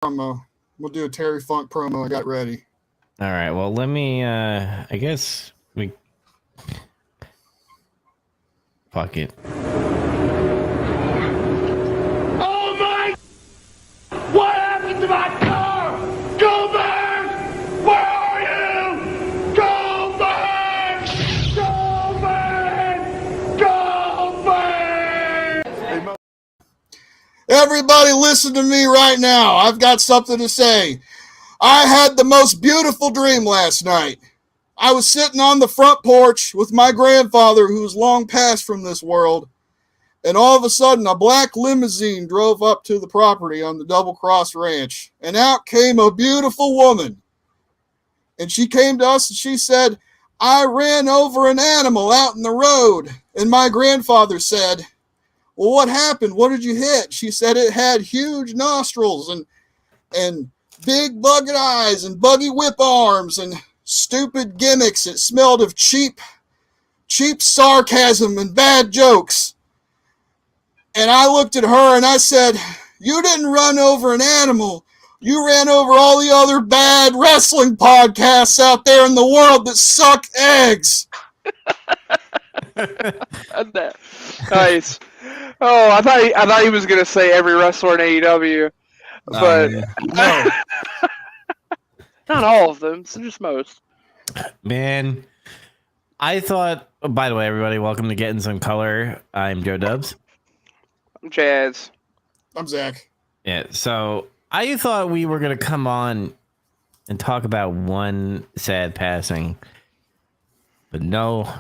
promo. We'll do a Terry Funk promo. I got ready. All right. Well, let me. I guess we. Fuck it. Oh my! What happened to my car? Go back! Where are you? Go back! Go back! Go back! Everybody listen to me right now. I've got something to say. I had the most beautiful dream last night. I was sitting on the front porch with my grandfather, who's long passed from this world, and all of a sudden a black limousine drove up to the property on the Double Cross Ranch, and out came a beautiful woman. And she came to us and she said, "I ran over an animal out in the road." And my grandfather said, "Well, what happened? What did you hit?" She said it had huge nostrils and big bugged eyes and buggy whip arms and stupid gimmicks. It smelled of cheap sarcasm and bad jokes. And I looked at her and I said, "You didn't run over an animal. You ran over all the other bad wrestling podcasts out there in the world that suck eggs." Nice. Oh, I thought he was gonna say every wrestler in AEW, but No. not all of them. So just most. Man, I thought. Oh, by the way, everybody, welcome to Getting Some Color. I'm Joe Dubs. I'm Jazz. I'm Zach. Yeah. So I thought we were gonna come on and talk about one sad passing, but no.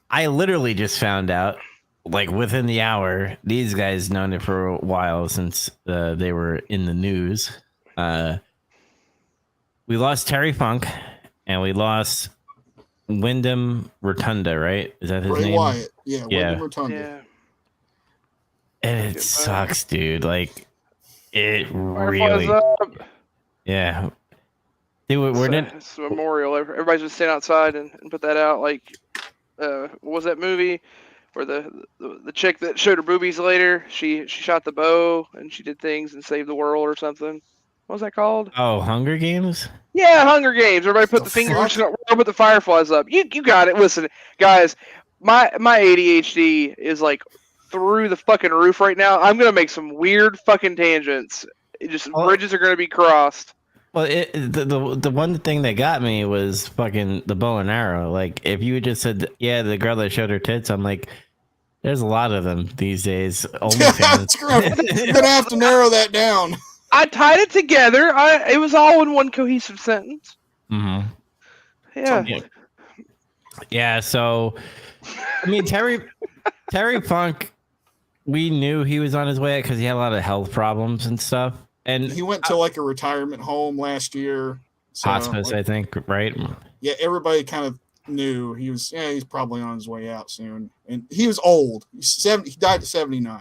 I literally just found out, like within the hour. These guys known it for a while since they were in the news. We lost Terry Funk, and we lost Wyndham Rotunda, right? Is that his Bray name? Wyatt. Yeah, Yeah. Wyndham Rotunda. Yeah. And it sucks, dude. Like, it Fireflies really. up. Yeah. Dude, It's a memorial. Everybody's just stand outside and put that out. Like, what was that movie where the chick that showed her boobies later? She shot the bow and she did things and saved the world or something. What was that called? Oh, Hunger Games? Yeah, Hunger Games. Everybody put the fingers. We're gonna put the fireflies up. You got it. Listen, guys, my ADHD is like through the fucking roof right now. I'm gonna make some weird fucking tangents. Bridges are gonna be crossed. Well, the one thing that got me was fucking the bow and arrow. Like, if you just said, yeah, the girl that showed her tits, I'm like, there's a lot of them these days. That's correct. You're going to have to narrow that down. I tied it together. It was all in one cohesive sentence. Mm-hmm. Yeah. Yeah, so, I mean, Terry Funk, we knew he was on his way because he had a lot of health problems and stuff. And he went to like a retirement home last year. So, hospice, I think, right? Yeah, everybody kind of knew he's probably on his way out soon. And he was old. He died at 79.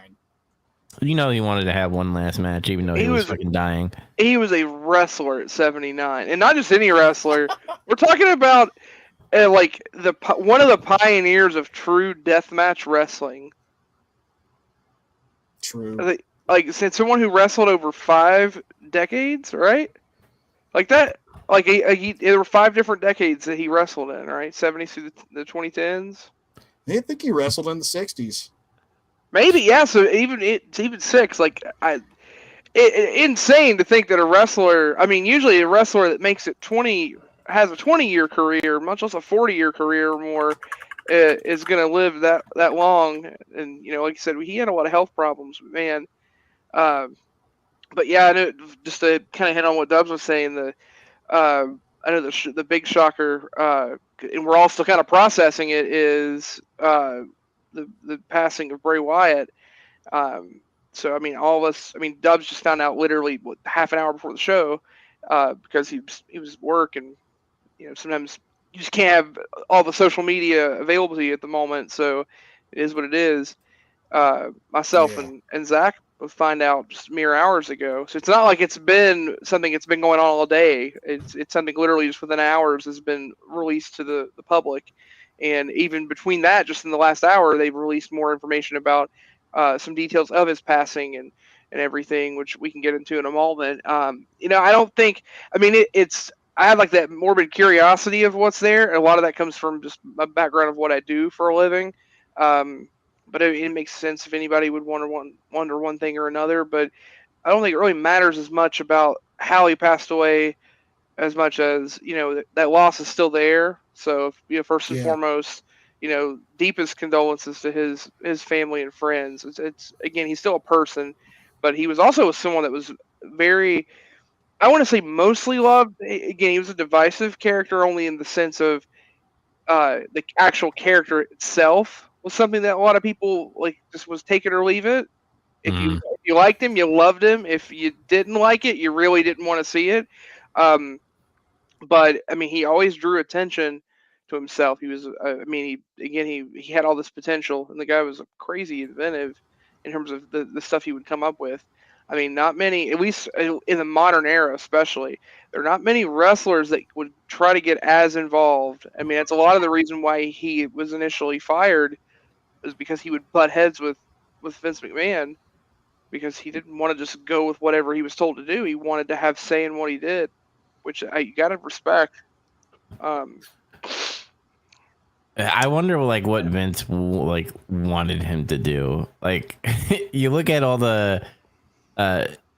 You know he wanted to have one last match, even though he was fucking dying. He was a wrestler at 79. And not just any wrestler. We're talking about like one of the pioneers of true deathmatch wrestling. True. Like, since someone who wrestled over 5 decades, right? Like that, like there were 5 different decades that he wrestled in, right? 70s through the 2010s. I think he wrestled in the 60s. Maybe, yeah. So it's even 6. Like, insane to think that a wrestler. I mean, usually a wrestler that makes it 20 has a 20-year career, much less a 40-year career or more, is going to live that long. And like you said, he had a lot of health problems, man. But yeah, I know, just to kind of hit on what Dubs was saying, I know the big shocker, and we're all still kind of processing it, is the passing of Bray Wyatt. So I mean, all of us. I mean, Dubs just found out literally half an hour before the show, because he was at work, and sometimes you just can't have all the social media available to you at the moment. So it is what it is. Myself and Zach both find out just mere hours ago. So it's not like it's been something that's been going on all day. It's something literally just within hours has been released to the public. And even between that, just in the last hour, they've released more information about some details of his passing and and everything, which we can get into in a moment. I don't think. I mean, it's. I have like that morbid curiosity of what's there. And a lot of that comes from just my background of what I do for a living. But it makes sense if anybody would wonder one thing or another. But I don't think it really matters as much about how he passed away, as much as that loss is still there. So first and foremost, deepest condolences to his family and friends. It's again, he's still a person, but he was also someone that was very, I want to say, mostly loved. Again, he was a divisive character only in the sense of the actual character itself was something that a lot of people like just was take it or leave it. If you liked him, you loved him. If you didn't like it, you really didn't want to see it. But I mean, he always drew attention to himself. He was, he had all this potential, and the guy was crazy inventive in terms of the stuff he would come up with. I mean, not many, at least in the modern era, especially, there are not many wrestlers that would try to get as involved. I mean, that's a lot of the reason why he was initially fired, is because he would butt heads with Vince McMahon, because he didn't want to just go with whatever he was told to do. He wanted to have say in what he did, which you gotta respect. I wonder like what Vince like wanted him to do. Like you look at all the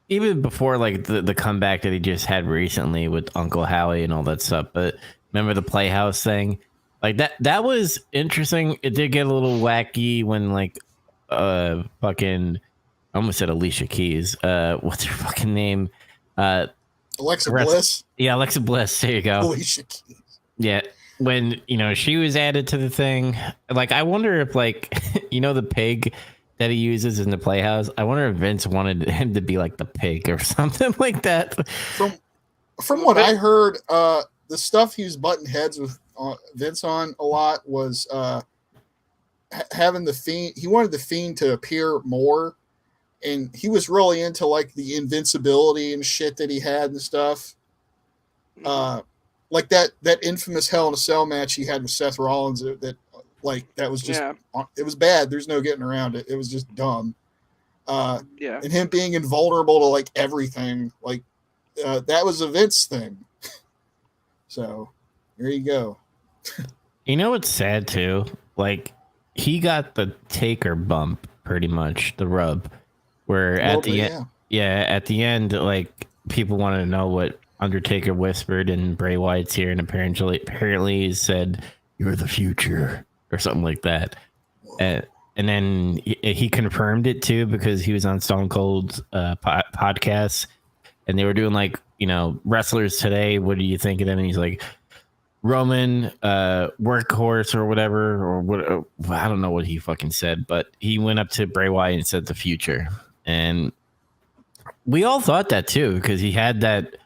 even before like the comeback that he just had recently with Uncle Howie and all that stuff, but remember the Playhouse thing? Like that was interesting. It did get a little wacky when like fucking, I almost said Alicia Keys. What's her fucking name? Alexa Bliss. Yeah, Alexa Bliss. There you go. Alicia Keys. Yeah, when she was added to the thing, like I wonder if like the pig that he uses in the Playhouse. I wonder if Vince wanted him to be like the pig or something like that. From what I heard, the stuff he was butting heads with Vince on a lot was having the Fiend. He wanted the Fiend to appear more, and he was really into like the invincibility and shit that he had and stuff. Like that infamous Hell in a Cell match he had with Seth Rollins. That was just it was bad. There's no getting around it. It was just dumb. And him being invulnerable to like everything, like that was a Vince thing. So there you go. What's sad too? Like he got the Taker bump, pretty much the rub, where at the end, at the end, like people wanted to know what Undertaker whispered, and Bray Wyatt's here, and apparently he said, "You're the future," or something like that. And then he confirmed it too, because he was on Stone Cold's podcast, and they were doing like, wrestlers today, what do you think of them? And he's like, Roman, workhorse or whatever, or what, I don't know what he fucking said, but he went up to Bray Wyatt and said the future. And we all thought that too, because he had that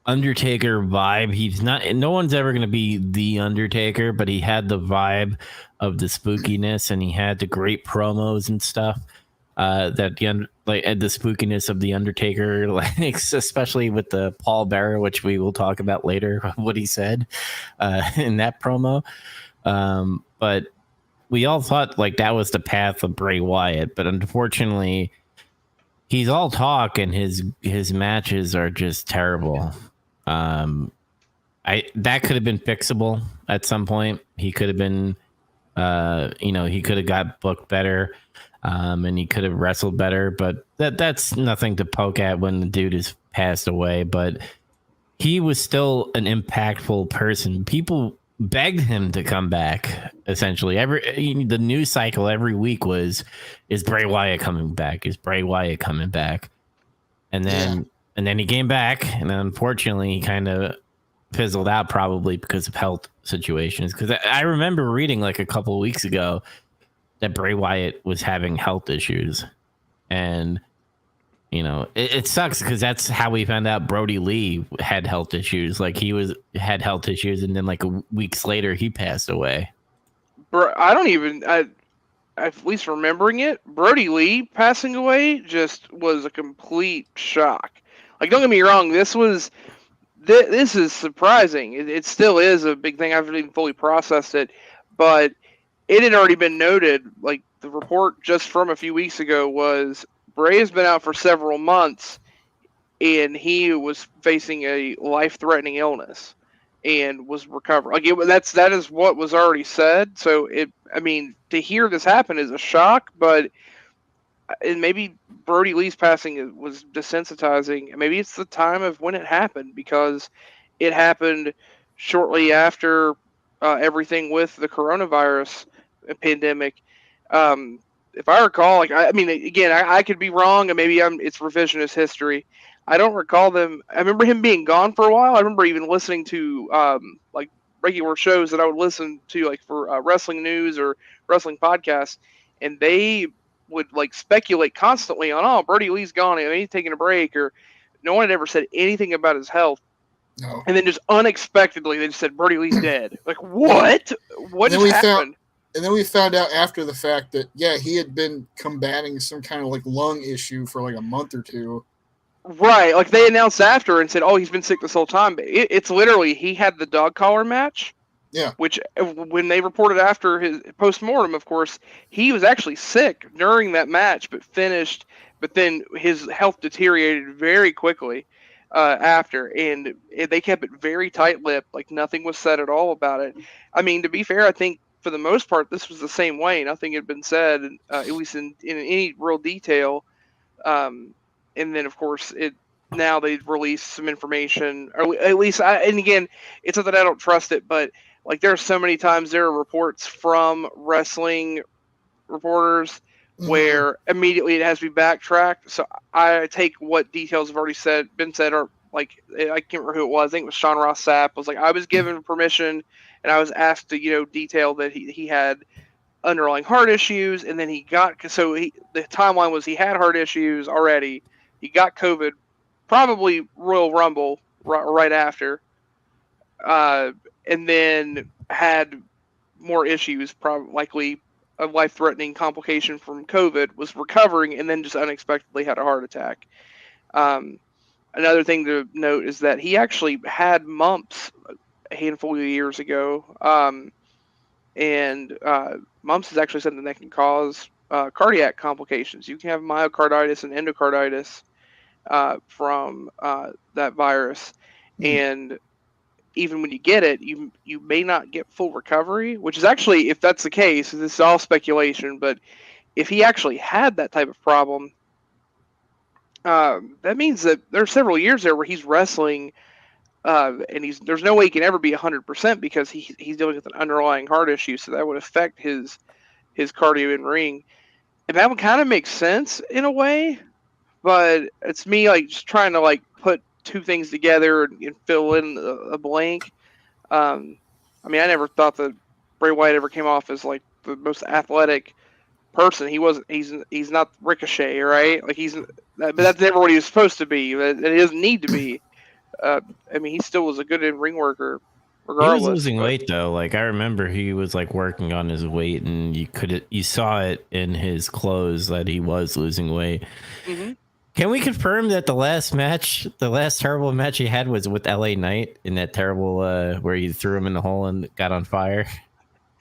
Undertaker vibe. He's not, no one's ever going to be the Undertaker, but he had the vibe of the spookiness, and he had the great promos and stuff. That the spookiness of the Undertaker, like especially with the Paul Bearer, which we will talk about later, what he said in that promo. But we all thought like that was the path of Bray Wyatt, but unfortunately, he's all talk, and his matches are just terrible. That could have been fixable at some point. He could have been, he could have got booked better. And he could have wrestled better, but that's nothing to poke at when the dude has passed away. But he was still an impactful person. People begged him to come back. Essentially, the news cycle every week was, "Is Bray Wyatt coming back? Is Bray Wyatt coming back?" And then he came back, and then unfortunately, he kind of fizzled out, probably because of health situations. Because I remember reading like a couple of weeks ago that Bray Wyatt was having health issues, and it sucks because that's how we found out Brody Lee had health issues. Like he had health issues, and then like weeks later he passed away. Bro, at least remembering it, Brody Lee passing away just was a complete shock. Like, don't get me wrong, this is surprising. It still is a big thing. I haven't even fully processed it, but it had already been noted. Like, the report just from a few weeks ago was Bray has been out for several months, and he was facing a life-threatening illness and was recovering. That is what was already said. So to hear this happen is a shock, but and maybe Brody Lee's passing was desensitizing. Maybe it's the time of when it happened, because it happened shortly after everything with the coronavirus pandemic. If I recall, I could be wrong, and maybe it's revisionist history. I don't recall them. I remember him being gone for a while. I remember even listening to regular shows that I would listen to, like for wrestling news or wrestling podcasts, and they would speculate constantly on, oh, Brody Lee's gone and he's taking a break, or no one had ever said anything about his health. No. And then just unexpectedly they just said Brody Lee's dead. Like, what? What just happened? And then we found out after the fact that he had been combating some kind of lung issue for a month or two. Right, they announced after and said, oh, he's been sick this whole time. But it's literally, he had the dog collar match. Yeah. Which, when they reported after his post-mortem, of course, he was actually sick during that match, but finished. But then his health deteriorated very quickly after, and they kept it very tight-lipped. Nothing was said at all about it. I mean, to be fair, I think for the most part, this was the same way. Nothing had been said, at least in any real detail. And then, of course, now they've released some information, or at least, and again, it's not that I don't trust it, but there are so many times there are reports from wrestling reporters where immediately it has to be backtracked. So I take what details have already been said, or I can't remember who it was. I think it was Sean Ross Sapp. Was I was given permission, and I was asked to detail that he had underlying heart issues, and then the timeline was he had heart issues already. He got COVID, probably Royal Rumble right after. And then had more issues, probably likely a life-threatening complication from COVID, was recovering, and then just unexpectedly had a heart attack. Another thing to note is that he actually had mumps a handful of years ago, and mumps is actually something that can cause cardiac complications. You can have myocarditis and endocarditis from that virus, and even when you get it, you may not get full recovery, which is actually, if that's the case, this is all speculation, but if he actually had that type of problem, that means that there are several years there where he's wrestling, and there's no way he can ever be 100% because he's dealing with an underlying heart issue, so that would affect his cardio in ring. And that would kind of make sense in a way, but it's me just trying to put two things together and fill in a blank. I never thought that Bray Wyatt ever came off as the most athletic person. He's not Ricochet, right? But that's never what he was supposed to be. And he doesn't need to be. He still was a good in-ring worker regardless. He was losing weight though. I remember he was working on his weight, and you saw it in his clothes that he was losing weight. Mm-hmm. Can we confirm that the last terrible match he had was with LA Knight in that terrible where he threw him in the hole and got on fire?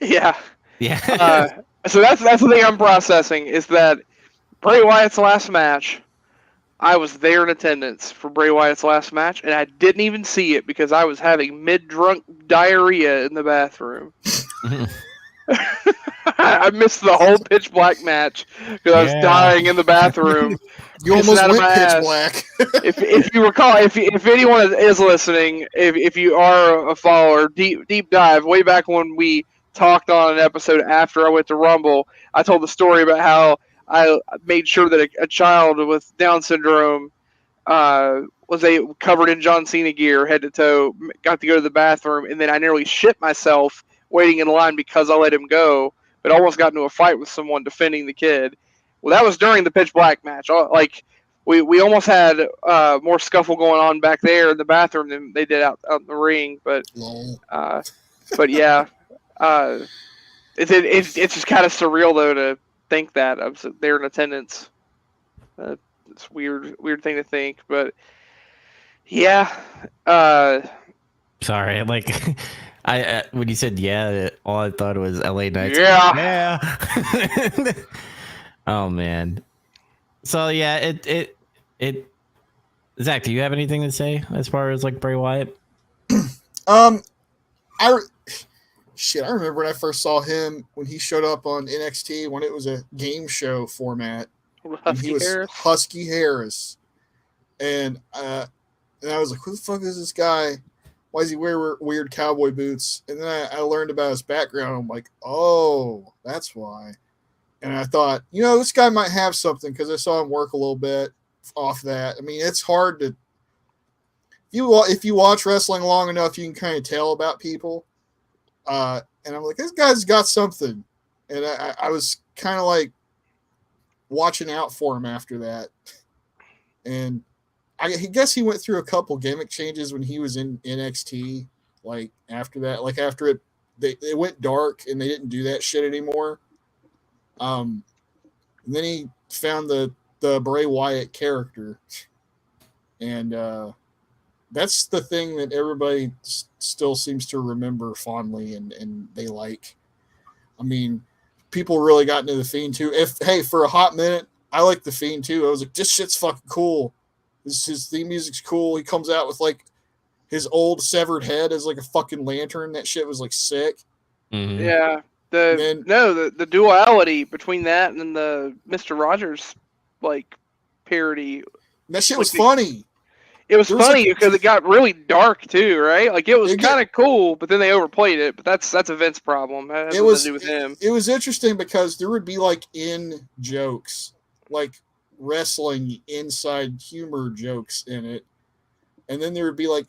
Yeah. Yeah. So that's the thing I'm processing, is that Bray Wyatt's last match, I was there in attendance for Bray Wyatt's last match, and I didn't even see it because I was having mid-drunk diarrhea in the bathroom. I missed the whole pitch black match because I was dying in the bathroom. You almost went pitch black. if you recall, if anyone is listening, if you are a follower, deep dive way back when we talked on an episode after I went to Rumble, I told the story about how I made sure that a child with Down syndrome was covered in John Cena gear, head to toe, got to go to the bathroom, and then I nearly shit myself waiting in line because I let him go, but almost got into a fight with someone defending the kid. Well, that was during the pitch black match. We almost had more scuffle going on back there in the bathroom than they did out in the ring. But yeah, it's just kind of surreal though to think that I was there in attendance. It's weird thing to think, but yeah. Sorry, I when you said all I thought was LA Knights. Yeah. Oh man. So yeah, it. Zach, do you have anything to say as far as like Bray Wyatt? I I remember when I first saw him when he showed up on NXT when it was a game show format. And he was Husky Harris, and I was like, "Who the fuck is this guy? Why does he wear weird cowboy boots?" And then I learned about his background. I'm like, "Oh, that's why." And I thought, this guy might have something because I saw him work a little bit off that. I mean, it's hard to if you watch wrestling long enough, you can kind of tell about people. And I'm like, this guy's got something, and I was kind of like watching out for him after that. And I guess he went through a couple gimmick changes when he was in NXT. Like after that, like after it went dark and they didn't do that shit anymore. And then he found the Bray Wyatt character, and that's the thing that everybody still seems to remember fondly and they like. I mean, people really got into the Fiend too. For a hot minute, I liked the Fiend too. I was like, this shit's fucking cool. His theme music's cool. He comes out with like his old severed head as like a fucking lantern. That shit was like sick. Mm-hmm. Yeah. The duality between that and the Mr. Rogers like parody. That shit was funny. It was funny because it got really dark too, right? Like it was kind of cool, but then they overplayed it. But that's a Vince problem. That has nothing to do with him. It was interesting because there would be like in jokes, like wrestling inside humor jokes in it, and then there would be like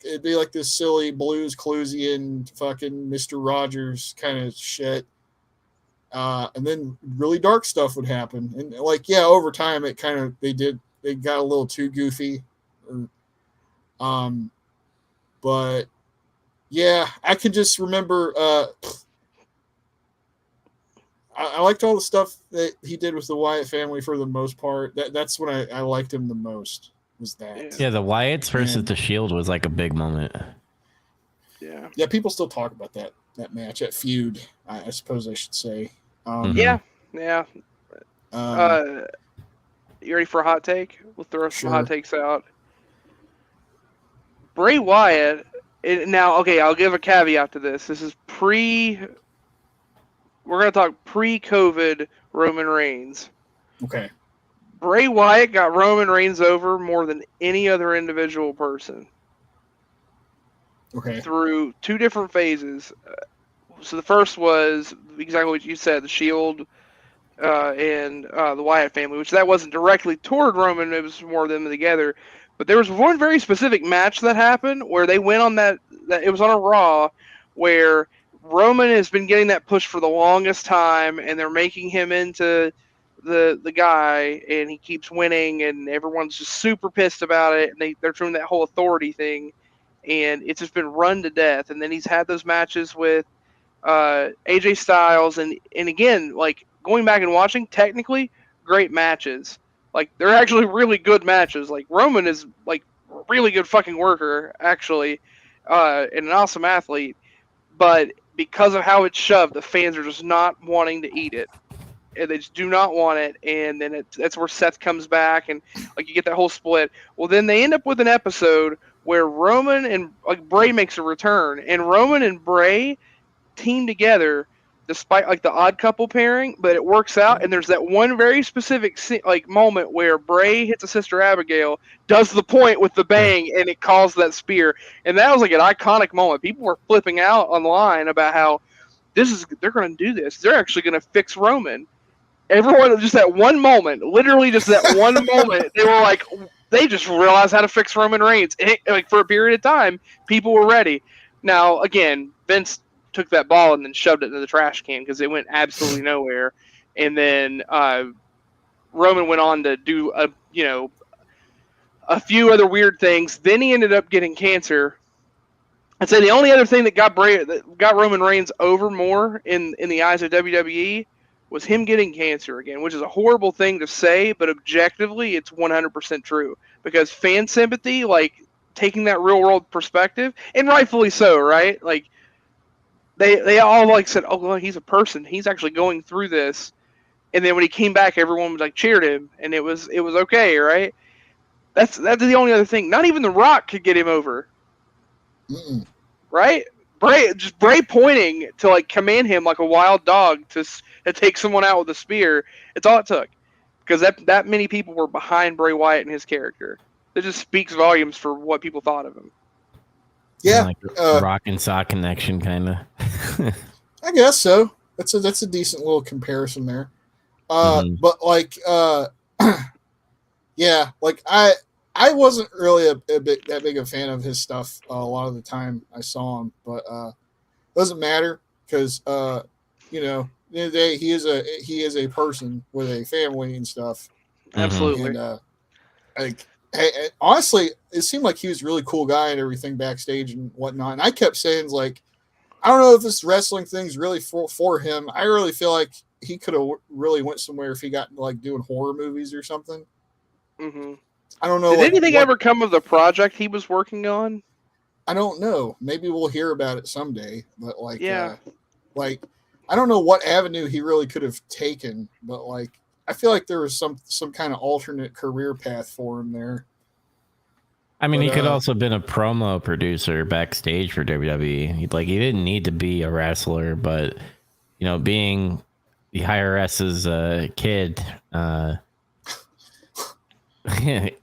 this silly Blues Cluesian fucking Mr. Rogers kind of shit, and then really dark stuff would happen, and like over time it kind of they got a little too goofy. But yeah, I can just remember I liked all the stuff that he did with the Wyatt family for the most part. That's when I liked him the most, was that. Yeah, the Wyatts versus the Shield was like a big moment. Yeah. Yeah, people still talk about that match, that feud, I suppose I should say. Yeah. You ready for a hot take? We'll throw some hot takes out. Bray Wyatt, now, okay, I'll give a caveat to this. This is we're going to talk pre-COVID Roman Reigns. Okay. Bray Wyatt got Roman Reigns over more than any other individual person. Okay. Through two different phases. So the first was exactly what you said, the Shield and the Wyatt family, which that wasn't directly toward Roman, it was more of them together. But there was one very specific match that happened where they went on that it was on a Raw where Roman has been getting that push for the longest time, and they're making him into the guy, and he keeps winning, and everyone's just super pissed about it, and they're doing that whole authority thing, and it's just been run to death. And then he's had those matches with AJ Styles, and again, like going back and watching, technically great matches. Like, they're actually really good matches. Like, Roman is, like, a really good fucking worker, actually, and an awesome athlete. But because of how it's shoved, the fans are just not wanting to eat it. And they just do not want it. And then that's where Seth comes back, and, like, you get that whole split. Well, then they end up with an episode where Roman and, like, Bray makes a return. And Roman and Bray team together despite like the odd couple pairing, but it works out. And there's that one very specific like moment where Bray hits a Sister Abigail, does the point with the bang, and it calls that spear. And that was like an iconic moment. People were flipping out online about how they're going to do this. They're actually going to fix Roman. Everyone, just that one moment, literally just that one moment, they were like, they just realized how to fix Roman Reigns. Like for a period of time, people were ready. Now, again, Vince took that ball and then shoved it into the trash can because it went absolutely nowhere. And then Roman went on to do a few other weird things. Then he ended up getting cancer. I'd say the only other thing that got Roman Reigns over more in the eyes of WWE was him getting cancer again, which is a horrible thing to say, but objectively it's 100% true because fan sympathy, like taking that real world perspective, and rightfully so, right? Like, They all like said, oh, well, he's a person. He's actually going through this. and then when he came back, everyone was like cheered him, and it was okay, right? That's the only other thing. Not even The Rock could get him over, right? Bray pointing to like command him like a wild dog to take someone out with a spear. It's all it took, because that many people were behind Bray Wyatt and his character. That just speaks volumes for what people thought of him. Yeah, like rock and sock connection, kind of. I guess so. That's a decent little comparison there. But like, yeah, like I wasn't really that big a fan of his stuff a lot of the time I saw him, but doesn't matter because you know, at the end of the day, he is a person with a family and stuff. Absolutely. And like, honestly, it seemed like he was a really cool guy and everything backstage and whatnot. And I kept saying like, I don't know if this wrestling thing's really for him. I really feel like he could have really went somewhere if he got like doing horror movies or something. Mm-hmm. I don't know. Did anything ever come of the project he was working on? I don't know. Maybe we'll hear about it someday. But like, yeah, like I don't know what avenue he really could have taken. But like, I feel like there was some kind of alternate career path for him there. I mean, he could also have been a promo producer backstage for WWE. He didn't need to be a wrestler, but you know, being the IRS's kid,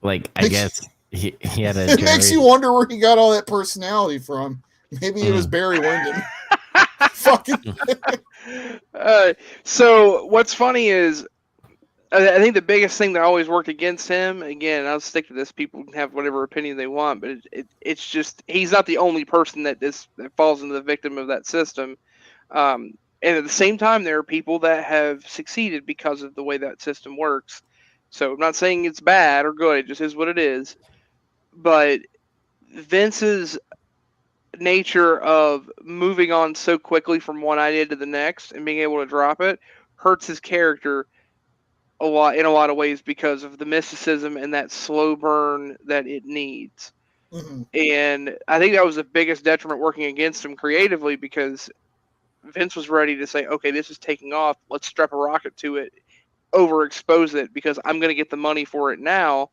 like I guess he had a. It makes you wonder where he got all that personality from. Maybe it was Barry Windham. Fucking. So what's funny is, I think the biggest thing that always worked against him, again, I'll stick to this, people can have whatever opinion they want, but it's just, he's not the only person that falls into the victim of that system. And at the same time, there are people that have succeeded because of the way that system works. So I'm not saying it's bad or good, it just is what it is. But Vince's nature of moving on so quickly from one idea to the next and being able to drop it hurts his character in a lot of ways because of the mysticism and that slow burn that it needs. Mm-hmm. And I think that was the biggest detriment working against him creatively, because Vince was ready to say, okay, this is taking off, let's strap a rocket to it, overexpose it, because I'm going to get the money for it now.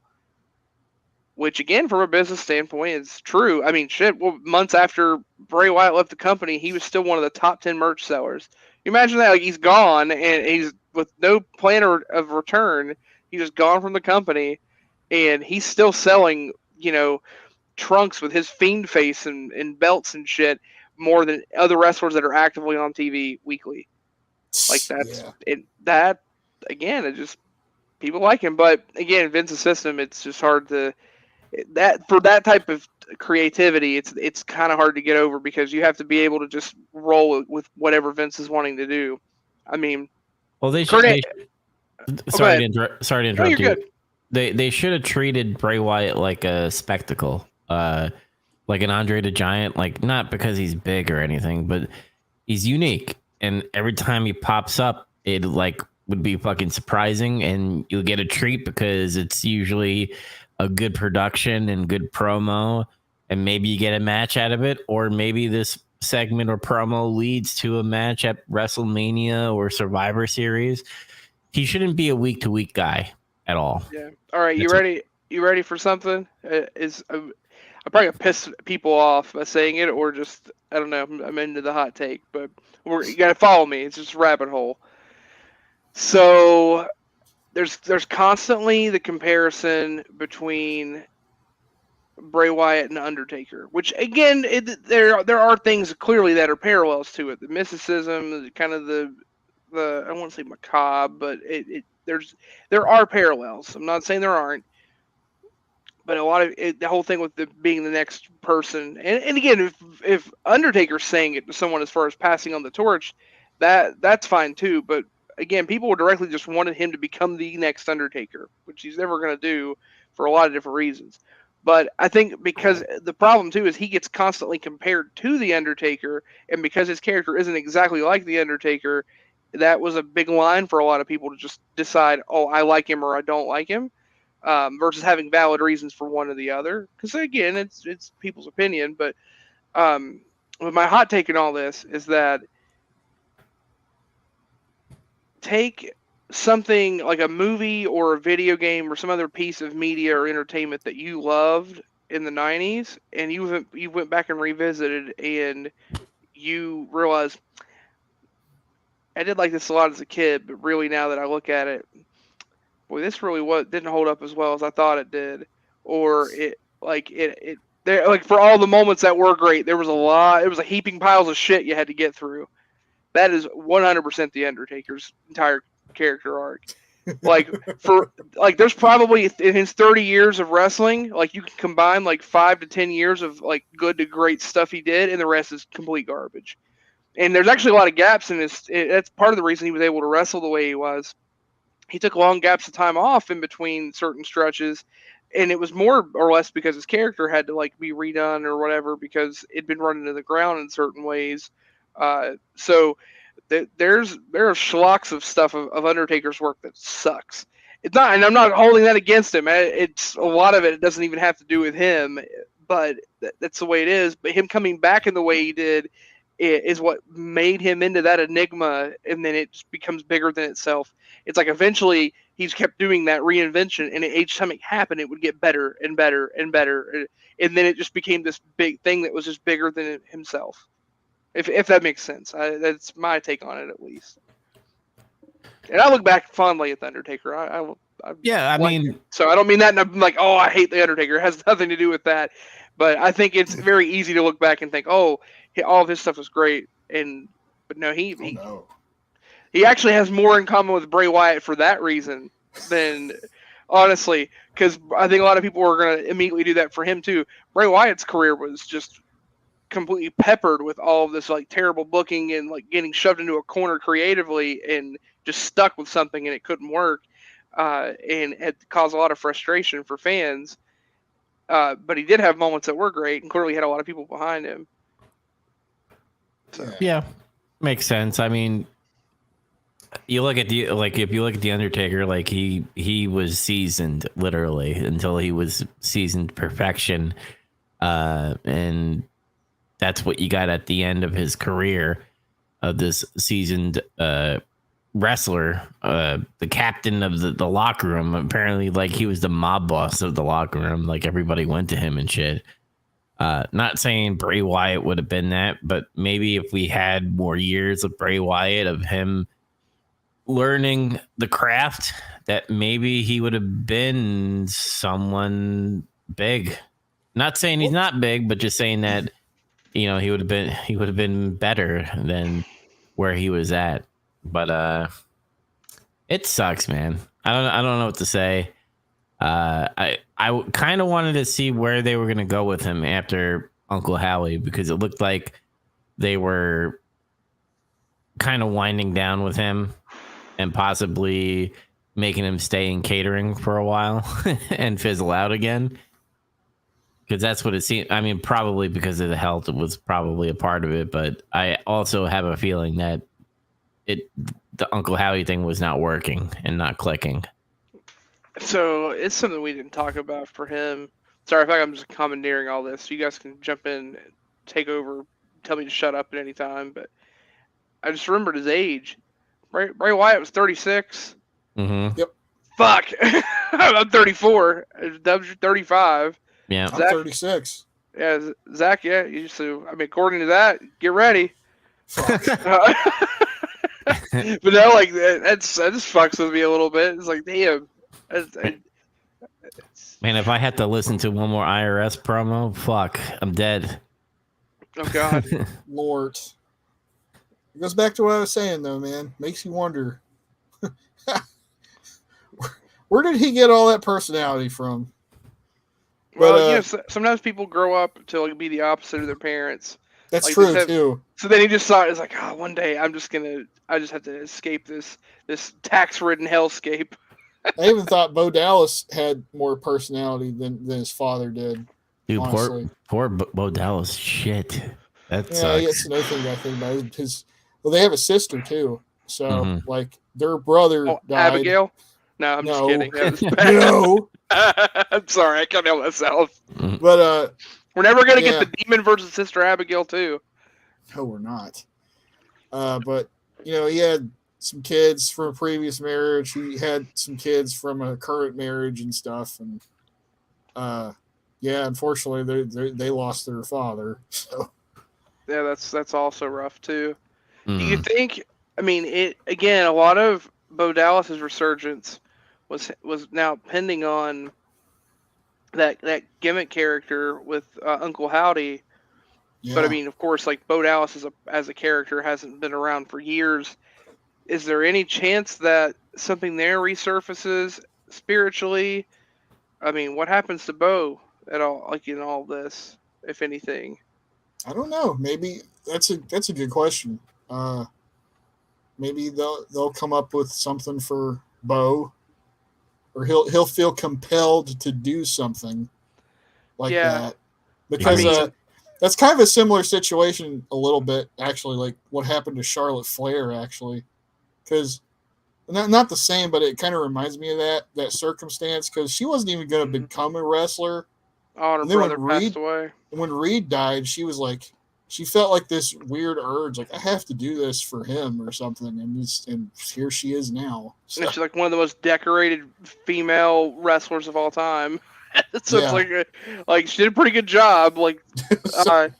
Which, again, from a business standpoint, is true. I mean, shit, well, months after Bray Wyatt left the company, he was still one of the top 10 merch sellers. You imagine that, like, he's gone, and he's with no plan of return. He's just gone from the company, and he's still selling, you know, trunks with his Fiend face and belts and shit more than other wrestlers that are actively on TV weekly. Like, that, again, it just, people like him. But, again, Vince's system, it's just hard to... for that type of creativity, it's kind of hard to get over, because you have to be able to just roll with whatever Vince is wanting to do. I mean, well, sorry to interrupt no, you're you. Good. They should have treated Bray Wyatt like a spectacle, like an Andre the Giant. Like, not because he's big or anything, but he's unique, and every time he pops up, it like would be fucking surprising, and you'll get a treat because it's usually a good production and good promo, and maybe you get a match out of it, or maybe this segment or promo leads to a match at WrestleMania or Survivor Series. He shouldn't be a week-to-week guy at all. Yeah. All right, you ready? You ready for something? I'm probably gonna piss people off by saying it, or just, I don't know. I'm into the hot take, but you gotta follow me. It's just a rabbit hole. So there's constantly the comparison between Bray Wyatt and Undertaker, which, again, there are things clearly that are parallels to it. The mysticism, kind of the I won't say macabre, but there are parallels. I'm not saying there aren't, but a lot of the whole thing with being the next person, and again, if Undertaker's saying it to someone as far as passing on the torch, that's fine too. But again, people directly just wanted him to become the next Undertaker, which he's never going to do for a lot of different reasons. But I think because the problem too is he gets constantly compared to the Undertaker, and because his character isn't exactly like the Undertaker, that was a big line for a lot of people to just decide, oh, I like him or I don't like him, versus having valid reasons for one or the other. Because again, it's people's opinion. But with my hot take in all this is that take something like a movie or a video game or some other piece of media or entertainment that you loved in the 90s, and you went back and revisited, and you realize I did like this a lot as a kid, but really now that I look at it, boy, this really didn't hold up as well as I thought it did, or it there, like, for all the moments that were great, there was it was a heaping piles of shit you had to get through. That is 100% the Undertaker's entire character arc. Like, there's probably in his 30 years of wrestling, like, you can combine like 5 to 10 years of like good to great stuff he did, and the rest is complete garbage. And there's actually a lot of gaps in his. That's part of the reason he was able to wrestle the way he was. He took long gaps of time off in between certain stretches, and it was more or less because his character had to like be redone or whatever, because it'd been run into the ground in certain ways. So there are schlocks of stuff of Undertaker's work that sucks. It's not, and I'm not holding that against him. It's a lot of it doesn't even have to do with him, but that's the way it is. But him coming back in the way he did is what made him into that enigma, and then it just becomes bigger than itself. It's like eventually he's kept doing that reinvention, and each time it happened, it would get better and better and better, and then it just became this big thing that was just bigger than himself. If that makes sense, that's my take on it, at least. And I look back fondly at the Undertaker. I mean, so I don't mean that, and I'm like, oh, I hate the Undertaker. It has nothing to do with that. But I think it's very easy to look back and think, oh, all of his stuff was great, but no, he actually has more in common with Bray Wyatt for that reason than, honestly, because I think a lot of people were going to immediately do that for him too. Bray Wyatt's career was just completely peppered with all of this like terrible booking and like getting shoved into a corner creatively and just stuck with something, and it couldn't work, and it caused a lot of frustration for fans. But he did have moments that were great, and clearly had a lot of people behind him. So. Yeah, makes sense. I mean, you look at if you look at the Undertaker, like he was seasoned literally until he was seasoned perfection, and that's what you got at the end of his career, of this seasoned wrestler, the captain of the locker room. Apparently, like, he was the mob boss of the locker room. Like, everybody went to him and shit. Not saying Bray Wyatt would have been that, but maybe if we had more years of Bray Wyatt, of him learning the craft, that maybe he would have been someone big. Not saying he's not big, but just saying that, you know, he would have been better than where he was at. But it sucks, man. I don't know what to say. I kind of wanted to see where they were going to go with him after Uncle Howie, because it looked like they were kind of winding down with him and possibly making him stay in catering for a while and fizzle out again. Because that's what it seemed. I mean, probably because of the health was probably a part of it, but I also have a feeling that the Uncle Howie thing was not working and not clicking. So it's something we didn't talk about for him. Sorry, I feel like I'm just commandeering all this. So you guys can jump in, take over, tell me to shut up at any time. But I just remembered his age. Bray Wyatt was 36. Mm-hmm. Yep. Fuck. I'm 34. Dubs, you're 35. Yeah. I'm 36. Yeah, Zach, yeah. So, I mean, according to that, get ready. But no, like, that just fucks with me a little bit. It's like, damn. Man, if I had to listen to one more IRS promo, fuck, I'm dead. Oh, God. Lord. It goes back to what I was saying, though, man. Makes you wonder. Where did he get all that personality from? Well, sometimes people grow up to like be the opposite of their parents. That's like, true, too. So then he just thought, it's like, oh, one day I just have to escape this tax-ridden hellscape. I even thought Bo Dallas had more personality than his father did. Dude, poor Bo Dallas. Shit. That sucks. Yeah, that's another thing I think about. Well, they have a sister, too. So, like, their brother died. Abigail? No, I'm just kidding. That was bad. No. I'm sorry, I can't help myself. But we're never gonna get the demon versus Sister Abigail too. No, we're not. But he had some kids from a previous marriage. He had some kids from a current marriage and stuff. And yeah, unfortunately, they lost their father. So Yeah, that's also rough too. Do you Mm. think? I mean, it again. A lot of Bo Dallas's resurgence was now pending on that gimmick character with Uncle Howdy. yeah, But I mean, of course, like Bo Dallas as a character hasn't been around for years. Is there any chance that something there resurfaces spiritually? I mean, what happens to Bo at all, like in all this, if anything? I don't know. Maybe that's a good question. Maybe they'll come up with something for Bo, or he'll feel compelled to do something like Yeah, that, I because mean, that's kind of a similar situation a little bit, actually, like what happened to Charlotte Flair, actually, because not the same, but it kind of reminds me of that circumstance, because she wasn't even going to become a wrestler, oh, her and then brother passed away. when Reed died, she was like, she felt like this weird urge, like I have to do this for him or something, and here she is now. So, And she's like one of the most decorated female wrestlers of all time. So it's yeah, like she did a pretty good job. Like, so,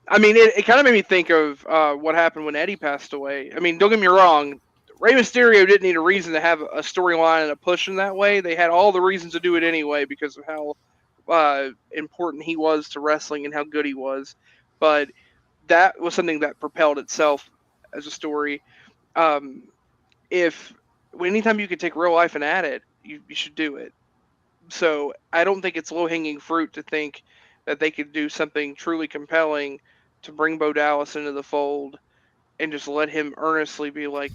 I mean, it kind of made me think of what happened when Eddie passed away. I mean, don't get me wrong, Rey Mysterio didn't need a reason to have a storyline and a push in that way. They had all the reasons to do it anyway because of how important he was to wrestling and how good he was. But that was something that propelled itself as a story. Um, if anytime you could take real life and add it, you should do it. So I don't think it's low hanging fruit to think that they could do something truly compelling to bring Bo Dallas into the fold and just let him earnestly be like,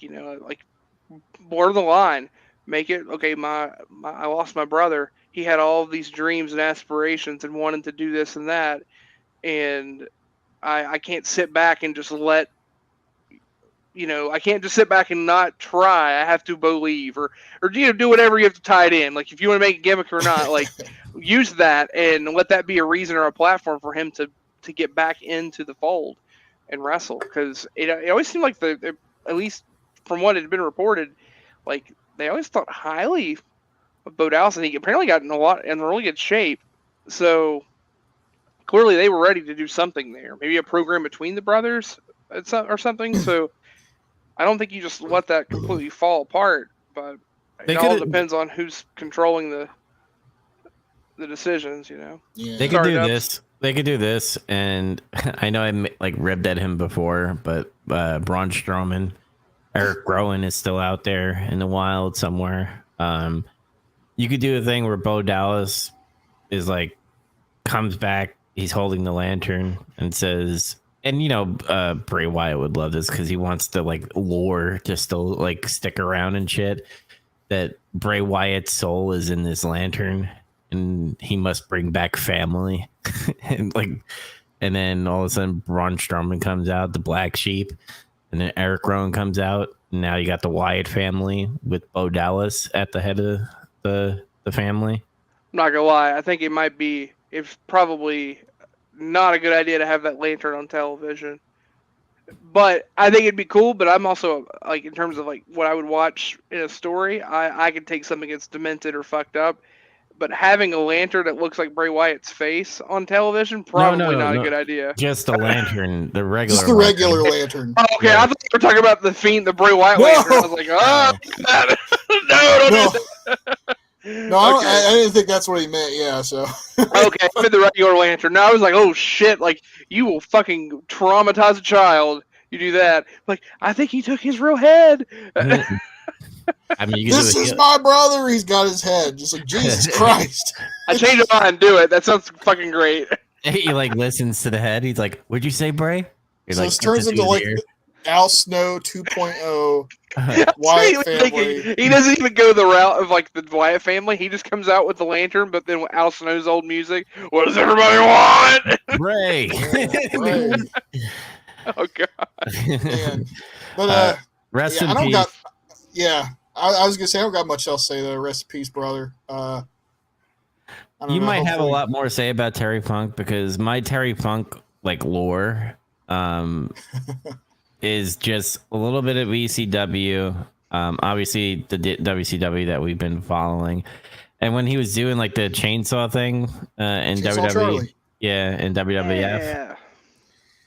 like blur the line, make it okay. I lost my brother. He had all of these dreams and aspirations and wanted to do this and that, and I can't sit back and just let I can't just sit back and not try. I have to believe, or do whatever you have to tie it in. Like if you want to make a gimmick or not, like use that and let that be a reason or a platform for him to get back into the fold and wrestle. Because it always seemed like at least from what had been reported, like they always thought highly of Bo Dallas, and he apparently got in really good shape. So clearly they were ready to do something there, maybe a program between the brothers or something. So I don't think you just let that completely fall apart, but it all depends on who's controlling the decisions, yeah, They could do this. They could do this, and I know I like ribbed at him before, but Braun Strowman, Eric Rowan is still out there in the wild somewhere. You could do a thing where Bo Dallas is like comes back, he's holding the lantern and says, and Bray Wyatt would love this because he wants to like lore to still like stick around and shit, that Bray Wyatt's soul is in this lantern and he must bring back family. and then all of a sudden Braun Strowman comes out, the black sheep, and then Eric Rowan comes out, and now you got the Wyatt family with Bo Dallas at the head of the family. I'm not gonna lie, I think it's probably not a good idea to have that lantern on television. But I think it'd be cool, but I'm also like in terms of like what I would watch in a story, I could take something that's demented or fucked up. But having a lantern that looks like Bray Wyatt's face on television, probably not a good idea. Just a lantern, the regular. Just the regular lantern. Oh, okay, yeah. I thought you were talking about the Fiend, the Bray Wyatt lantern. I was like, No, I didn't think that's what he meant. Yeah, so. Okay, I meant the regular lantern. No, I was like, oh shit, like you will fucking traumatize a child. You do that. Like, I think he took his real head. I mean, this is my brother. He's got his head. Just like Jesus Christ. I changed my mind. Do it. That sounds fucking great. He like listens to the head. He's like, "What'd you say, Bray?" You're so like, this turns into like Al Snow 2.0. Wyatt family. He doesn't even go the route of like the Wyatt family. He just comes out with the lantern, but then Al Snow's old music. What does everybody want? Bray. Bray. Oh god. Man. But rest yeah, in peace. I was gonna say I don't got much else to say though. Rest in peace, brother. You might have a lot more to say about Terry Funk, because my Terry Funk like lore is just a little bit of ECW. Obviously the WCW that we've been following, and when he was doing like the chainsaw thing in Chainsaw WWE, Charlie. Yeah, in WWF. Yeah.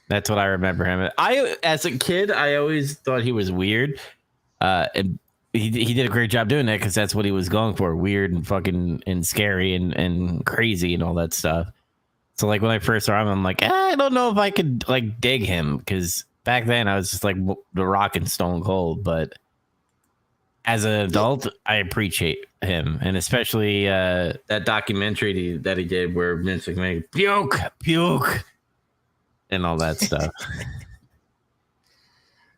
That's what I remember him. As a kid, I always thought he was weird. And he did a great job doing that because that's what he was going for, weird and fucking and scary and crazy and all that stuff. So like when I first saw him, I'm like, I don't know if I could like dig him because back then I was just like The Rock and Stone Cold. But as an adult, I appreciate him, and especially that documentary that he did where Vince McMahon puke and all that stuff.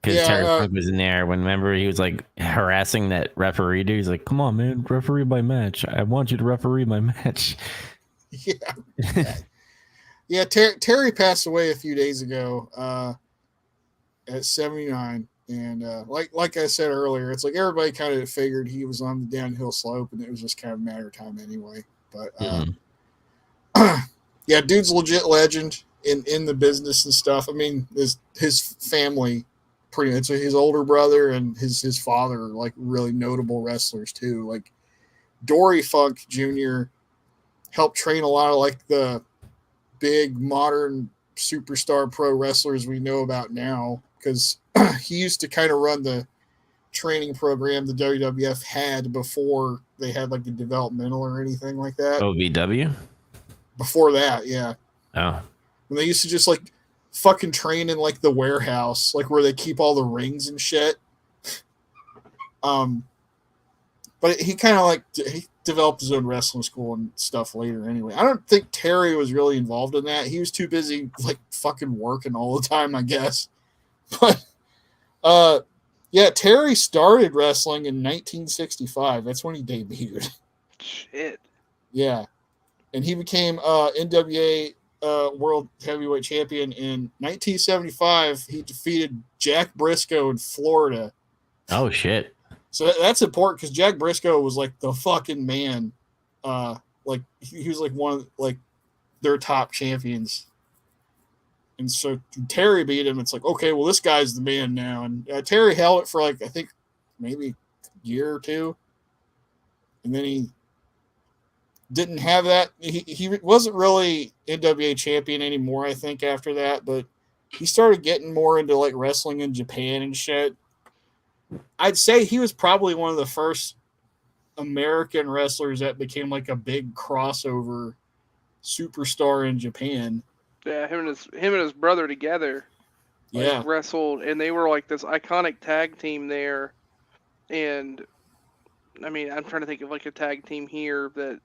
Because Terry Funk was in there when, remember, he was like harassing that referee dude. He's like, come on, man, referee my match. I want you to referee my match. Yeah. Terry passed away a few days ago at 79. And like I said earlier, it's like everybody kind of figured he was on the downhill slope and it was just kind of a matter of time anyway. But yeah, dude's legit legend in the business and stuff. I mean, his family, pretty much his older brother and his father are like really notable wrestlers too. Like Dory Funk Jr. helped train a lot of like the big modern superstar pro wrestlers we know about now, because he used to kind of run the training program the WWF had before they had like the developmental or anything like that. OVW? Before that, yeah. Oh. When they used to just like fucking train in like the warehouse, like where they keep all the rings and shit. But he kind of like he developed his own wrestling school and stuff later anyway. I don't think Terry was really involved in that. He was too busy like fucking working all the time, I guess. But yeah, Terry started wrestling in 1965. That's when he debuted. Shit. Yeah. And he became NWA World Heavyweight Champion in 1975. He defeated Jack Briscoe in Florida. Oh, shit. So that's important because Jack Briscoe was like the fucking man. Like he was like one of like their top champions. And so Terry beat him. It's like, okay, well, this guy's the man now. And Terry held it for like, I think maybe a year or two. And then he didn't have that. He wasn't really NWA champion anymore, I think, after that. But he started getting more into like wrestling in Japan and shit. I'd say he was probably one of the first American wrestlers that became like a big crossover superstar in Japan. Yeah, him and his brother together, like, wrestled, and they were like this iconic tag team there. And I mean, I'm trying to think of like a tag team here that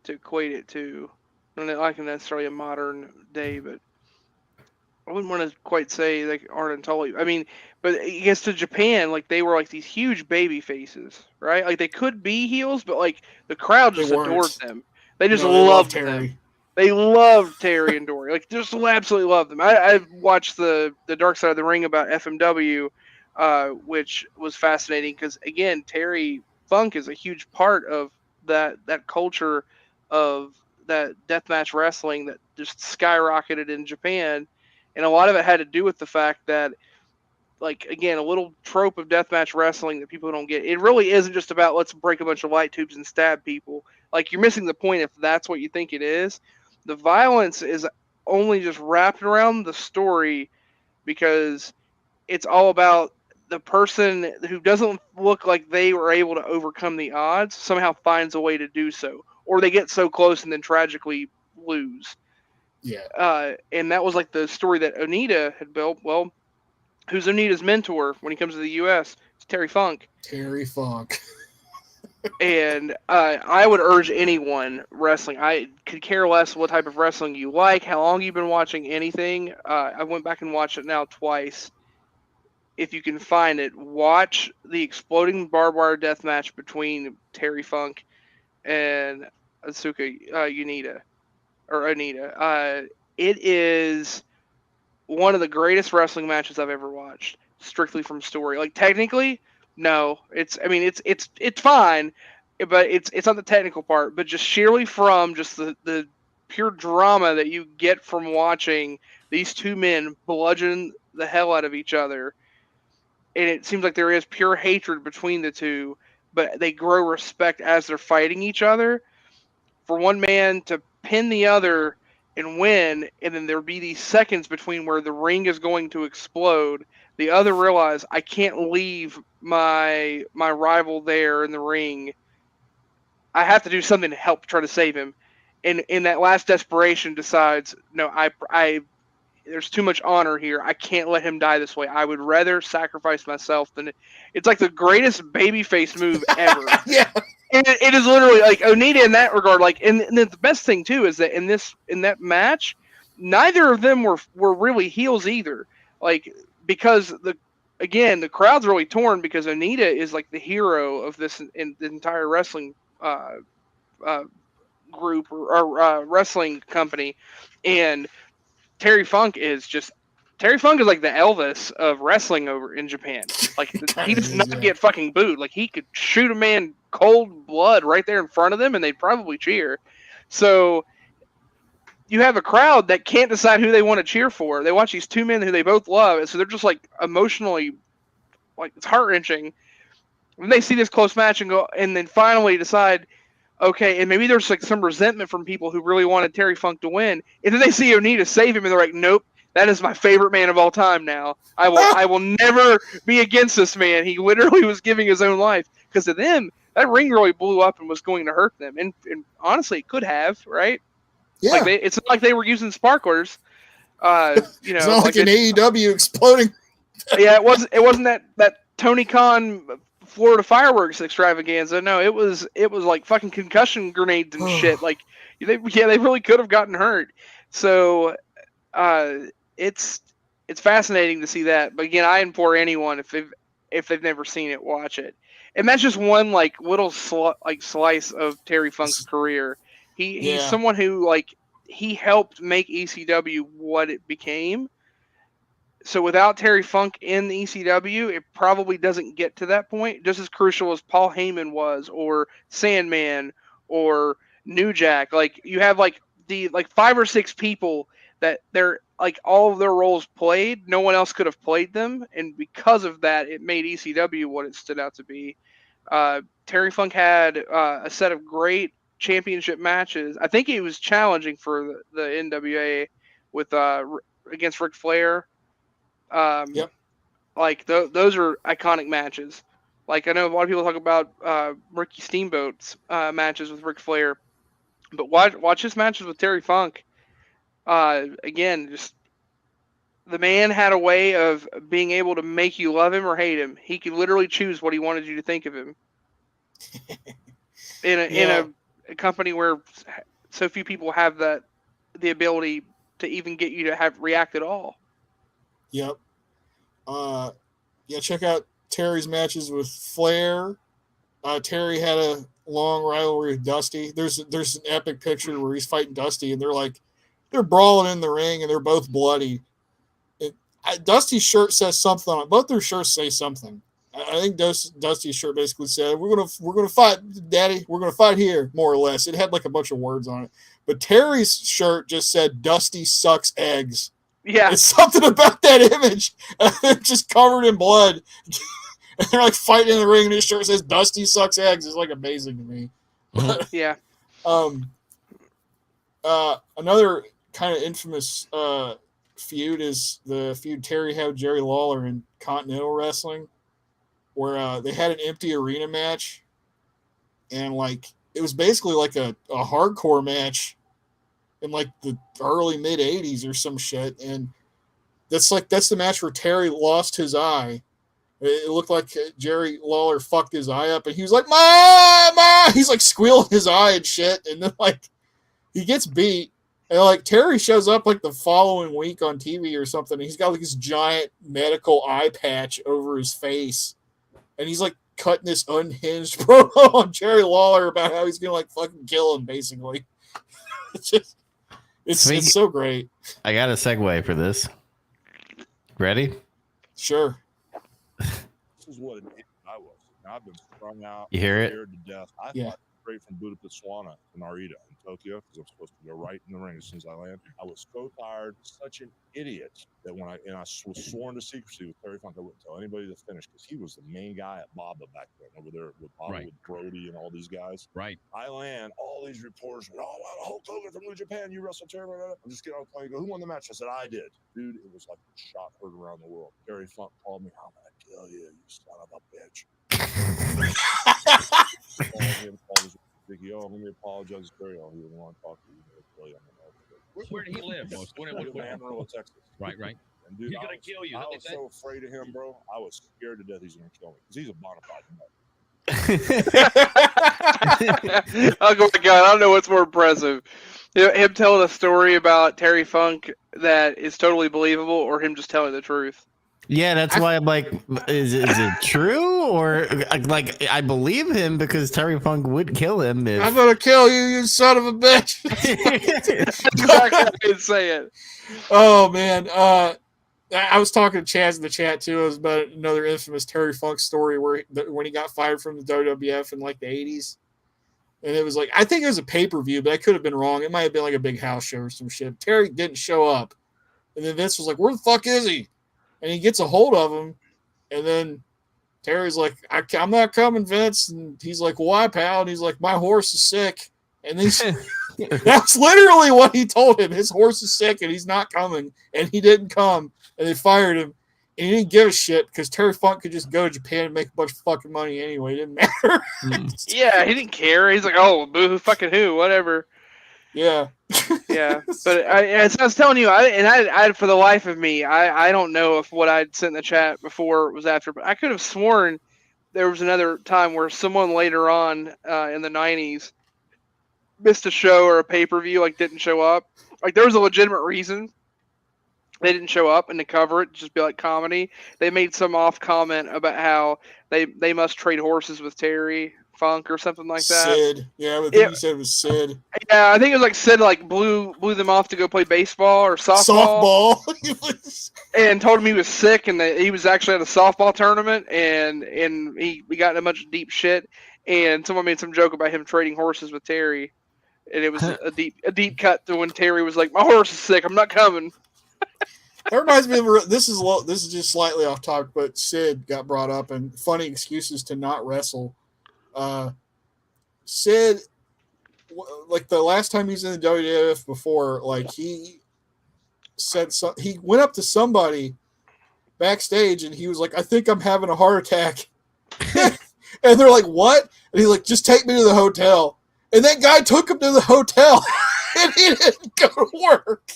to equate it to, not like necessarily a modern day, but I wouldn't want to quite say like Arn and Tully. I mean, but I guess to Japan, like they were like these huge baby faces, right? Like they could be heels, but like the crowd just adored them. They just loved Terry. Them. They loved Terry and Dory. Like just absolutely loved them. I watched the Dark Side of the Ring about FMW, which was fascinating because again, Terry Funk is a huge part of that culture of that deathmatch wrestling that just skyrocketed in Japan. And a lot of it had to do with the fact that, like, again, a little trope of deathmatch wrestling that people don't get. It really isn't just about let's break a bunch of light tubes and stab people. Like, you're missing the point if that's what you think it is. The violence is only just wrapped around the story because it's all about the person who doesn't look like they were able to overcome the odds somehow finds a way to do so. Or they get so close and then tragically lose. Yeah. And that was like the story that Onita had built. Well, who's Onita's mentor when he comes to the U.S.? It's Terry Funk. Terry Funk. And I would urge anyone wrestling. I could care less what type of wrestling you like, how long you've been watching anything. I went back and watched it now twice. If you can find it, watch the exploding barbed wire death match between Terry Funk and Asuka Onita. It is one of the greatest wrestling matches I've ever watched, strictly from story. Like technically, no, it's fine, but it's not the technical part, but just sheerly from just the pure drama that you get from watching these two men bludgeon the hell out of each other. And it seems like there is pure hatred between the two, but they grow respect as they're fighting each other. For one man to pin the other and win, and then there'll be these seconds between where the ring is going to explode. The other realize, I can't leave my rival there in the ring. I have to do something to help try to save him. And in that last desperation, decides, no, I there's too much honor here. I can't let him die this way. I would rather sacrifice myself than it's like the greatest babyface move ever. Yeah. It is literally like Onita in that regard. Like, and the best thing too is that in that match, neither of them were really heels either. Like, because the crowd's really torn because Onita is like the hero of this in the entire wrestling group or wrestling company, and Terry Funk is like the Elvis of wrestling over in Japan. Like, he does not get fucking booed. Like, he could shoot a man cold blood right there in front of them and they'd probably cheer. So you have a crowd that can't decide who they want to cheer for. They watch these two men who they both love, and so they're just like emotionally, like, it's heart-wrenching. When they see this close match and then finally decide, okay, and maybe there's like some resentment from people who really wanted Terry Funk to win, and then they see Onita save him, and they're like, nope, that is my favorite man of all time now. I will never be against this man. He literally was giving his own life. Because to them, that ring really blew up and was going to hurt them. And honestly, it could have, right? Yeah. Like it's not like they were using sparklers. It's not like an AEW exploding. Yeah, it wasn't that Tony Khan Florida fireworks extravaganza. No, it was like fucking concussion grenades and shit. Like they really could have gotten hurt. So it's fascinating to see that. But again, I implore anyone if they've never seen it, watch it. And that's just one like little slice of Terry Funk's career. He's someone who like he helped make ECW what it became. So without Terry Funk in the ECW, it probably doesn't get to that point. Just as crucial as Paul Heyman was, or Sandman, or New Jack. Like you have like the 5 or 6 people that they're like all of their roles played. No one else could have played them, and because of that, it made ECW what it stood out to be. Terry Funk had a set of great championship matches. I think he was challenging for the NWA with against Ric Flair. Yep. Like those are iconic matches. Like I know a lot of people talk about Ricky Steamboat's matches with Ric Flair, but watch his matches with Terry Funk. Again, just the man had a way of being able to make you love him or hate him. He could literally choose what he wanted you to think of him. In a company where so few people have the ability to even get you to have react at all. Yep. Check out Terry's matches with Flair. Terry had a long rivalry with Dusty. There's an epic picture where he's fighting Dusty, and they're brawling in the ring, and they're both bloody. Dusty's shirt says something on it. Both their shirts say something. I think Dusty's shirt basically said, "We're gonna fight, Daddy. We're gonna fight here," more or less. It had like a bunch of words on it. But Terry's shirt just said, "Dusty sucks eggs." Yeah, it's something about that image. They're just covered in blood. And they're like fighting in the ring, and his shirt says "Dusty sucks eggs." It's like amazing to me. Yeah. Another kind of infamous feud is the feud Terry had with Jerry Lawler in Continental Wrestling, where they had an empty arena match, and like it was basically like a hardcore match in like the early mid 80s or some shit, and that's the match where Terry lost his eye. It looked like Jerry Lawler fucked his eye up, and he was like, "Ma!" He's like squealing his eye and shit, and then like he gets beat. And like Terry shows up like the following week on TV or something. And he's got like this giant medical eye patch over his face, and he's like cutting this unhinged promo on Jerry Lawler about how he's gonna like fucking kill him, basically. It's so great. I got a segue for this. Ready? Sure. This is what I was. I've been strung out. You hear it? To death. I Yeah. thought straight from Budapest Swana to Narita in Tokyo because I'm supposed to go right in the ring as soon as I land. I was so tired, such an idiot, that when I was sworn to secrecy with Terry Funk, I wouldn't tell anybody to finish because he was the main guy at Baba back then over there with Baba, with Brody and all these guys. Right. I land, all these reporters went, oh, wow, Hulk Hogan from New Japan, you wrestled Terry. I'm just getting on the plane, go, who won the match? I said, I did. Dude, it was like a shot heard around the world. Terry Funk called me, I'm going to kill you, you son of a bitch. Let me apologize, Terry. He didn't want to talk to you. Where did he live? Amarillo, Texas. Right. And dude, he's gonna kill you. I was so afraid of him, bro. I was scared to death he's gonna kill me because he's a bona fide nut. Oh my God, I don't know what's more impressive. Him telling a story about Terry Funk that is totally believable, or him just telling the truth. Yeah, that's why I'm like, is it true? Or like, I believe him because Terry Funk would kill him. If... I'm gonna kill you, you son of a bitch. That's exactly how he'd say it. Oh man, I was talking to Chaz in the chat too. It was about another infamous Terry Funk story where when he got fired from the WWF in like the 80s, and it was like, I think it was a pay-per-view, but I could have been wrong. It might have been like a big house show or some shit. Terry didn't show up, and then Vince was like, "Where the fuck is he?" And he gets a hold of him, and then Terry's like, I'm not coming, Vince. And he's like, why, pal? And he's like, my horse is sick. And that's literally what he told him. His horse is sick, and he's not coming. And he didn't come, and they fired him. And he didn't give a shit because Terry Funk could just go to Japan and make a bunch of fucking money anyway. It didn't matter. Yeah, he didn't care. He's like, oh, boo, fucking who, whatever. Yeah. Yeah, but as I was telling you, I for the life of me, I don't know if what I'd sent in the chat before was after, but I could have sworn there was another time where someone later on in the 90s missed a show or a pay-per-view, like didn't show up. Like there was a legitimate reason they didn't show up, and to cover it, just be like comedy. They made some off comment about how they must trade horses with Terry Funk or something like that. Sid. Yeah, I think you said it was Sid. Yeah, I think it was like Sid like blew them off to go play baseball or softball. And told him he was sick and that he was actually at a softball tournament and we got in a bunch of deep shit, and someone made some joke about him trading horses with Terry, and it was a deep cut to when Terry was like, my horse is sick, I'm not coming. That reminds me of this is just slightly off topic, but Sid got brought up and funny excuses to not wrestle. Sid, like the last time he was in the WWF before, like he said he went up to somebody backstage and he was like, I think I'm having a heart attack. And they're like, what? And he's like, just take me to the hotel. And that guy took him to the hotel and he didn't go to work.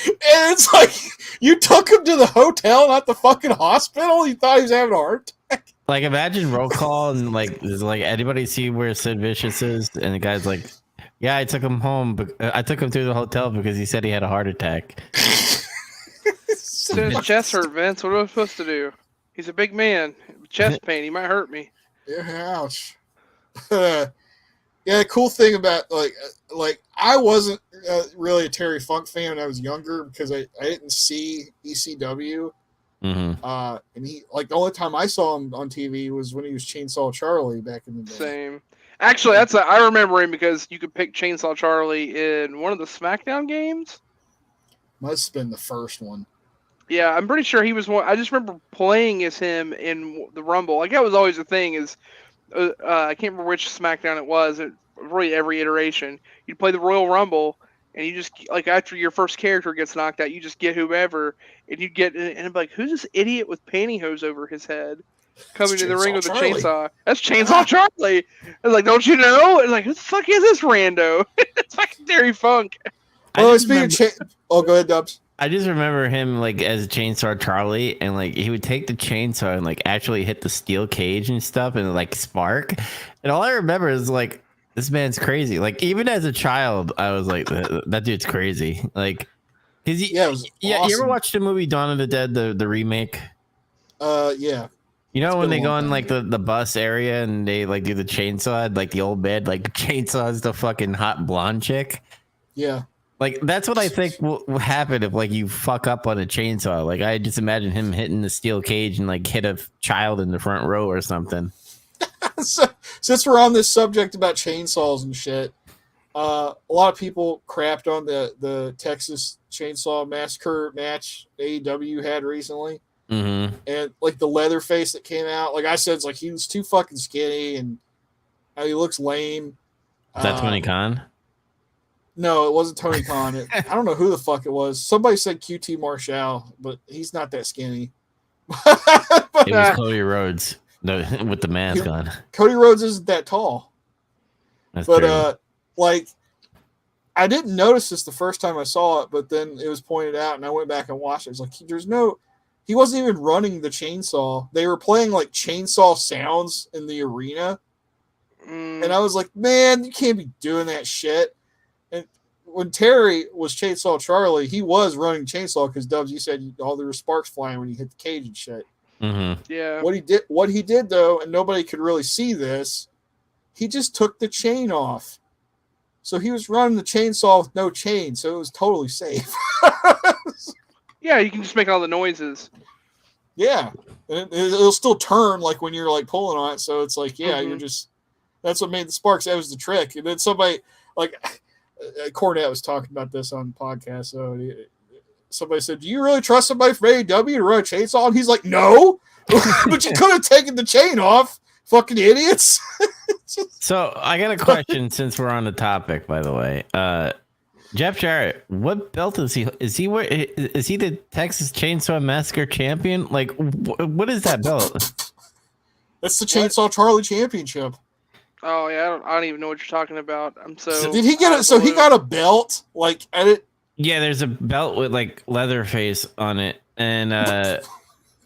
And it's like, you took him to the hotel, not the fucking hospital? You thought he was having a heart attack? Like, imagine roll call and like, does like anybody see where Sid Vicious is? And the guy's like, yeah, I took him home, but I took him to the hotel because he said he had a heart attack. His chest hurt, Vince. What am I supposed to do? He's a big man. Chest pain. He might hurt me. Yeah, ouch. Yeah, cool thing about like I wasn't really a Terry Funk fan when I was younger because I didn't see ECW. Mm-hmm. And he like the only time I saw him on TV was when he was Chainsaw Charlie back in the day. Same. Actually, I remember him because you could pick Chainsaw Charlie in one of the SmackDown games. Must have been the first one. Yeah, I'm pretty sure he was one. I just remember playing as him in the Rumble. Like that was always the thing is, I can't remember which SmackDown it was. Really every iteration, you'd play the Royal Rumble, and you just like after your first character gets knocked out, you just get whoever, and you get and I'm like, who's this idiot with pantyhose over his head coming to the ring with a chainsaw? That's Chainsaw Charlie. I was like, don't you know? And like, who the fuck is this rando? It's fucking Terry Funk. Well, speaking of go ahead, Dubs. I just remember him like as Chainsaw Charlie, and like he would take the chainsaw and like actually hit the steel cage and stuff, and like spark. And all I remember is like, this man's crazy. Like even as a child, I was like, that dude's crazy. Like, cause it was awesome. You ever watched the movie Dawn of the Dead, the remake? Yeah. You know when they go in like the bus area and they like do the chainsaw, like the old bed, like chainsaws the fucking hot blonde chick. Yeah. Like that's what I think will happen if like you fuck up on a chainsaw. Like I just imagine him hitting the steel cage and like hit a child in the front row or something. So, since we're on this subject about chainsaws and shit, a lot of people crapped on the Texas Chainsaw Massacre match AEW had recently. Mm-hmm. And like the Leatherface that came out, like I said, it's like he was too fucking skinny and he looks lame. Is that Tony Khan? No, it wasn't Tony Khan. I don't know who the fuck it was. Somebody said QT Marshall, but he's not that skinny. It was Cody Rhodes with the mask on. Cody Rhodes isn't that tall. That's but true. like I didn't notice this the first time I saw it, but then it was pointed out and I went back and watched it. It's like he wasn't even running the chainsaw. They were playing like chainsaw sounds in the arena. And I was like, man, you can't be doing that shit. And when Terry was Chainsaw Charlie, he was running chainsaw because Dubs, you said all there were sparks flying when he hit the cage and shit. Mm-hmm. Yeah. What he did though, and nobody could really see this, he just took the chain off. So he was running the chainsaw with no chain, so it was totally safe. Yeah, you can just make all the noises. Yeah, and it'll still turn like when you're like pulling on it. So it's like, yeah, Mm-hmm. you're just. That's what made the sparks. That was the trick. And then somebody like Cornette was talking about this on the podcast. So somebody said, "Do you really trust somebody from AEW to run a chainsaw?" And he's like, "No, but you could have taken the chain off, fucking idiots." So I got a question since we're on the topic, by the way. Jeff Jarrett, what belt is he? Is he the Texas Chainsaw Massacre champion? Like, what is that belt? That's the Chainsaw Charlie Championship. Oh yeah, I don't even know what you're talking about. I'm so. Did he get it? So he got a belt. Like I did. Yeah, there's a belt with like Leatherface on it, and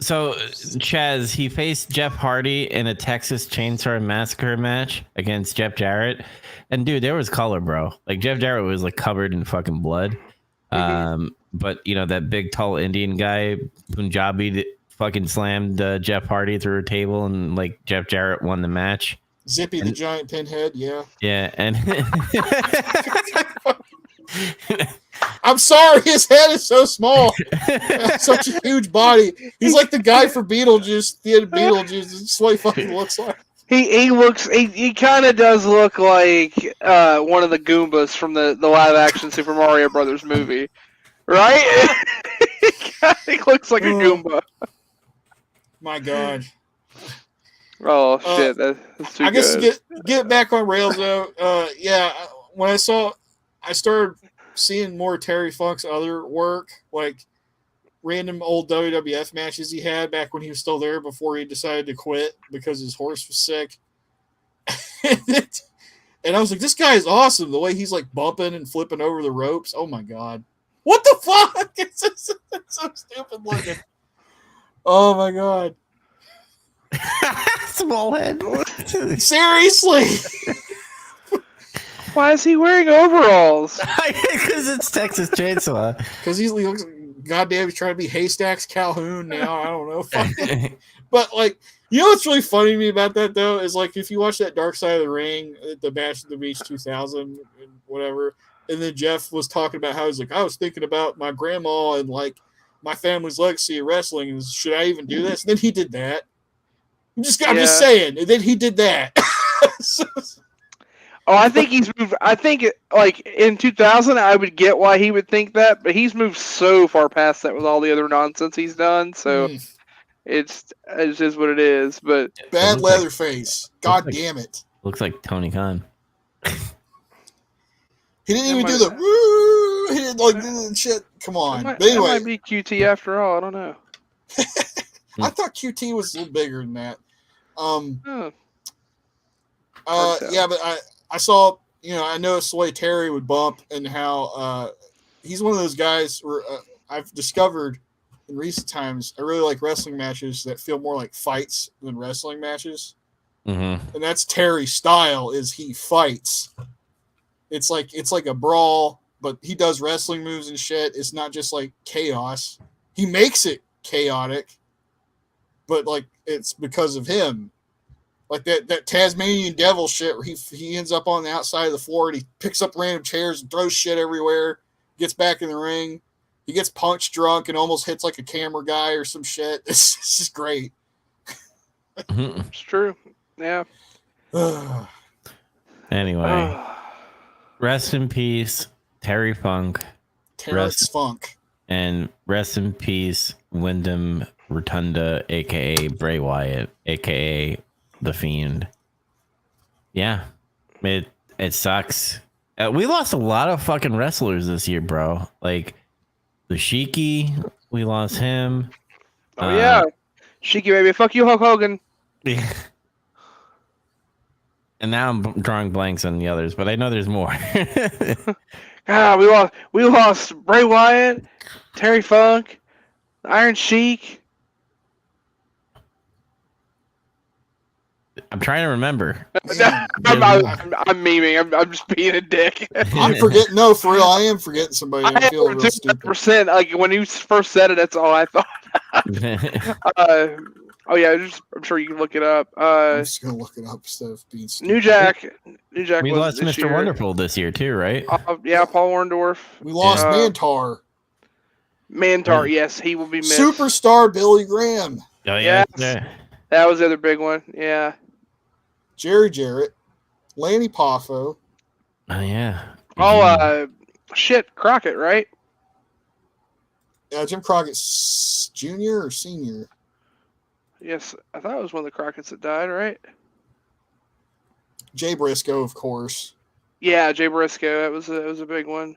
so Chaz, he faced Jeff Hardy in a Texas Chainsaw Massacre match against Jeff Jarrett, and dude, there was color, bro. Like Jeff Jarrett was like covered in fucking blood. But you know that big tall Indian guy Punjabi that fucking slammed Jeff Hardy through a table, and like Jeff Jarrett won the match. Zippy the giant pinhead, yeah. Yeah, and I'm sorry, his head is so small. Such a huge body. He's like the guy for Beetlejuice. The end of Beetlejuice. That's what he fucking looks like. He kind of does look like one of the Goombas from the live action Super Mario Brothers movie, right? He looks like a Goomba. My God. Oh shit, that's too I guess good. get back on rails though. Yeah, when I started seeing more Terry Funk's other work, like random old WWF matches he had back when he was still there before he decided to quit because his horse was sick. And I was like, this guy is awesome. The way he's like bumping and flipping over the ropes. Oh my God. What the fuck? It's so stupid looking. Oh my God. small head. Seriously. Why is he wearing overalls? Because it's Texas Chainsaw. Because he looks, goddamn, he's trying to be Haystacks Calhoun now. I don't know. Fuck. But like, you know what's really funny to me about that though is like if you watch that Dark Side of the Ring, the Bash at the Beach 2000 and whatever, and then Jeff was talking about how he's like, I was thinking about my grandma and like my family's legacy of wrestling, and should I even do this? And then he did that. I'm just saying. And then he did that. Oh, I think he's moved. I think like in 2000, I would get why he would think that, but he's moved so far past that with all the other nonsense he's done. So it's just what it is. But bad Leatherface. God damn it. Looks like Tony Khan. He didn't even do the woo. He didn't like do the shit. Come on. But anyway, that might be QT after all. I don't know. I thought QT was a little bigger than that. Yeah, but I saw, I noticed the way Terry would bump and how he's one of those guys where I've discovered in recent times I really like wrestling matches that feel more like fights than wrestling matches. Mm-hmm. And that's Terry's style, is he fights. It's like a brawl, but he does wrestling moves and shit. It's not just like chaos. He makes it chaotic, but like it's because of him. Like that Tasmanian devil shit where he ends up on the outside of the floor and he picks up random chairs and throws shit everywhere, gets back in the ring. He gets punch drunk and almost hits like a camera guy or some shit. It's just great. It's true. Yeah. Anyway, rest in peace, Terry Funk. Terrence Funk. And rest in peace, Wyndham Rotunda, a.k.a. Bray Wyatt, a.k.a. The Fiend. Yeah, it sucks. We lost a lot of fucking wrestlers this year, bro. Like, the Sheiky, we lost him. Oh, yeah. Sheiky, baby. Fuck you, Hulk Hogan. Yeah. And now I'm drawing blanks on the others, but I know there's more. We lost Bray Wyatt, Terry Funk, Iron Sheik. I'm trying to remember. I'm memeing. I'm just being a dick. I'm forgetting. No, for real, I am forgetting somebody. I'm feeling real stupid. 200%. Like when you first said it, that's all I thought. Oh yeah, I'm sure you can look it up. I'm just gonna look it up instead of being stupid. New Jack. We lost Mr. Wonderful this year too, right? Yeah, Paul Orndorff. We lost Mantar. Mantar, yes, he will be missed. Superstar Billy Graham. Oh yeah, that was the other big one. Yeah. Jerry Jarrett, Lanny Poffo. Oh yeah. Oh shit, Crockett, right? Jim Crockett's junior or senior? Yes, I thought it was one of the Crockett's that died, right? Jay Briscoe, of course. Yeah, Jay Briscoe. That was a big one.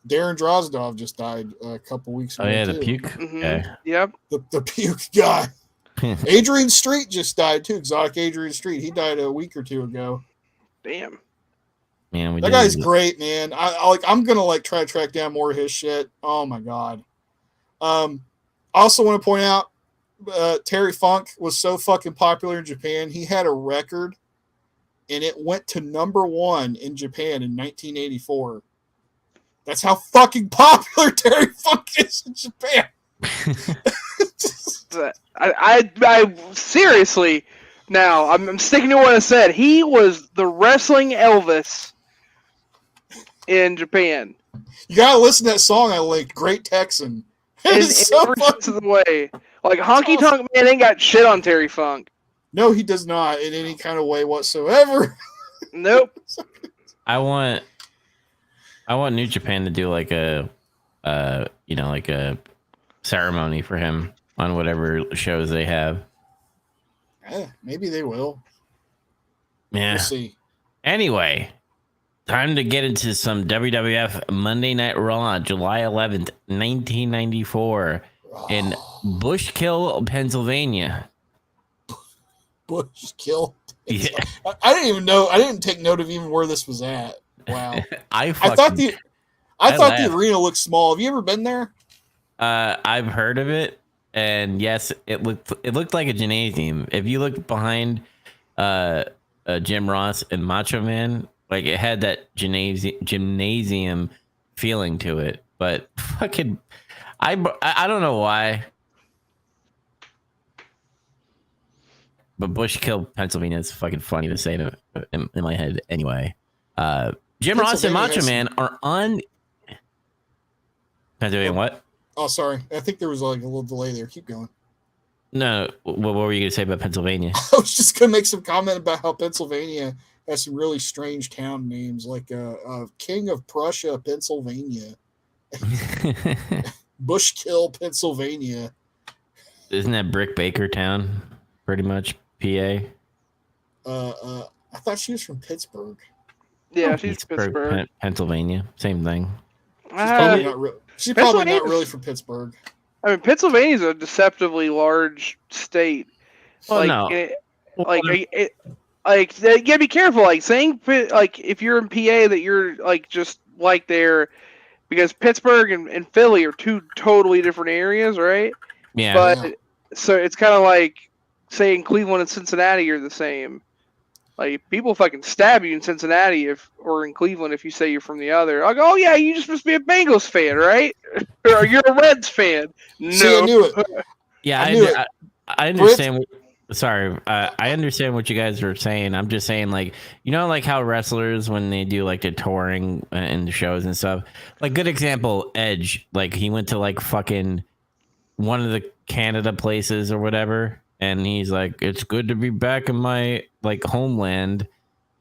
Darren Drozdov just died a couple weeks ago. Oh yeah, too. the puke. Mm-hmm. Okay. Yep. The puke guy. Adrian Street just died too. Exotic Adrian Street. He died a week or two ago. Damn. Man, that guy's great, man. I'm gonna try to track down more of his shit. Oh my god. I also want to point out Terry Funk was so fucking popular in Japan. He had a record, and it went to #1 in Japan in 1984. That's how fucking popular Terry Funk is in Japan. I seriously, now I'm sticking to what I said. He was the wrestling Elvis in Japan. You gotta listen to that song I linked, Great Texan. In every sense of the way. Like, Honky Tonk Man ain't got shit on Terry Funk. No, he does not in any kind of way whatsoever. Nope. I want New Japan to do like a ceremony for him on whatever shows they have. Yeah, maybe they will. Yeah. We'll see. Anyway, time to get into some WWF Monday Night Raw, July 11th, 1994, in Bushkill, Pennsylvania. Bushkill? Yeah. I didn't even know. I didn't take note of even where this was at. Wow. I thought the arena looked small. Have you ever been there? I've heard of it, and yes, it looked like a gymnasium. If you look behind Jim Ross and Macho Man, like it had that gymnasium feeling to it. But fucking, I don't know why. But Bushkill, Pennsylvania is fucking funny to say in my head anyway. Jim Ross and Macho Man are on. Pennsylvania, what? Oh, sorry. I think there was like a little delay there. Keep going. No, what were you going to say about Pennsylvania? I was just going to make some comment about how Pennsylvania has some really strange town names, like King of Prussia, Pennsylvania. Bushkill, Pennsylvania. Isn't that Brick Baker town? Pretty much PA. I thought she was from Pittsburgh. Yeah, she's Pittsburgh. Pennsylvania. Same thing. She's probably not really from Pittsburgh. I mean, Pennsylvania's a deceptively large state. Well, no. You gotta be careful. Like saying, like if you're in PA, that you're like just like there, because Pittsburgh and Philly are two totally different areas, right? Yeah. But so it's kind of like saying Cleveland and Cincinnati are the same. Like, people fucking stab you in Cincinnati or in Cleveland if you say you're from the other. Like, oh yeah, you just must be a Bengals fan, right? Or you're a Reds fan. No. See, I knew it. Yeah, I understand. I understand what you guys are saying. I'm just saying, like, you know, like how wrestlers, when they do like the touring and the shows and stuff, like, good example, Edge, like he went to like fucking one of the Canada places or whatever. And he's like, it's good to be back in my like homeland,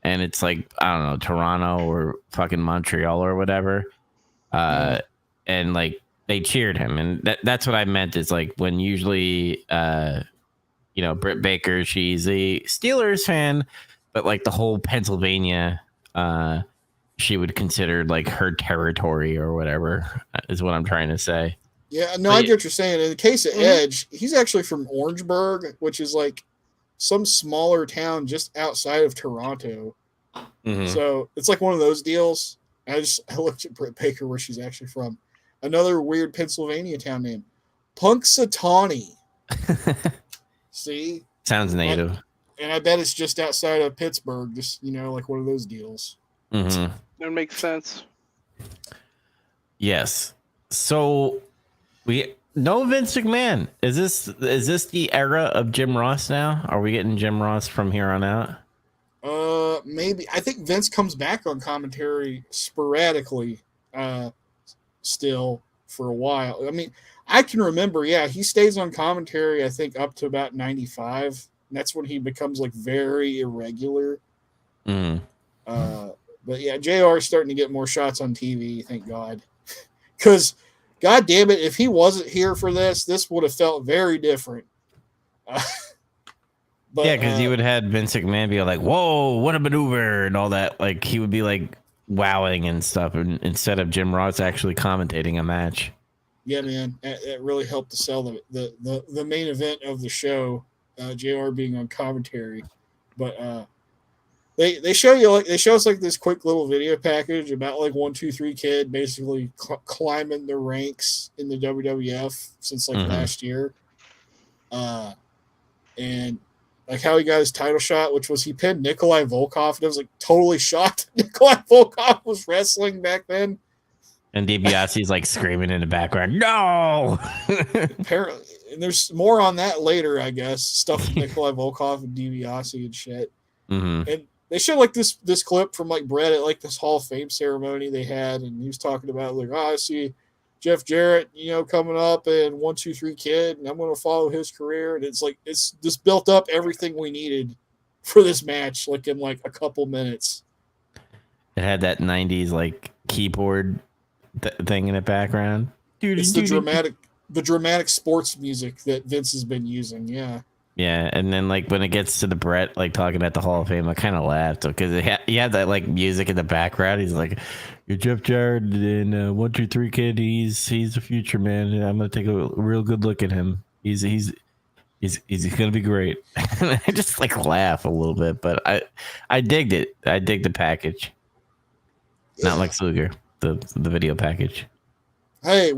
and it's like, I don't know, Toronto or fucking Montreal or whatever. And like they cheered him, and that's what I meant is like when usually Britt Baker, she's a Steelers fan, but like the whole Pennsylvania she would consider like her territory or whatever is what I'm trying to say. Yeah, no, I get what you're saying. In the case of Edge, he's actually from Orangeburg, which is like some smaller town just outside of Toronto. So it's like one of those deals. I looked at Britt Baker where she's actually from. Another weird Pennsylvania town name, Punxsutawney. See, sounds native. And I bet it's just outside of Pittsburgh. Just like one of those deals. That makes sense. Yes. So we no Vince McMahon. Is this the era of Jim Ross now? Are we getting Jim Ross from here on out? Maybe. I think Vince comes back on commentary sporadically, still for a while. I mean, I can remember, he stays on commentary, I think, up to about 95. And that's when he becomes like very irregular. But yeah, JR is starting to get more shots on TV, thank God. Because, God damn it, if he wasn't here for this would have felt very different. But, yeah, because you would have had Vince McMahon be like, whoa, what a maneuver, and all that. Like, he would be like wowing and stuff, and instead of Jim Ross actually commentating a match. Yeah, man, that really helped to sell the main event of the show, JR being on commentary. But they show us like this quick little video package about like 1, 2, 3 Kid basically climbing the ranks in the WWF since like last year, and like how he got his title shot, which was he pinned Nikolai Volkov, and I was like totally shocked Nikolai Volkov was wrestling back then. And DiBiase's like screaming in the background, no! Apparently, and there's more on that later, I guess. Stuff with Nikolai Volkov and DiBiase and shit. And they showed like this clip from like Brett at like this Hall of Fame ceremony they had, and he was talking about like, I see Jeff Jarrett, coming up, and 1, 2, 3 Kid, and I'm going to follow his career. And it's like, it's just built up everything we needed for this match, like in like a couple minutes. It had that 90s like keyboard thing in the background. It's the dramatic sports music that Vince has been using. Yeah. Yeah, and then like when it gets to the Brett like talking at the Hall of Fame, I kind of laughed because he had that like music in the background. He's like, "You're Jeff Jarrett and 1, 2, 3 Kid. He's the future, man. I'm gonna take a real good look at him. He's gonna be great." I just like laugh a little bit, but I digged it. I dig the package. Not Lex Luger, the video package. Hey,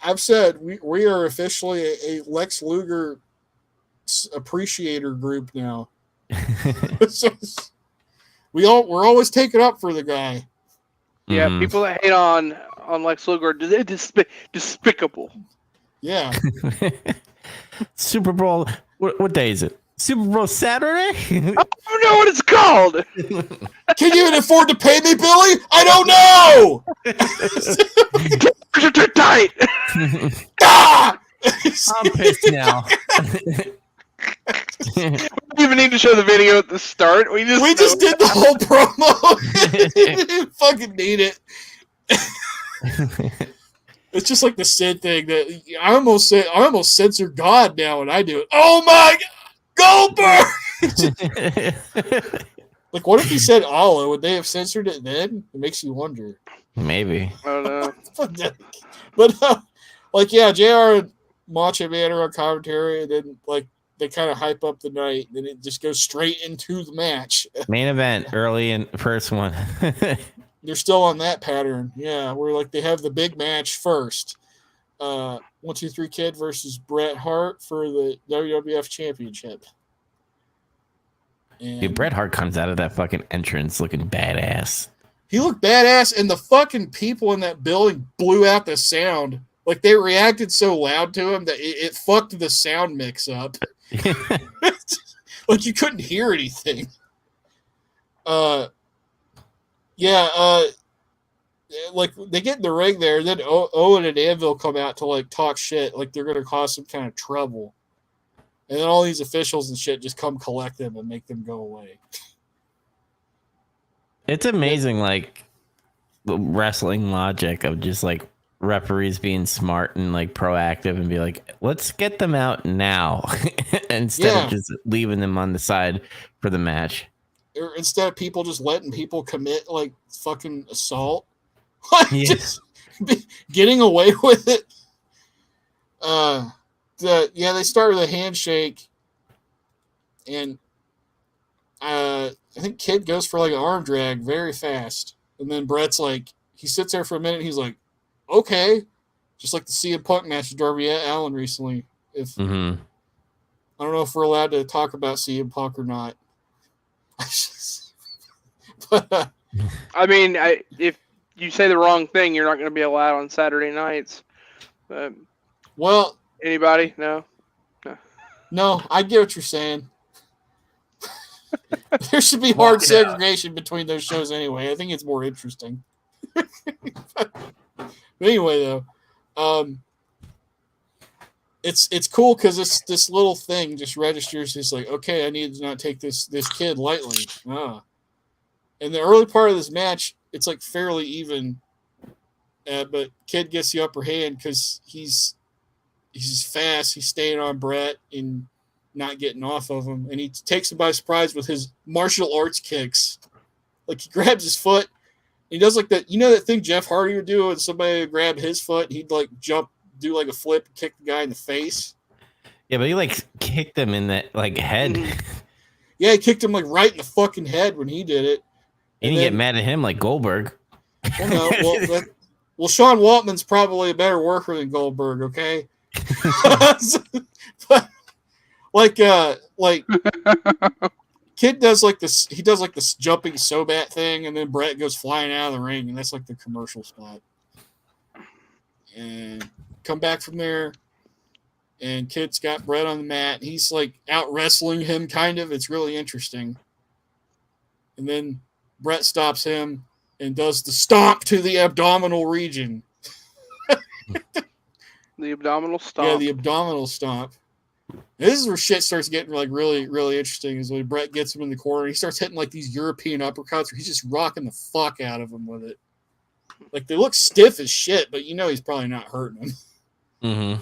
I've said we are officially a Lex Luger appreciator group now. We're always taking up for the guy. Yeah, people that hate on Lex Luger, they're despicable. Yeah. Super Bowl. What day is it? Super Bowl Saturday? I don't know what it's called. Can you even afford to pay me, Billy? I don't know. You're too tight. Ah! I'm pissed now. We don't even need to show the video at the start. We just did the whole promo. We didn't fucking need it. It's just like the Sid thing that I almost censor God now when I do it. Oh my God, Goldberg! Like, what if he said Allah? Would they have censored it then? It makes you wonder. Maybe. I don't know. But like, yeah, JR and Macho Man are on commentary, and then like they kind of hype up the night, then it just goes straight into the match. Main event early in first one. They're still on that pattern. Yeah, where like they have the big match first. 1, 2, 3 Kid versus Bret Hart for the WWF Championship. And Dude, Bret Hart comes out of that fucking entrance looking badass. He looked badass, and the fucking people in that building blew out the sound. Like, they reacted so loud to him that it fucked the sound mix up. Like, you couldn't hear anything. Like, they get in the ring there, and then Owen and Anvil come out to, like, talk shit. Like, they're going to cause some kind of trouble. And then all these officials and shit just come collect them and make them go away. It's amazing, like, the wrestling logic of just, like, referees being smart and, like, proactive and be like, let's get them out now instead of just leaving them on the side for the match. Or instead of people just letting people commit, like, fucking assault. Just getting away with it. They start with a handshake, and I think Kid goes for like an arm drag very fast, and then Brett's like, he sits there for a minute, and he's like, okay, just like the CM Punk match with Darby Allin recently. I don't know if we're allowed to talk about CM Punk or not. But, I mean, if you say the wrong thing, you're not going to be allowed on Saturday nights. Well, anybody? No, I get what you're saying. There should be hard segregation between those shows anyway. I think it's more interesting. But anyway, though, it's cool because this little thing just registers. It's like, okay, I need to not take this kid lightly. In the early part of this match, it's like fairly even, but Kid gets the upper hand because he's fast. He's staying on Brett and not getting off of him, and he takes him by surprise with his martial arts kicks. Like, he grabs his foot. He does like that. You know that thing Jeff Hardy would do when somebody would grab his foot? He'd like jump, do like a flip, and kick the guy in the face. Yeah, but he like kicked him in the like head. Yeah, he kicked him like right in the fucking head when he did it. And you get mad at him like Goldberg. Well, Sean Waltman's probably a better worker than Goldberg, okay? But, like Kid does like this. He does like this jumping Sobat thing, and then Brett goes flying out of the ring, and that's like the commercial spot. And come back from there, and Kid's got Brett on the mat. He's like out wrestling him, kind of. It's really interesting. And then Brett stops him and does the stomp to the abdominal region. The abdominal stomp. Yeah, the abdominal stomp. This is where shit starts getting like really, really interesting. Is when Brett gets him in the corner. He starts hitting like these European uppercuts where he's just rocking the fuck out of him with it. Like, they look stiff as shit, but you know he's probably not hurting him.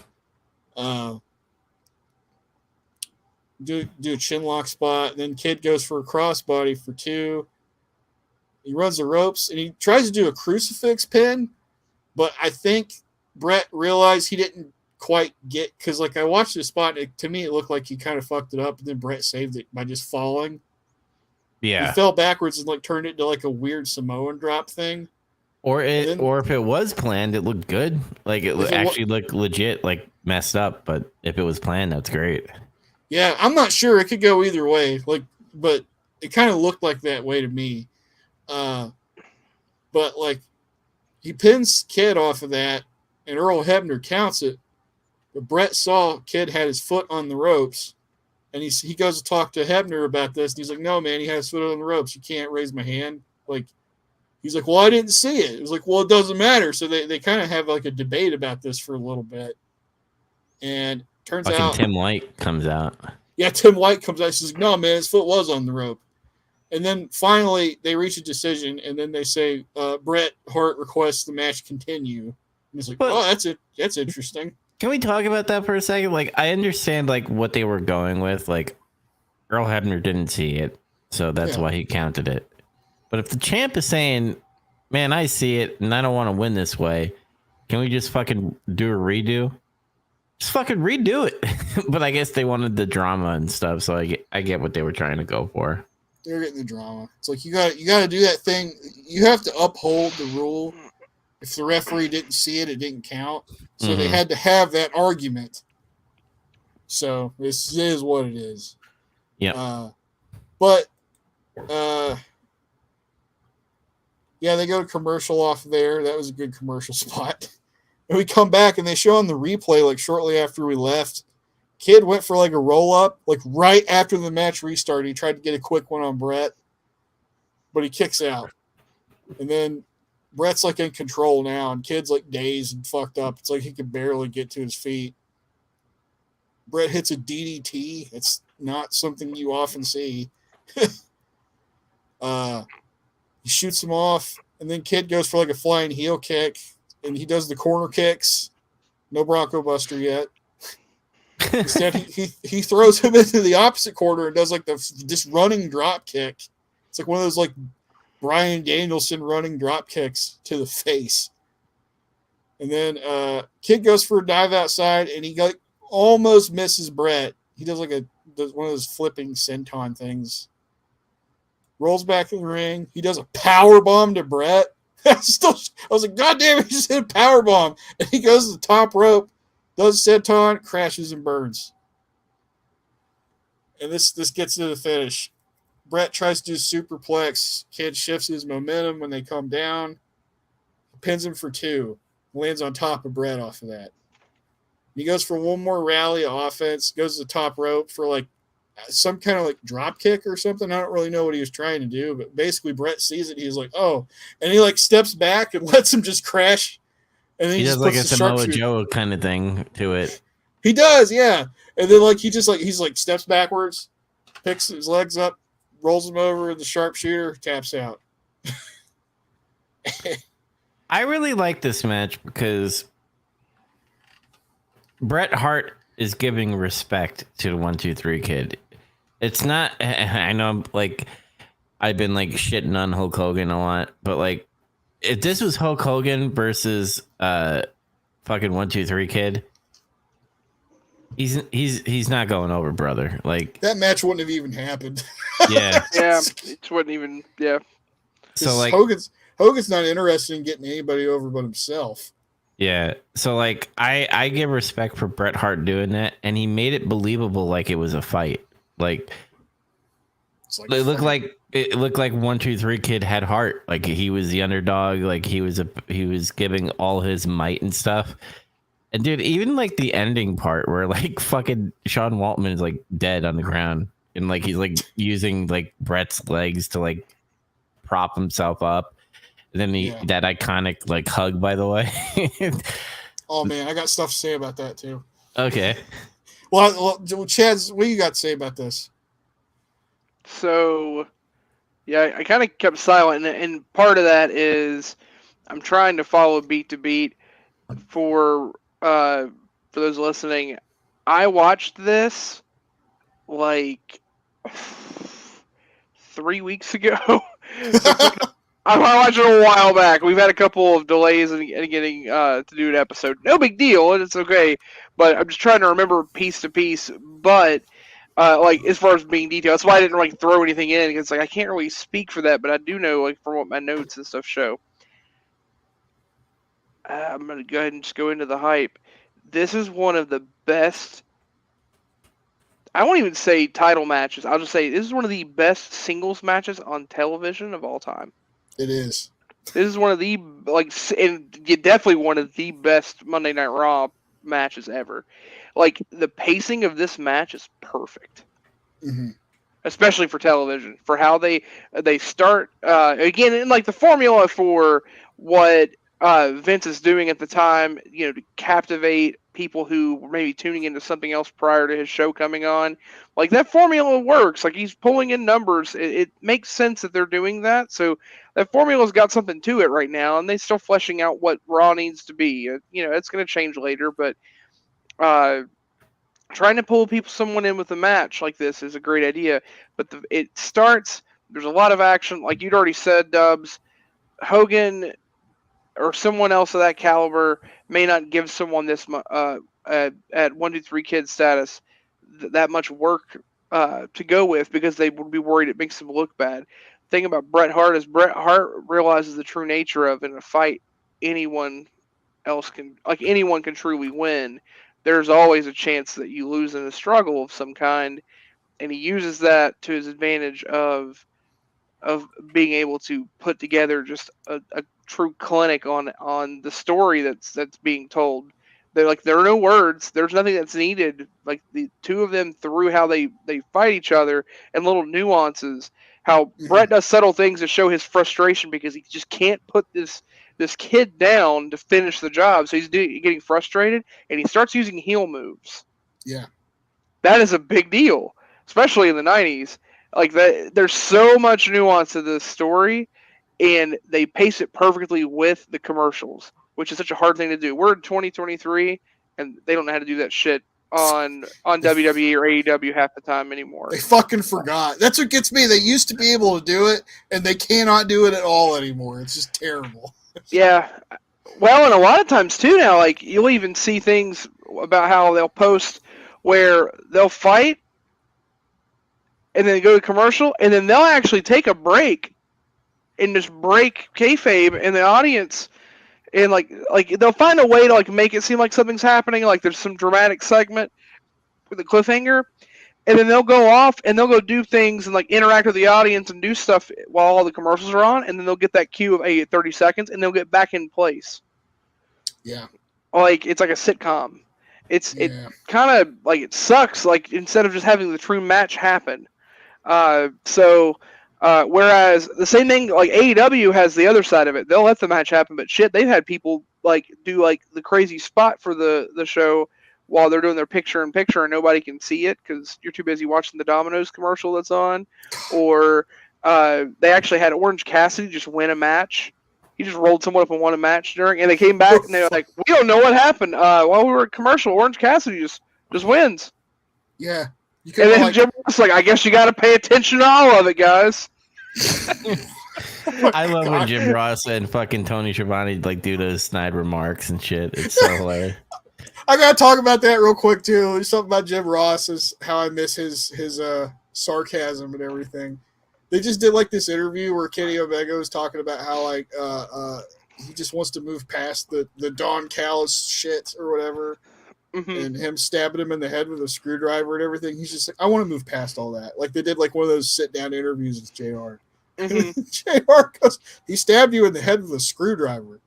Do a chin lock spot. Then Kid goes for a crossbody for 2. He runs the ropes and he tries to do a crucifix pin, but I think Brett realized he didn't quite get, because like I watched the spot, to me it looked like he kind of fucked it up, and then Brett saved it by just falling. Yeah, he fell backwards and like turned it into like a weird Samoan drop thing. Or if it was planned, it looked good. Like it actually looked legit, like messed up. But if it was planned, that's great. Yeah, I'm not sure. It could go either way. Like, but it kind of looked like that way to me. But like, he pins Kid off of that, and Earl Hebner counts it. But Brett saw Kid had his foot on the ropes, and he goes to talk to Hebner about this, and he's like, "No, man, he has his foot on the ropes. You can't raise my hand." Like, he's like, "Well, I didn't see it." It was like, "Well, it doesn't matter." So they kind of have like a debate about this for a little bit, and turns out Tim White comes out. Yeah, Tim White comes out. He's like, "No, man, his foot was on the rope." And then finally they reach a decision, and then they say Bret Hart requests the match continue. And he's like, "Oh, that's it. That's interesting." Can we talk about that for a second? Like, I understand like what they were going with. Like, Earl Hebner didn't see it, so that's why he counted it. But if the champ is saying, "Man, I see it, and I don't want to win this way," can we just fucking do a redo? Just fucking redo it. But I guess they wanted the drama and stuff, so I get what they were trying to go for. They're getting the drama. It's like you got to do that thing. You have to uphold the rule. If the referee didn't see it, it didn't count. So they had to have that argument. So this is what it is. Yeah. They go to commercial off there. That was a good commercial spot. And we come back and they show on the replay, like shortly after we left, Kid went for like a roll up, like right after the match restarted. He tried to get a quick one on Brett, but he kicks out. And then Brett's like in control now, and Kid's like dazed and fucked up. It's like he could barely get to his feet. Brett hits a DDT. It's not something you often see. He shoots him off, and then Kid goes for like a flying heel kick, and he does the corner kicks. No Bronco Buster yet. Instead, he throws him into the opposite corner and does like this running drop kick. It's like one of those like Bryan Danielson running drop kicks to the face. And then Kid goes for a dive outside, and he almost misses Brett. He does like one of those flipping senton things. Rolls back in the ring. He does a power bomb to Brett. I was like, God damn it, he just hit a power bomb. And he goes to the top rope, does senton, crashes and burns. And this gets to the finish. Brett tries to do superplex. Kid shifts his momentum when they come down. Pins him for 2. Lands on top of Brett off of that. He goes for one more rally of offense. Goes to the top rope for like some kind of like drop kick or something. I don't really know what he was trying to do, but basically Brett sees it. He's like, oh, and he like steps back and lets him just crash. And then he just does like a puts the Samoa sharpshooter. Joe kind of thing to it. He does, yeah. And then like he's like steps backwards, picks his legs up, rolls him over, and the sharpshooter taps out. I really like this match because Bret Hart is giving respect to the 1, 2, 3 Kid. It's not. I know, like, I've been like shitting on Hulk Hogan a lot, but like, if this was Hulk Hogan versus fucking 1, 2, 3 Kid, he's not going over, brother. Like that match wouldn't have even happened. Yeah, it wouldn't even. Yeah. So like Hogan's not interested in getting anybody over but himself. Yeah. So like I give respect for Bret Hart doing that, and he made it believable like it was a fight. Like it looked like 1, 2, 3 Kid had heart. Like he was the underdog. Like he was giving all his might and stuff. And dude, even like the ending part where like fucking Sean Waltman is like dead on the ground, and like he's like using like Bret's legs to like prop himself up. And then that iconic like hug, by the way. Oh man, I got stuff to say about that too. Okay. Well, Chaz, what do you got to say about this? So, yeah, I kind of kept silent, and part of that is I'm trying to follow beat to beat. For those listening, I watched this like 3 weeks ago. I watched it a while back. We've had a couple of delays in getting to do an episode. No big deal, and it's okay. But I'm just trying to remember piece to piece. But like as far as being detailed, that's why I didn't like throw anything in, because like I can't really speak for that. But I do know like from what my notes and stuff show. I'm gonna go ahead and just go into the hype. This is one of the best. I won't even say title matches. I'll just say this is one of the best singles matches on television of all time. It is. This is one of the and definitely one of the best Monday Night Raw matches ever. Like the pacing of this match is perfect, especially for television. For how they start again, and like the formula for what Vince is doing at the time, you know, to captivate people who were maybe tuning into something else prior to his show coming on. Like that formula works. Like he's pulling in numbers. It makes sense that they're doing that. So that formula's got something to it right now, and they're still fleshing out what Raw needs to be. You know, it's going to change later, but trying to pull someone in with a match like this is a great idea. But it starts. There's a lot of action, like you'd already said, Dubs. Hogan or someone else of that caliber may not give someone this at 1, 2, 3 Kid status that much work to go with, because they would be worried it makes them look bad. The thing about Bret Hart is Bret Hart realizes the true nature of in a fight anyone can truly win. There's always a chance that you lose in a struggle of some kind, and he uses that to his advantage of being able to put together just a true clinic on the story that's being told. There are no words. There's nothing that's needed. Like the two of them through how they fight each other and little nuances. How Bret does subtle things to show his frustration because he just can't put this kid down to finish the job. So he's getting frustrated, and he starts using heel moves. Yeah. that is a big deal, especially in the 90s. Like that, there's so much nuance to this story, and they pace it perfectly with the commercials, which is such a hard thing to do. We're in 2023, and they don't know how to do that shit on WWE or AEW half the time anymore. They fucking forgot. That's what gets me. They used to be able to do it, and they cannot do it at all anymore. It's just terrible. Yeah. Well, and a lot of times too now, like you'll even see things about how they'll post where they'll fight and then go to commercial, and then they'll actually take a break and just break kayfabe in the audience, and like they'll find a way to like make it seem like something's happening, like there's some dramatic segment with a cliffhanger, and then they'll go off and they'll go do things and like interact with the audience and do stuff while all the commercials are on, and then they'll get that cue of 30 seconds, and they'll get back in place. Yeah. Like it's like a sitcom. It kind of like it sucks. Like instead of just having the true match happen. Whereas the same thing, like AEW has the other side of it. They'll let the match happen, but shit, they've had people like do like the crazy spot for the show while they're doing their picture-in-picture and nobody can see it because you're too busy watching the Domino's commercial that's on. Or they actually had Orange Cassidy just win a match. He just rolled someone up and won a match during, and they came back and they were like, "We don't know what happened. While we were at commercial, Orange Cassidy just wins." Yeah. And then Jim Ross like, "I guess you got to pay attention to all of it, guys." I love when Jim Ross and fucking Tony Schiavone like do those snide remarks and shit. It's so hilarious. I gotta talk about that real quick too. There's something about Jim Ross is how I miss his sarcasm and everything. They just did like this interview where Kenny Omega was talking about how like he just wants to move past the Don Callis shit or whatever. Mm-hmm. And him stabbing him in the head with a screwdriver and everything. He's just like, I want to move past all that. Like they did like one of those sit down interviews with JR. Mm-hmm. JR goes, he stabbed you in the head with a screwdriver.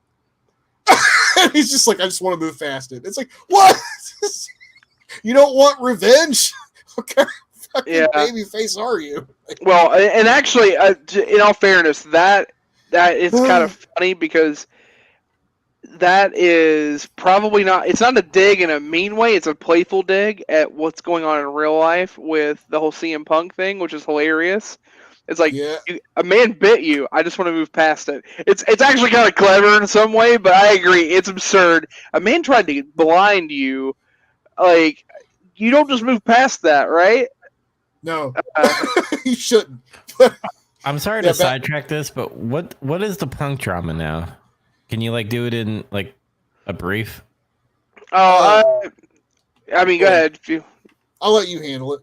And he's just like, I just want to move past it. It's like, what? You don't want revenge? What kind of fucking baby face are you? Well, and actually, in all fairness, that is kind of funny because that is probably not, it's not a dig in a mean way, it's a playful dig at what's going on in real life with the whole CM Punk thing, which is hilarious. It's like, a man bit you, I just want to move past it. It's actually kind of clever in some way, but I agree, it's absurd. A man tried to blind you, like, you don't just move past that, right? No, you shouldn't. I'm sorry to sidetrack this, but what is the Punk drama now? Can you like do it in like a brief? I mean, go ahead. I'll let you handle it.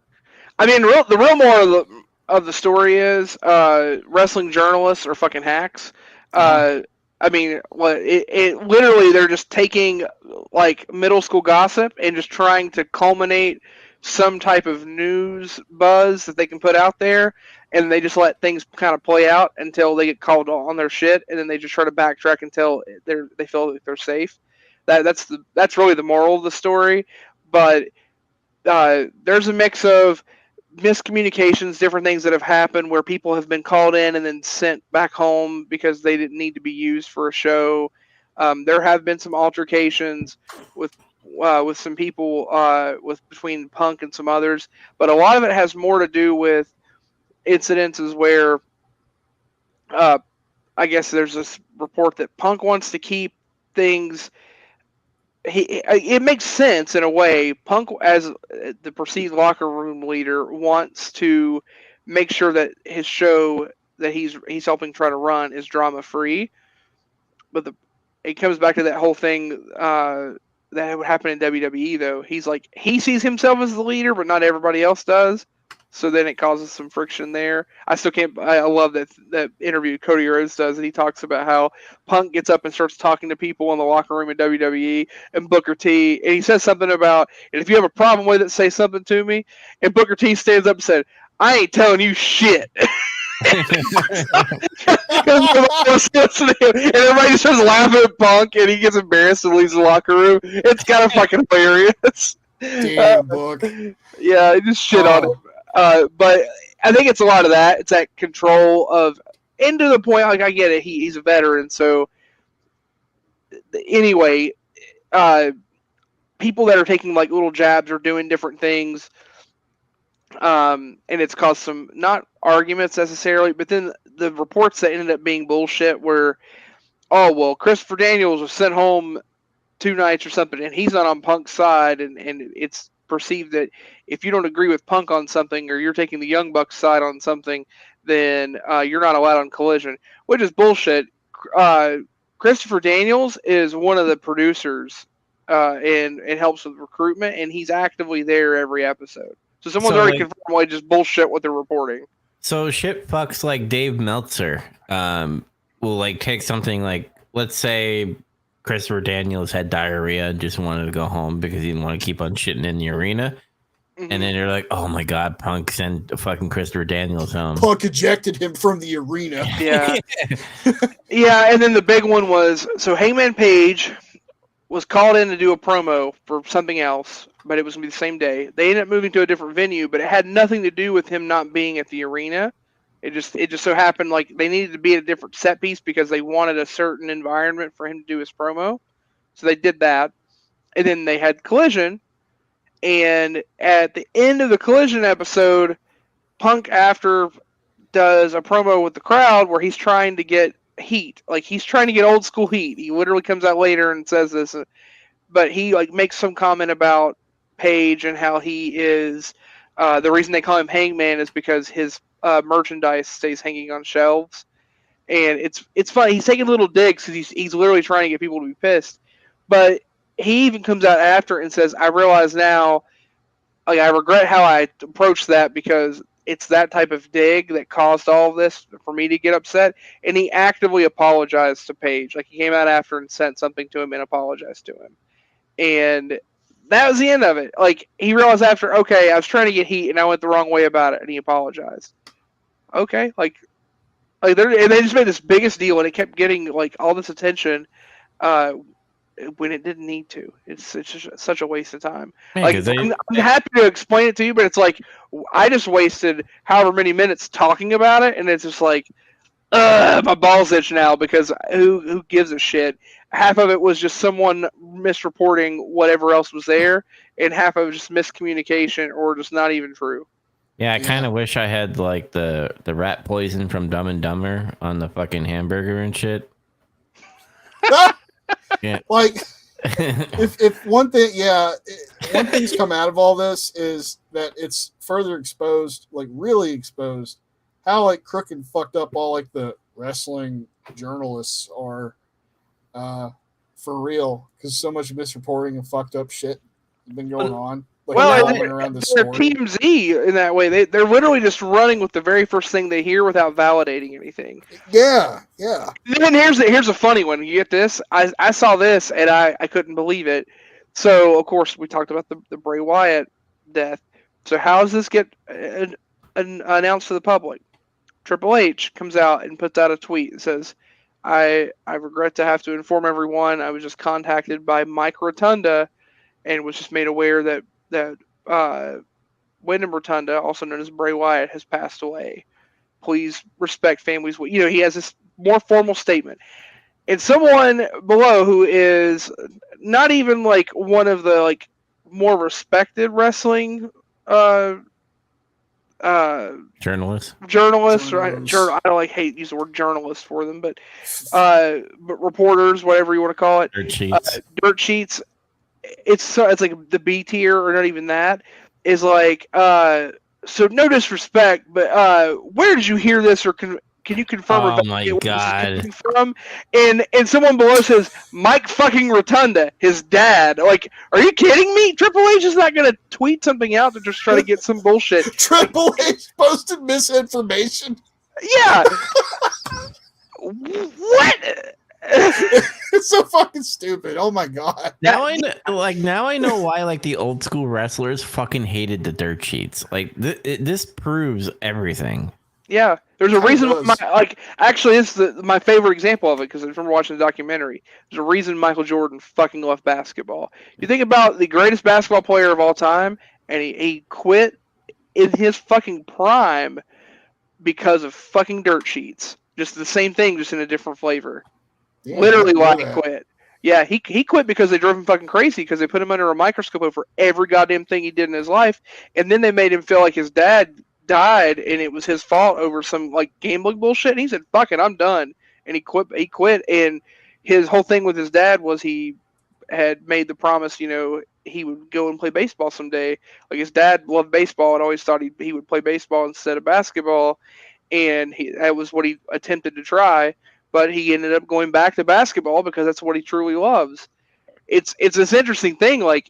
I mean, the real moral of the story is wrestling journalists are fucking hacks. I mean, it literally they're just taking like middle school gossip and just trying to culminate some type of news buzz that they can put out there, and they just let things kind of play out until they get called on their shit, and then they just try to backtrack until they feel like they're safe. That's really the moral of the story. But there's a mix of miscommunications, different things that have happened where people have been called in and then sent back home because they didn't need to be used for a show. There have been some altercations with some people between Punk and some others, but a lot of it has more to do with incidences where I guess there's this report that Punk wants to keep things. It makes sense in a way. Punk, as the perceived locker room leader, wants to make sure that his show that he's helping try to run is drama free. But it comes back to that whole thing that would happen in WWE though. He's like, he sees himself as the leader, but not everybody else does. So then it causes some friction there. I still can't. I love that interview Cody Rhodes does, and he talks about how Punk gets up and starts talking to people in the locker room in WWE, and Booker T, and he says something about, and if you have a problem with it, say something to me. And Booker T stands up and said, "I ain't telling you shit." And everybody just starts laughing at Punk, and he gets embarrassed and leaves the locker room. It's kind of fucking hilarious. Damn, Book. Yeah, just shit on him. But I think it's a lot of that. It's that control of, and to the point, like I get it, he's a veteran. So anyway, people that are taking like little jabs or doing different things And it's caused some, not arguments necessarily, but then the reports that ended up being bullshit were, oh, well, Christopher Daniels was sent home 2 nights or something, and he's not on Punk's side, and it's perceived that if you don't agree with Punk on something, or you're taking the Young Bucks side on something, then you're not allowed on Collision, which is bullshit. Christopher Daniels is one of the producers, and helps with recruitment, and he's actively there every episode. So someone's already confirmed why just bullshit what they're reporting. So shit fucks like Dave Meltzer will like take something like, let's say Christopher Daniels had diarrhea and just wanted to go home because he didn't want to keep on shitting in the arena. Mm-hmm. And then you're like, oh my God, Punk sent fucking Christopher Daniels home. Punk ejected him from the arena. Yeah. Yeah, and then the big one was, so Hangman Page was called in to do a promo for something else, but it was going to be the same day. They ended up moving to a different venue, but it had nothing to do with him not being at the arena. It just so happened like they needed to be at a different set piece because they wanted a certain environment for him to do his promo. So they did that. And then they had Collision. And at the end of the Collision episode, Punk after does a promo with the crowd where he's trying to get heat. Like he's trying to get old school heat. He literally comes out later and says this, but he like makes some comment about Page and how he is the reason they call him Hangman is because his merchandise stays hanging on shelves, and it's funny. He's taking little digs because he's literally trying to get people to be pissed, but he even comes out after and says, "I realize now, like I regret how I approached that because it's that type of dig that caused all of this for me to get upset." And he actively apologized to Page. Like he came out after and sent something to him and apologized to him. And that was the end of it. Like he realized after, okay, I was trying to get heat and I went the wrong way about it, and he apologized. Okay, like they just made this biggest deal, and it kept getting like all this attention when it didn't need to. It's just such a waste of time. Man, like I'm happy to explain it to you, but it's like I just wasted however many minutes talking about it, and it's just like, my balls itch now because who gives a shit? Half of it was just someone misreporting whatever else was there, and half of it was just miscommunication or just not even true. Yeah, I kind of wish I had like the rat poison from Dumb and Dumber on the fucking hamburger and shit. Yeah. Like if one thing, one thing's come out of all this is that it's further exposed, like really exposed, how like crooked and fucked up all like the wrestling journalists are, for real, because so much misreporting and fucked up shit has been going on. Like, around the they're TMZ in that way. They're literally just running with the very first thing they hear without validating anything. Yeah. And then here's a funny one. You get this? I saw this and I couldn't believe it. So of course we talked about the Bray Wyatt death. So how does this get announced to the public? Triple H comes out and puts out a tweet and says, I regret to have to inform everyone I was just contacted by Mike Rotunda and was just made aware that Wyndham Rotunda, also known as Bray Wyatt, has passed away. Please respect families. He has this more formal statement. And someone below who is not even like one of the like more respected wrestling journalists. Right? I don't like hate use the word journalist for them, but reporters, whatever you want to call it, dirt sheets. It's like the B tier, or not even that, is like so no disrespect, but where did you hear this, or can you confirm? Oh my God! From and someone below says Mike fucking Rotunda, his dad. Like, are you kidding me? Triple H is not gonna tweet something out to just try to get some bullshit. Triple H posted misinformation. Yeah. What? It's so fucking stupid. Oh my God. Now I know why like the old school wrestlers fucking hated the dirt sheets. Like this proves everything. Yeah, there's a reason. Actually, this is my favorite example of it because I remember watching the documentary. There's a reason Michael Jordan fucking left basketball. You think about the greatest basketball player of all time, and he quit in his fucking prime because of fucking dirt sheets. Just the same thing, just in a different flavor. Yeah, literally why he quit. Yeah, he quit because they drove him fucking crazy because they put him under a microscope over every goddamn thing he did in his life, and then they made him feel like his dad died and it was his fault over some like gambling bullshit. And he said, "Fuck it, I'm done," and he quit. He quit, and his whole thing with his dad was he had made the promise, he would go and play baseball someday. Like his dad loved baseball and always thought he would play baseball instead of basketball, and that was what he attempted to try. But he ended up going back to basketball because that's what he truly loves. It's this interesting thing. Like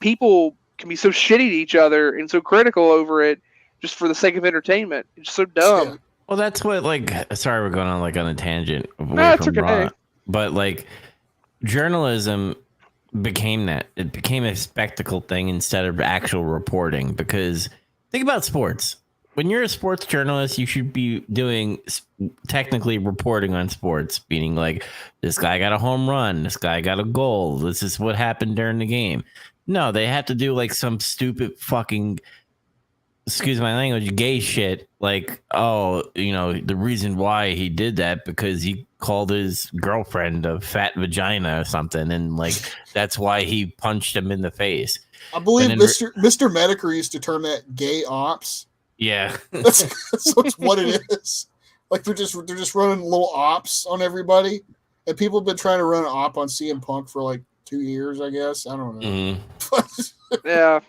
people can be so shitty to each other and so critical over it just for the sake of entertainment. It's so dumb. Yeah. Well, that's what sorry, we're going on on a tangent away from okay. Raw, but journalism became that. It became a spectacle thing instead of actual reporting. Because think about sports. When you're a sports journalist, you should be doing technically reporting on sports, meaning like this guy got a home run, this guy got a goal, this is what happened during the game. No, they have to do like some stupid fucking, excuse my language, gay shit. Like, the reason why he did that because he called his girlfriend a fat vagina or something, and that's why he punched him in the face. I believe Mr. Medicare used to term that gay ops. Yeah, that's what it is. Like they're just running little ops on everybody, and people have been trying to run an op on CM Punk for like 2 years, I guess. I don't know. Mm-hmm. Yeah,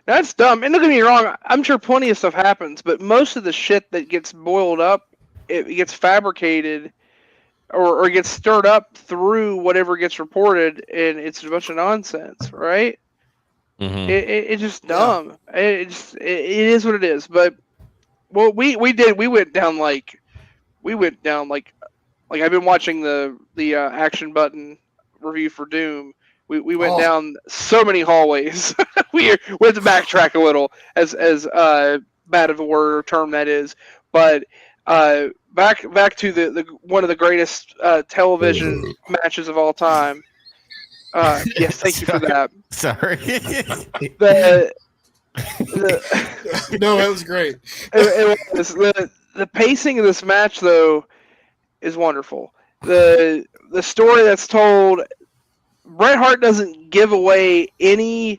that's dumb. And don't get me wrong, I'm sure plenty of stuff happens, but most of the shit that gets boiled up, it gets fabricated, or gets stirred up through whatever gets reported, and it's a bunch of nonsense, right? Mm-hmm. It's just dumb. Yeah. It is what it is. But what we went down like I've been watching the Action Button review for Doom. We went down so many hallways. we have to backtrack a little, as bad of a word or term that is. But back to the one of the greatest television matches of all time. Yes, thank you for that. Sorry. No, that was great. It was. The pacing of this match, though, is wonderful. The story that's told, Bret Hart doesn't give away anything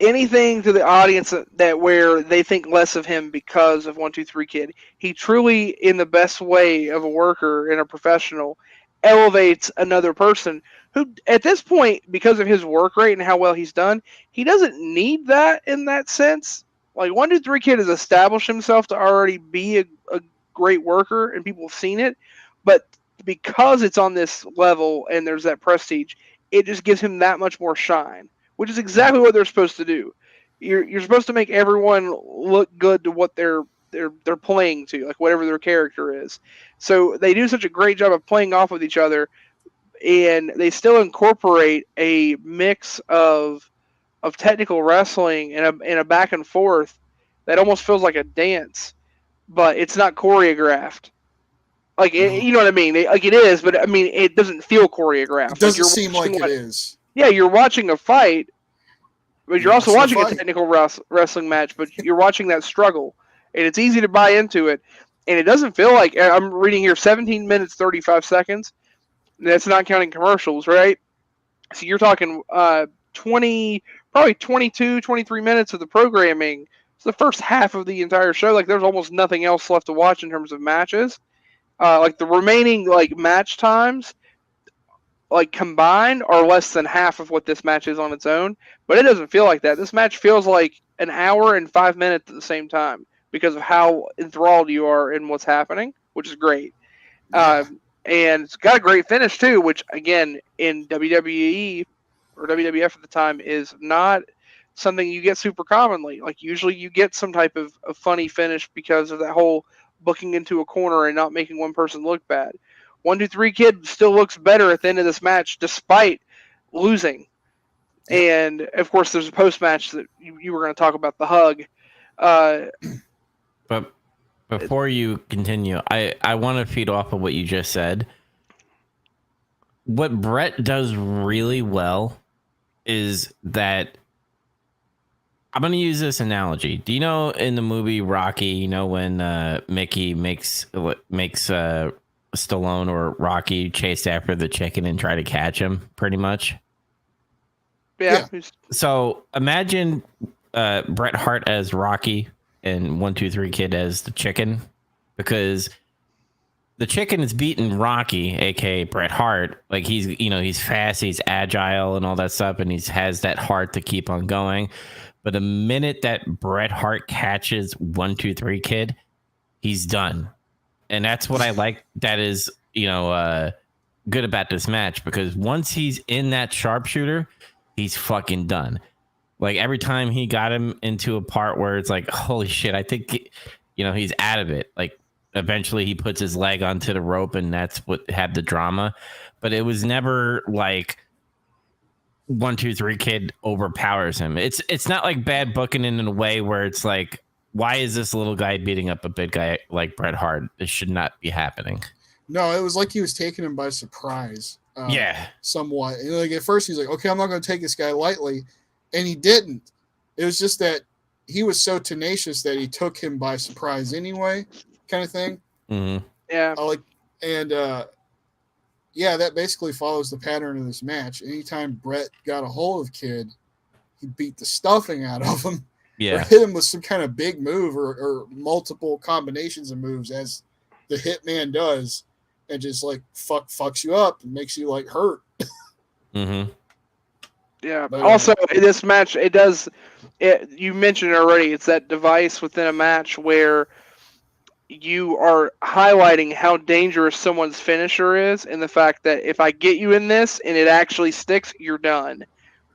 to the audience that where they think less of him because of 1, 2, 3 Kid. He truly, in the best way of a worker and a professional, elevates another person who, at this point, because of his work rate and how well he's done, he doesn't need that in that sense. Like 1, 2, 3 Kid has established himself to already be a great worker, and people have seen it. But because it's on this level and there's that prestige, it just gives him that much more shine, which is exactly what they're supposed to do. You're supposed to make everyone look good to what they're playing to, like whatever their character is. So they do such a great job of playing off with each other, and they still incorporate a mix of technical wrestling and a back and forth that almost feels like a dance, but it's not choreographed. Like you know what I mean? Like it is, but I mean it doesn't feel choreographed. It doesn't seem like it is. Yeah, you're watching a fight, but you're also watching a technical wrestling match. But you're watching that struggle, and it's easy to buy into it. And it doesn't feel like, I'm reading here, 17 minutes 35 seconds. That's not counting commercials, right? So you're talking 22, 23 minutes of the programming. It's the first half of the entire show. Like there's almost nothing else left to watch in terms of matches. Like the remaining match times, combined, are less than half of what this match is on its own. But it doesn't feel like that. This match feels like an hour and 5 minutes at the same time because of how enthralled you are in what's happening, which is great. Yeah. And it's got a great finish too, which again in WWE or WWF at the time is not something you get super commonly. Like usually you get some type of funny finish because of that whole booking into a corner and not making one person look bad. 1, 2, 3 Kid still looks better at the end of this match despite losing. And of course there's a post match that you were going to talk about, the hug. But before you continue, I want to feed off of what you just said. What Bret does really well is that, I'm going to use this analogy. Do you know in the movie Rocky, when Mickey makes Stallone or Rocky chased after the chicken and tried to catch him, pretty much. Yeah. So imagine Bret Hart as Rocky and 1-2-3 Kid as the chicken, because the chicken is beating Rocky, aka Bret Hart. Like he's fast, he's agile, and all that stuff, and he has that heart to keep on going. But the minute that Bret Hart catches 1-2-3 Kid, he's done, and that's what I like. That is, good about this match, because once he's in that sharpshooter, he's fucking done. Like every time he got him into a part where it's like, holy shit, I think he's out of it. Like eventually he puts his leg onto the rope, and that's what had the drama. But it was never like 1-2-3 Kid overpowers him. It's not like bad booking in a way where it's like, why is this little guy beating up a big guy like Bret Hart? This should not be happening. No, it was like he was taking him by surprise. Somewhat. And like at first he's like, okay, I'm not going to take this guy lightly. And he didn't. It was just that he was so tenacious that he took him by surprise anyway, kind of thing. Mm-hmm. Yeah. That basically follows the pattern of this match. Anytime Bret got a hold of Kid, he beat the stuffing out of him. Yeah. Or hit him with some kind of big move or multiple combinations of moves, as the Hitman does, and just like fucks you up and makes you like hurt. Mm-hmm. Yeah. But also, in this match, you mentioned it already. It's that device within a match where you are highlighting how dangerous someone's finisher is, and the fact that if I get you in this and it actually sticks, you're done.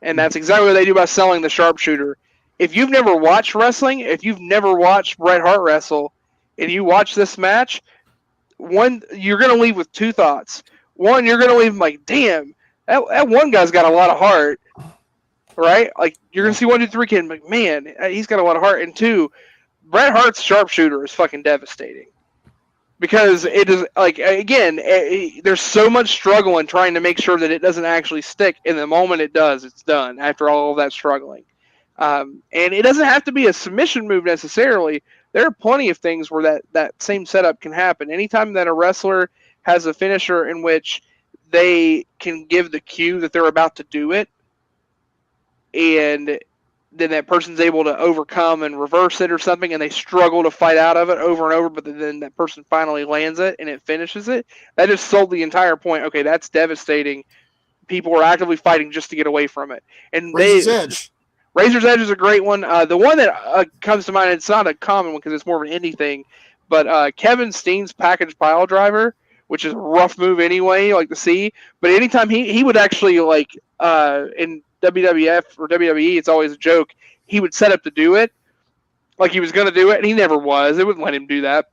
And that's exactly what they do by selling the sharpshooter. If you've never watched wrestling, if you've never watched Bret Hart wrestle, and you watch this match, you're going to leave with two thoughts. One, you're going to leave like, damn, that one guy's got a lot of heart, right? Like, you're going to see 1-2-3 Kid and like, man, he's got a lot of heart. And two, Bret Hart's sharpshooter is fucking devastating. Because it is, like, again, there's so much struggle in trying to make sure that it doesn't actually stick. And the moment it does, it's done after all of that struggling. And it doesn't have to be a submission move necessarily. There are plenty of things where that same setup can happen. Anytime that a wrestler has a finisher in which they can give the cue that they're about to do it, and then that person's able to overcome and reverse it or something, and they struggle to fight out of it over and over, but then that person finally lands it and it finishes it, that just sold the entire point. Okay, that's devastating. People are actively fighting just to get away from it. And Razor's Edge. Razor's Edge is a great one. The one that comes to mind, it's not a common one because it's more of an indie thing, but Kevin Steen's package pile driver, which is a rough move anyway, like to see. But anytime he would actually, like, in WWF or WWE, it's always a joke, he would set up to do it, like he was going to do it, and he never was. They wouldn't let him do that.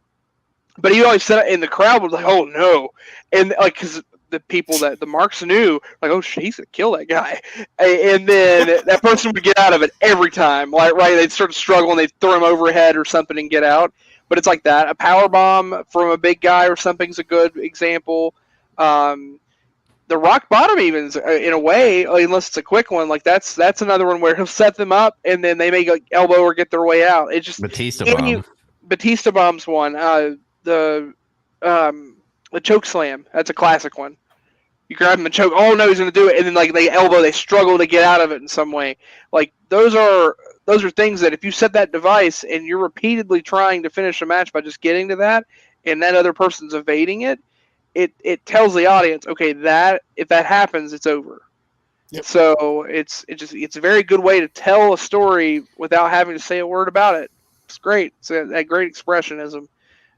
But he always set up, and the crowd was like, oh no. And, like, because the people that the marks knew, like, oh shit, he's gonna kill that guy, and then that person would get out of it every time. Like, right, they'd sort of struggle and they'd throw him overhead or something and get out. But it's like that. A power bomb from a big guy or something's a good example. The rock bottom, even in a way, unless it's a quick one, like that's another one where he'll set them up and then they may like elbow or get their way out. It's just Batista bomb's one. The choke slam, that's a classic one. You grab him and choke. Oh no, he's gonna do it, and then like they struggle to get out of it in some way. Like those are things that if you set that device and you're repeatedly trying to finish a match by just getting to that, and that other person's evading it, it tells the audience, okay, that if that happens, it's over. Yep. So it's a very good way to tell a story without having to say a word about it. It's great. It's that great expressionism.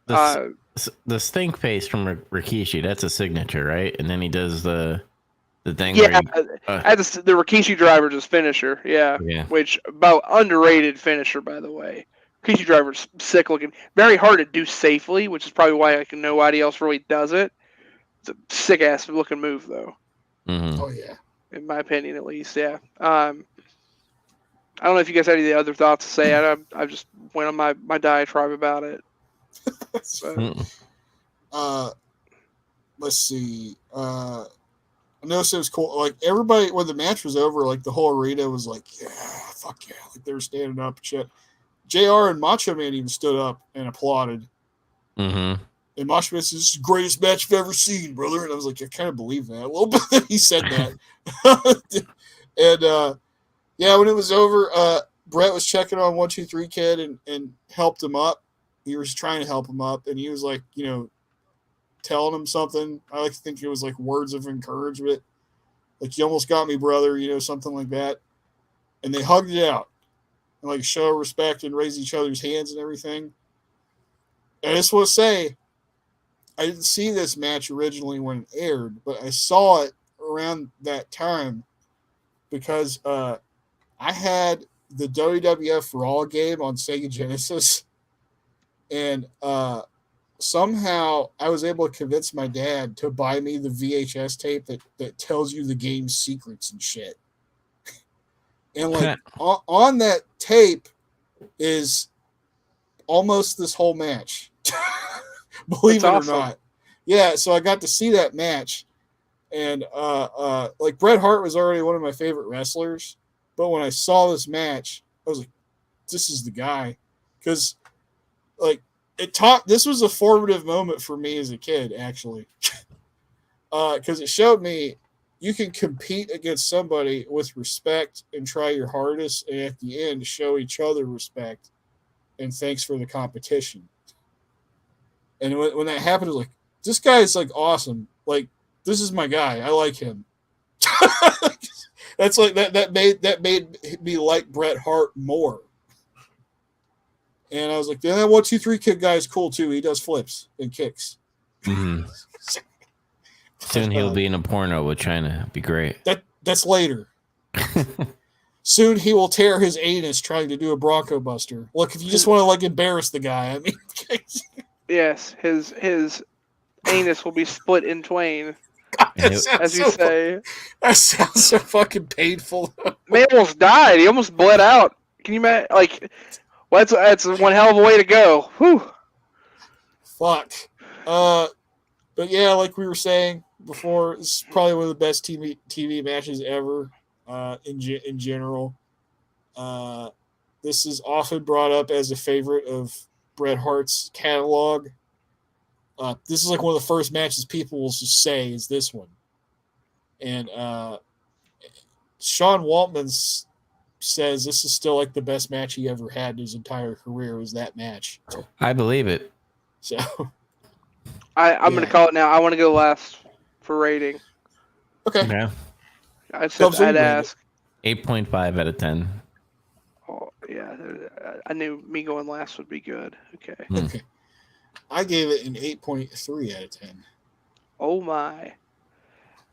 The stink face from Rikishi, that's a signature, right? And then he does the thing. Yeah, the Rikishi driver's his finisher. Yeah, which about underrated finisher, by the way. Rikishi driver's sick looking, very hard to do safely, which is probably why nobody else really does it. It's a sick ass looking move, though. Mm-hmm. Oh yeah, in my opinion, at least. Yeah. I don't know if you guys had any other thoughts to say. I just went on my diatribe about it. Let's see. I noticed it was cool. Like everybody, when the match was over, like the whole arena was like, "Yeah, fuck yeah!" Like they were standing up and shit. JR and Macho Man even stood up and applauded. Mm-hmm. And Mosh Pit says, "This is the greatest match I've ever seen, brother." And I was like, I kind of believe that a little bit that he said that. And yeah, when it was over, Brett was checking on 123 Kid and helped him up. He was trying to help him up, and he was like, telling him something. I like to think it was like words of encouragement. Like, "You almost got me, brother," something like that. And they hugged it out and like show respect and raise each other's hands and everything. And I just want to say, I didn't see this match originally when it aired, but I saw it around that time because I had the WWF Raw game on Sega Genesis, and somehow I was able to convince my dad to buy me the VHS tape that tells you the game's secrets and shit. And like on that tape is almost this whole match. Believe That's it or awesome. not. Yeah, so I got to see that match. And like Bret Hart was already one of my favorite wrestlers, but when I saw this match, I was like, this is the guy. Because like this was a formative moment for me as a kid, actually. Because it showed me you can compete against somebody with respect and try your hardest, and at the end show each other respect and thanks for the competition. And when that happened, I was like, this guy is like awesome. Like, this is my guy. I like him. That's like that made me like Bret Hart more. And I was like, yeah, that 123 Kid guy is cool too. He does flips and kicks. Mm-hmm. Soon he'll be in a porno with China. Be great. That's later. Soon he will tear his anus trying to do a Bronco Buster. Look, if you just want to like embarrass the guy, I mean. Yes, his anus will be split in twain, as you say. That sounds so fucking painful. Man almost died. He almost bled out. Can you imagine? Like, well, that's one hell of a way to go. Whew. Fuck. But yeah, like we were saying before, it's probably one of the best TV matches ever. In general, this is often brought up as a favorite of Bret Hart's catalog. This is like one of the first matches people will just say is this one. And Sean Waltman says this is still like the best match he ever had in his entire career was that match. I believe it. So I'm going to call it now. I want to go last for rating. Okay. Yeah. I'd ask. 8.5 out of 10. Oh, yeah. I knew me going last would be good. Okay. Okay. I gave it an 8.3 out of 10. Oh, my.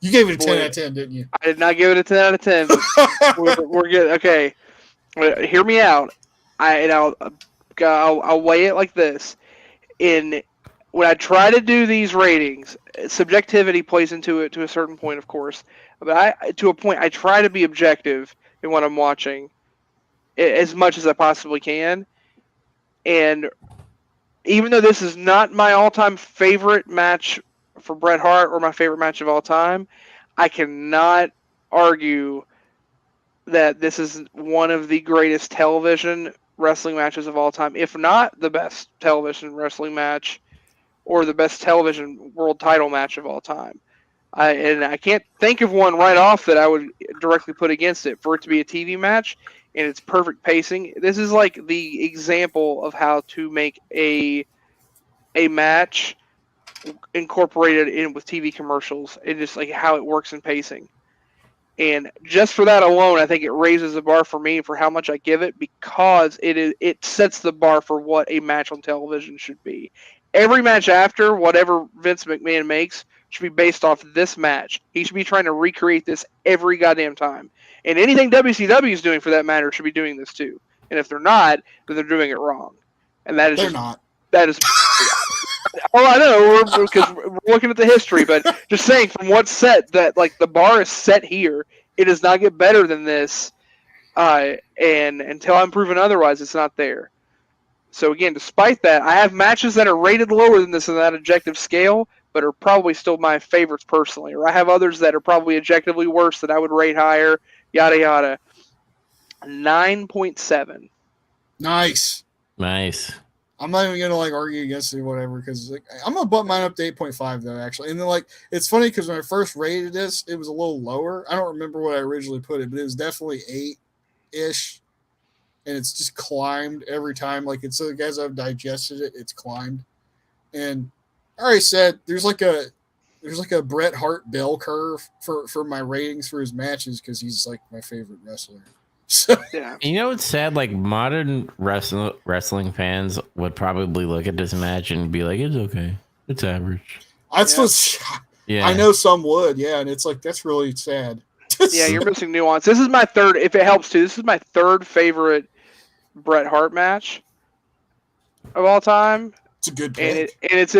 You gave it a 10 out of 10, didn't you? I did not give it a 10 out of 10. We're good. Okay. Hear me out. I'll weigh it like this. When I try to do these ratings, subjectivity plays into it to a certain point, of course. But to a point, I try to be objective in what I'm watching as much as I possibly can. And even though this is not my all-time favorite match for Bret Hart or my favorite match of all time, I cannot argue that this is one of the greatest television wrestling matches of all time, if not the best television wrestling match or the best television world title match of all time. I can't think of one right off that I would directly put against it. For it to be a TV match and its perfect pacing, this is like the example of how to make a match incorporated in with TV commercials and just like how it works in pacing. And just for that alone, I think it raises the bar for me for how much I give it, because it sets the bar for what a match on television should be. Every match after, whatever Vince McMahon makes, should be based off this match. He should be trying to recreate this every goddamn time. And anything WCW is doing, for that matter, should be doing this too. And if they're not, then they're doing it wrong. And that is They're not. That is. Oh, I know, because we're looking at the history, but just saying from what's set, that like the bar is set here. It does not get better than this, and until I'm proven otherwise, it's not there. So again, despite that, I have matches that are rated lower than this in that objective scale, but are probably still my favorites personally. Or I have others that are probably objectively worse that I would rate higher. Yada yada. 9.7. Nice. Nice. I'm not even gonna like argue against it or whatever because like, I'm gonna bump mine up to 8.5 though actually. And then like it's funny because when I first rated this, it was a little lower. I don't remember what I originally put it, but it was definitely 8-ish, and it's just climbed every time. Like it's like as I've digested it, it's climbed. And I already said there's like a Bret Hart bell curve for my ratings for his matches because he's like my favorite wrestler. So, Yeah. You know what's sad? Like modern wrestling fans would probably look at this match and be like, "It's okay, it's average." that's what I know some would, yeah, and it's like that's really sad. Yeah, you're missing nuance. This is my third, if it helps too, this is my third favorite Bret Hart match of all time. It's a good pick. And it's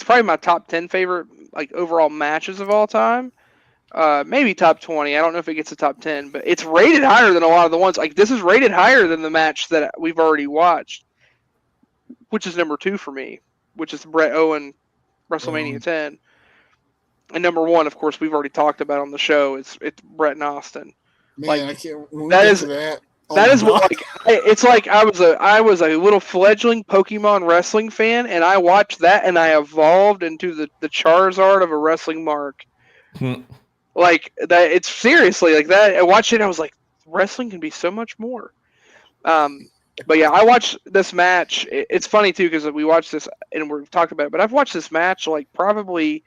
probably my top 10 favorite like overall matches of all time. Maybe top 20. I don't know if it gets to top 10, but it's rated higher than a lot of the ones. Like this is rated higher than the match that we've already watched, which is number 2 for me, which is Bret Owen WrestleMania 10. And number 1, of course, we've already talked about on the show. It's Bret and Austin. Man, like, I can't. That is what like it's like I was a little fledgling Pokemon wrestling fan, and I watched that, and I evolved into the Charizard of a wrestling mark. Like that, it's seriously like that. I watched it, and I was like, wrestling can be so much more. But yeah, I watched this match. It's funny too because we watched this and we've talked about it, but I've watched this match like probably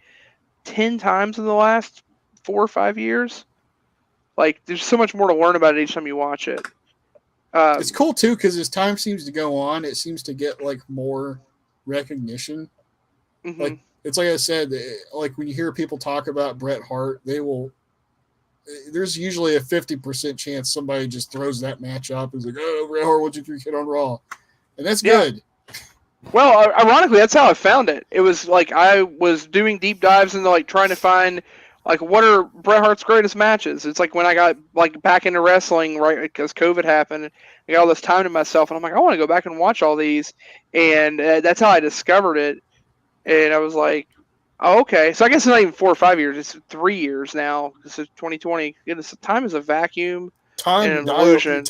10 times in the last 4 or 5 years. Like, there's so much more to learn about it each time you watch it. It's cool too because as time seems to go on, it seems to get like more recognition. Mm-hmm. Like it's like I said, like when you hear people talk about Bret Hart, there's usually a 50% chance somebody just throws that match up and is like, "Oh, Bret Hart 1, 2, 3 hit on Raw," and that's good. Well, ironically, that's how I found it. It was like I was doing deep dives into like trying to find like what are Bret Hart's greatest matches. It's like when I got like back into wrestling, right, because COVID happened, I got all this time to myself, and I'm like, I want to go back and watch all these, and that's how I discovered it. And I was like, oh, okay. So I guess it's not even 4 or 5 years. It's 3 years now. This is 2020. Goodness, time is a vacuum. Time dilation.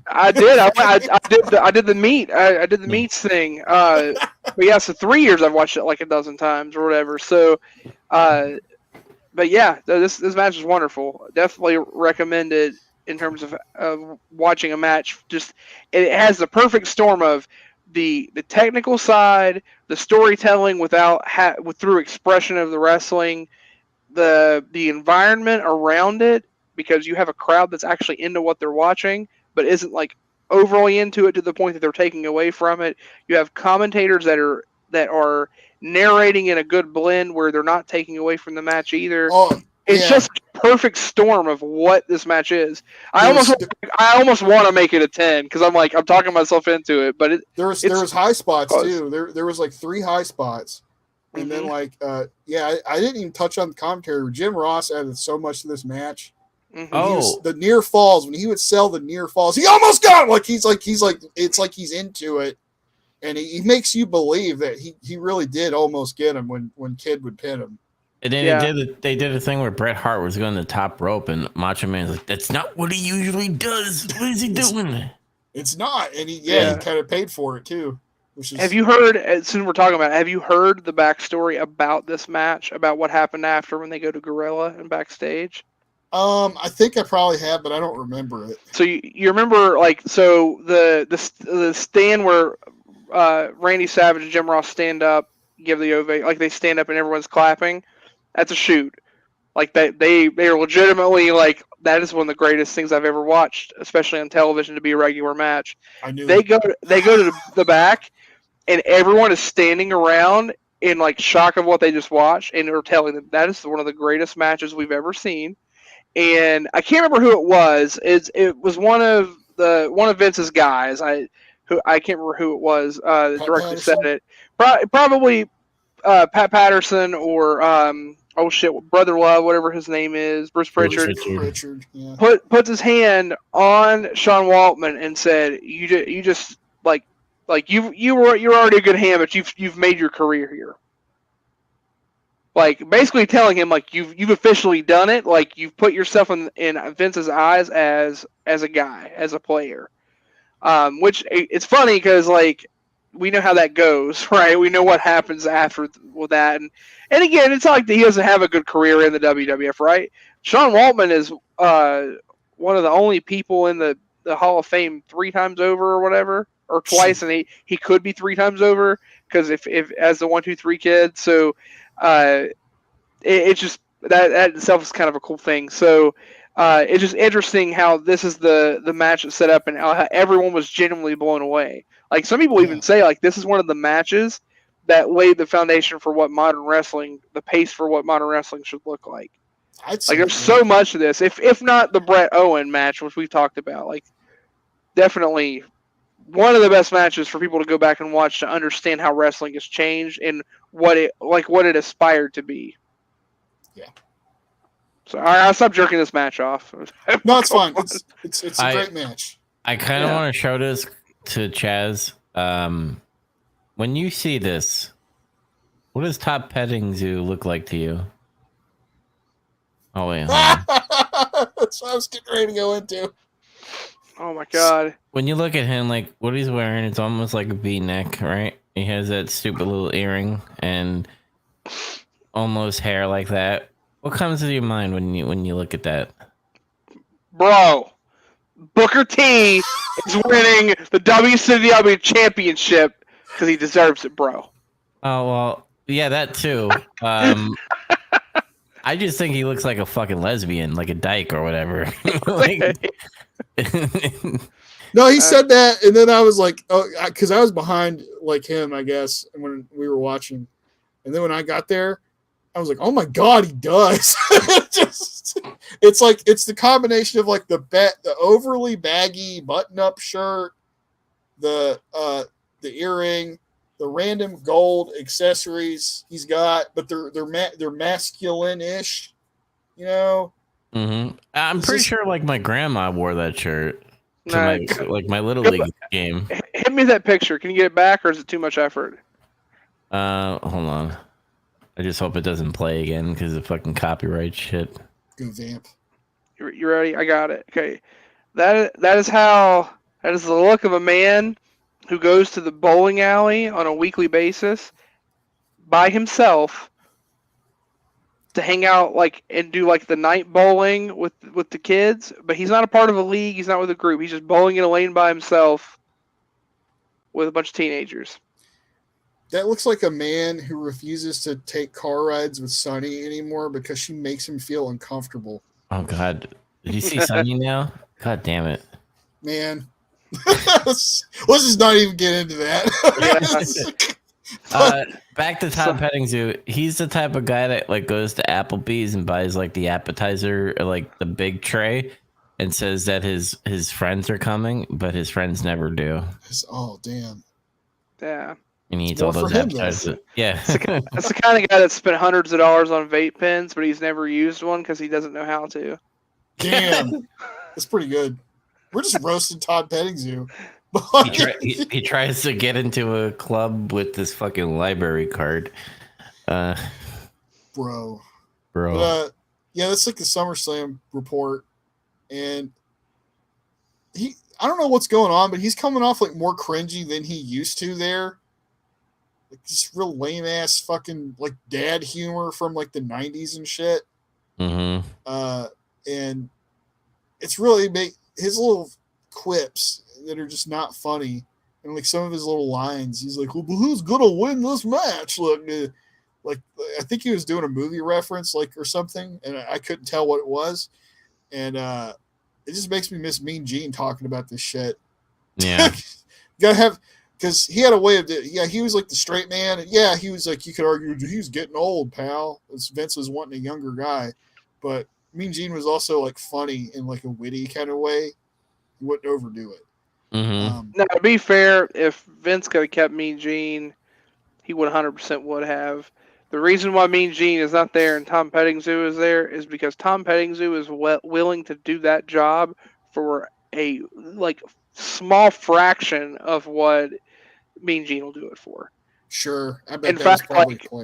I did. I did the meat. I did the meats thing. But yeah, so 3 years I've watched it like a dozen times or whatever. So, but yeah, this match is wonderful. Definitely recommend it in terms of watching a match. Just it has the perfect storm of the technical side, the storytelling through expression of the wrestling, the environment around it, because you have a crowd that's actually into what they're watching, but isn't like overly into it to the point that they're taking away from it. You have commentators that are narrating in a good blend where they're not taking away from the match either. It's just a perfect storm of what this match is. I almost want to make it a 10 because I'm talking myself into it. But there was high spots too. There was like 3 high spots, and then I didn't even touch on the commentary. Jim Ross added so much to this match. Mm-hmm. The near falls, when he would sell the near falls, he almost got him. It's like he's into it, and he makes you believe that he really did almost get him when Kid would pin him. And then they did a thing where Bret Hart was going to the top rope, and Macho Man's like, "That's not what he usually does. What is he doing?" It's not, and he kind of paid for it too. Have you heard? Since we're talking about it, have you heard the backstory about this match? About what happened after when they go to Gorilla and backstage? I think I probably have, but I don't remember it. So you remember the stand where Randy Savage and Jim Ross stand up, give the ovation, like they stand up and everyone's clapping. That's a shoot. Like they are legitimately like that is one of the greatest things I've ever watched, especially on television to be a regular match. I knew they go to the back, and everyone is standing around in like shock of what they just watched, and they're telling them that is one of the greatest matches we've ever seen. And I can't remember who it was. It was one of Vince's guys. I can't remember who it was. That directly said it. Probably Pat Patterson or Brother Love, whatever his name is, Bruce Pritchard. Yeah. Puts his hand on Sean Waltman and said, "You just you're already a good hand, but you've made your career here." Like basically telling him like you've officially done it. Like you've put yourself in Vince's eyes as a guy, as a player. Which it's funny because like we know how that goes, right? We know what happens after with that, and again, it's not like he doesn't have a good career in the WWF, right? Sean Waltman is one of the only people in the Hall of Fame 3 times over or whatever, or twice, and he could be 3 times over because if as the 1, 2, 3 kid, so it's just that itself is kind of a cool thing. So it's just interesting how this is the match that's set up and how everyone was genuinely blown away. Like some people even say like this is one of the matches that laid the foundation for what modern wrestling, the pace for what modern wrestling should look like. Like there's so much of this. If not the Bret Owen match, which we've talked about, like definitely one of the best matches for people to go back and watch to understand how wrestling has changed and what it aspired to be. Yeah. So I'll stop jerking this match off. No, it's fine. It's a great match. I kind of want to show this to Chaz. When you see this, what does Top Petting Zoo look like to you? Oh wait, that's what I was getting ready to go into. Oh my god! When you look at him, like what he's wearing, it's almost like a V-neck, right? He has that stupid little earring and almost hair like that. What comes to your mind when you look at that? Bro, Booker T is winning the WCW championship because he deserves it, bro. Oh well, yeah, that too. I just think he looks like a fucking lesbian, like a dyke or whatever. No, he said that, and then I was like, oh, because I was behind like him, I guess, when we were watching, and then when I got there, I was like, oh my god, he does. It's the combination of like the overly baggy button-up shirt, the earring, the random gold accessories he's got, but they're masculine-ish, you know. Mm-hmm. I'm pretty sure like my grandma wore that shirt to my little league game. Hit me that picture. Can you get it back, or is it too much effort? Hold on. I just hope it doesn't play again because of fucking copyright shit. Go vamp. You ready? I got it. Okay. That is the look of a man who goes to the bowling alley on a weekly basis by himself to hang out and do the night bowling with the kids, but he's not a part of a league, he's not with a group. He's just bowling in a lane by himself with a bunch of teenagers. That looks like a man who refuses to take car rides with Sunny anymore because she makes him feel uncomfortable. Oh god. Did you see Sunny now? God damn it. Man. Let's just not even get into that. Back to Tom Petting Zoo. He's the type of guy that goes to Applebee's and buys the appetizer or the big tray and says that his friends are coming, but his friends never do. Oh damn. Yeah. And he eats all those appetizers. Yeah. That's the kind of guy that spent hundreds of dollars on vape pens, but he's never used one because he doesn't know how to. Damn. That's pretty good. We're just roasting Todd Petting Zoo. He tries to get into a club with this fucking library card. Bro. But, yeah, that's the SummerSlam report. And I don't know what's going on, but he's coming off more cringy than he used to there. Just real lame ass fucking dad humor from the 90s and shit. Mm-hmm. And it's really his little quips that are just not funny, and some of his little lines. He's like, "Well, who's gonna win this match?" Look, I think he was doing a movie reference, or something, and I couldn't tell what it was. And it just makes me miss Mean Gene talking about this shit. Yeah, gotta have. Because he had a way of, he was the straight man. And yeah, he was you could argue he's getting old, pal. Vince was wanting a younger guy. But Mean Gene was also funny in a witty kind of way. He wouldn't overdo it. Mm-hmm. Now, to be fair, if Vince could have kept Mean Gene, he would 100% would have. The reason why Mean Gene is not there and Tom Petting Zoo is there is because Tom Petting Zoo is willing to do that job for a small fraction of what Mean Gene will do it for. Sure, I bet. In fact, the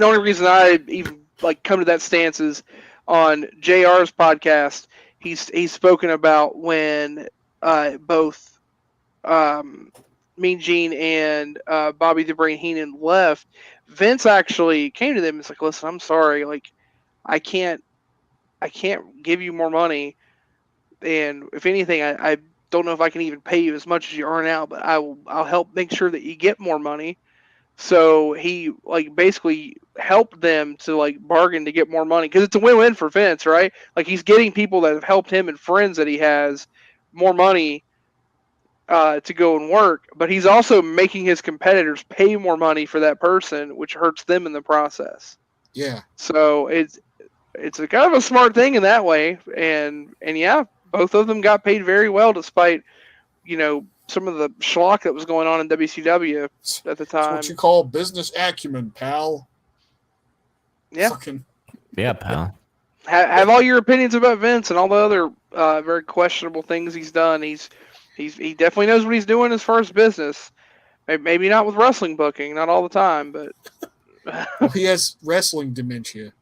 only reason I even come to that stance is on JR's podcast. He's spoken about when both Mean Gene and Bobby the Brain Heenan left, Vince actually came to them and was like, "Listen, I'm sorry. Like, I can't give you more money, and if anything, I don't know if I can even pay you as much as you earn out, but I'll help make sure that you get more money." So he like basically helped them to like bargain to get more money because it's a win-win for Vince, right? Like he's getting people that have helped him and friends that he has more money to go and work, but he's also making his competitors pay more money for that person, which hurts them in the process. Yeah. So it's a kind of a smart thing in that way, and yeah, both of them got paid very well despite some of the schlock that was going on in WCW at the time. That's what you call business acumen, pal. Yeah. Fucking. Yeah, pal. Have all your opinions about Vince and all the other very questionable things he's done. He definitely knows what he's doing as far as business. Maybe not with wrestling booking, not all the time, but Well, he has wrestling dementia.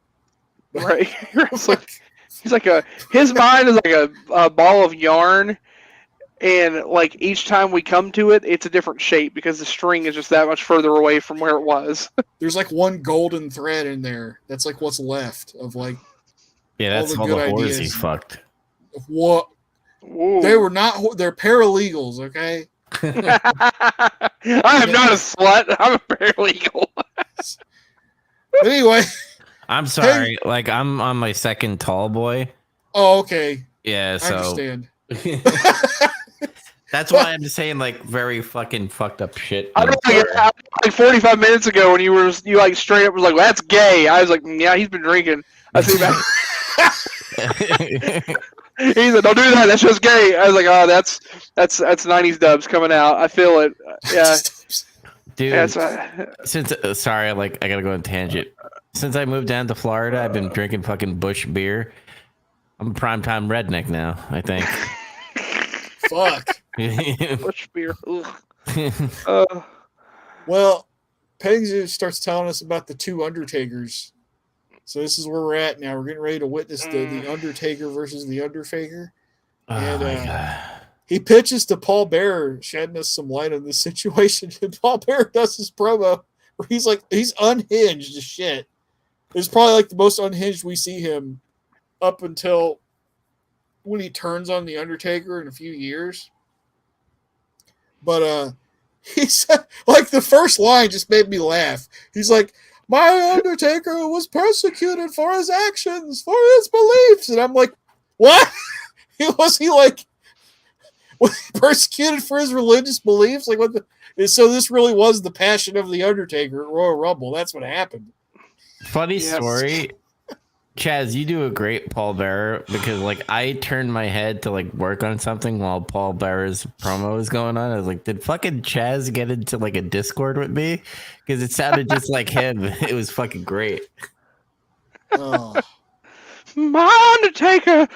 right. He's like his mind is like a ball of yarn, and like each time we come to it, it's a different shape because the string is just that much further away from where it was. There's like one golden thread in there. That's like what's left of like. Yeah, that's all the whores he fucked. What? Whoa. They were not. They're paralegals, okay? I am not a slut. I'm a paralegal. Anyway. I'm sorry. Like, I'm on my second tall boy. Oh, okay. Yeah, so. I understand. That's why I'm saying, like, very fucking fucked up shit. I don't like 45 minutes ago when you like straight up was like, well, that's gay. I was like, yeah, he's been drinking. I see that. He said, don't do that. That's just gay. I was like, oh, that's 90s dubs coming out. I feel it. Yeah. Dude, yeah, sorry, like, I gotta go on a tangent. Since I moved down to Florida, I've been drinking fucking Bush beer. I'm a primetime redneck now, I think. Fuck. Bush beer. Well, Pegs starts telling us about the two Undertakers. So this is where we're at now. We're getting ready to witness the Undertaker versus the Undertaker. And he pitches to Paul Bearer, shedding us some light on this situation. And Paul Bearer does his promo where he's unhinged as shit. It's probably like the most unhinged we see him up until when he turns on the Undertaker in a few years. But he said, like, the first line just made me laugh. He's like, my Undertaker was persecuted for his actions, for his beliefs. And I'm like, what? Was he persecuted for his religious beliefs? Like, what the? So this really was the passion of the Undertaker at Royal Rumble. That's what happened. Funny story. Chaz, you do a great Paul Bearer because, like, I turned my head to, like, work on something while Paul Bearer's promo was going on. I was like, did fucking Chaz get into, like, a Discord with me? Because it sounded just like him. It was fucking great. Oh. My Undertaker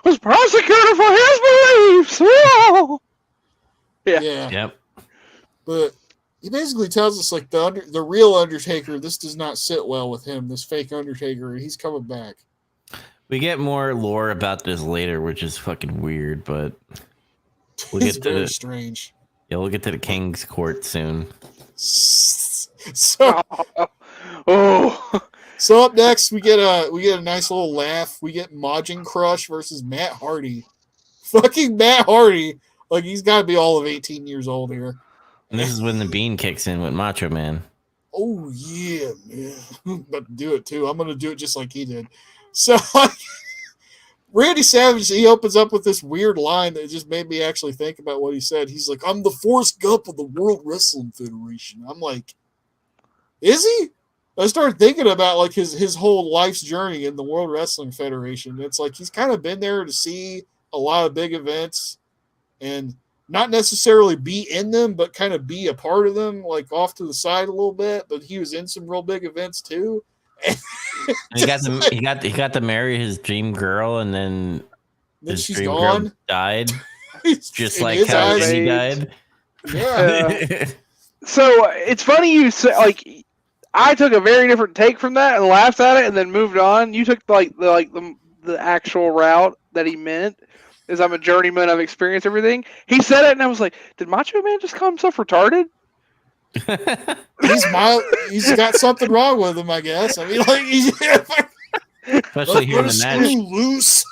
was prosecuted for his beliefs. Whoa! Yeah. Yep. But he basically tells us, like, the real Undertaker, this does not sit well with him, this fake Undertaker, and he's coming back. We get more lore about this later, which is fucking weird, but we'll get to strange. Yeah, we'll get to the King's Court soon. So up next, we get a nice little laugh. We get Majin Crush versus Matt Hardy. Fucking Matt Hardy. Like, he's got to be all of 18 years old here. And this is when the bean kicks in with Macho Man. Oh, yeah, man. I'm about to do it, too. I'm going to do it just like he did. So, Randy Savage, he opens up with this weird line that just made me actually think about what he said. He's like, I'm the Forrest Gump of the World Wrestling Federation. I'm like, is he? I started thinking about, like, his whole life's journey in the World Wrestling Federation. It's like he's kind of been there to see a lot of big events and not necessarily be in them, but kind of be a part of them, like off to the side a little bit. But he was in some real big events too. He got to marry his dream girl, and then his she's dream gone. Girl died, just In like his how eyes. he died. Yeah. So it's funny you say, like, I took a very different take from that and laughed at it, and then moved on. You took the actual route that he meant. is I'm a journeyman. I've experienced everything. He said it, and I was like, did Macho Man just call himself retarded? He's got something wrong with him, I guess. I mean, like, Especially here in the match. Loose.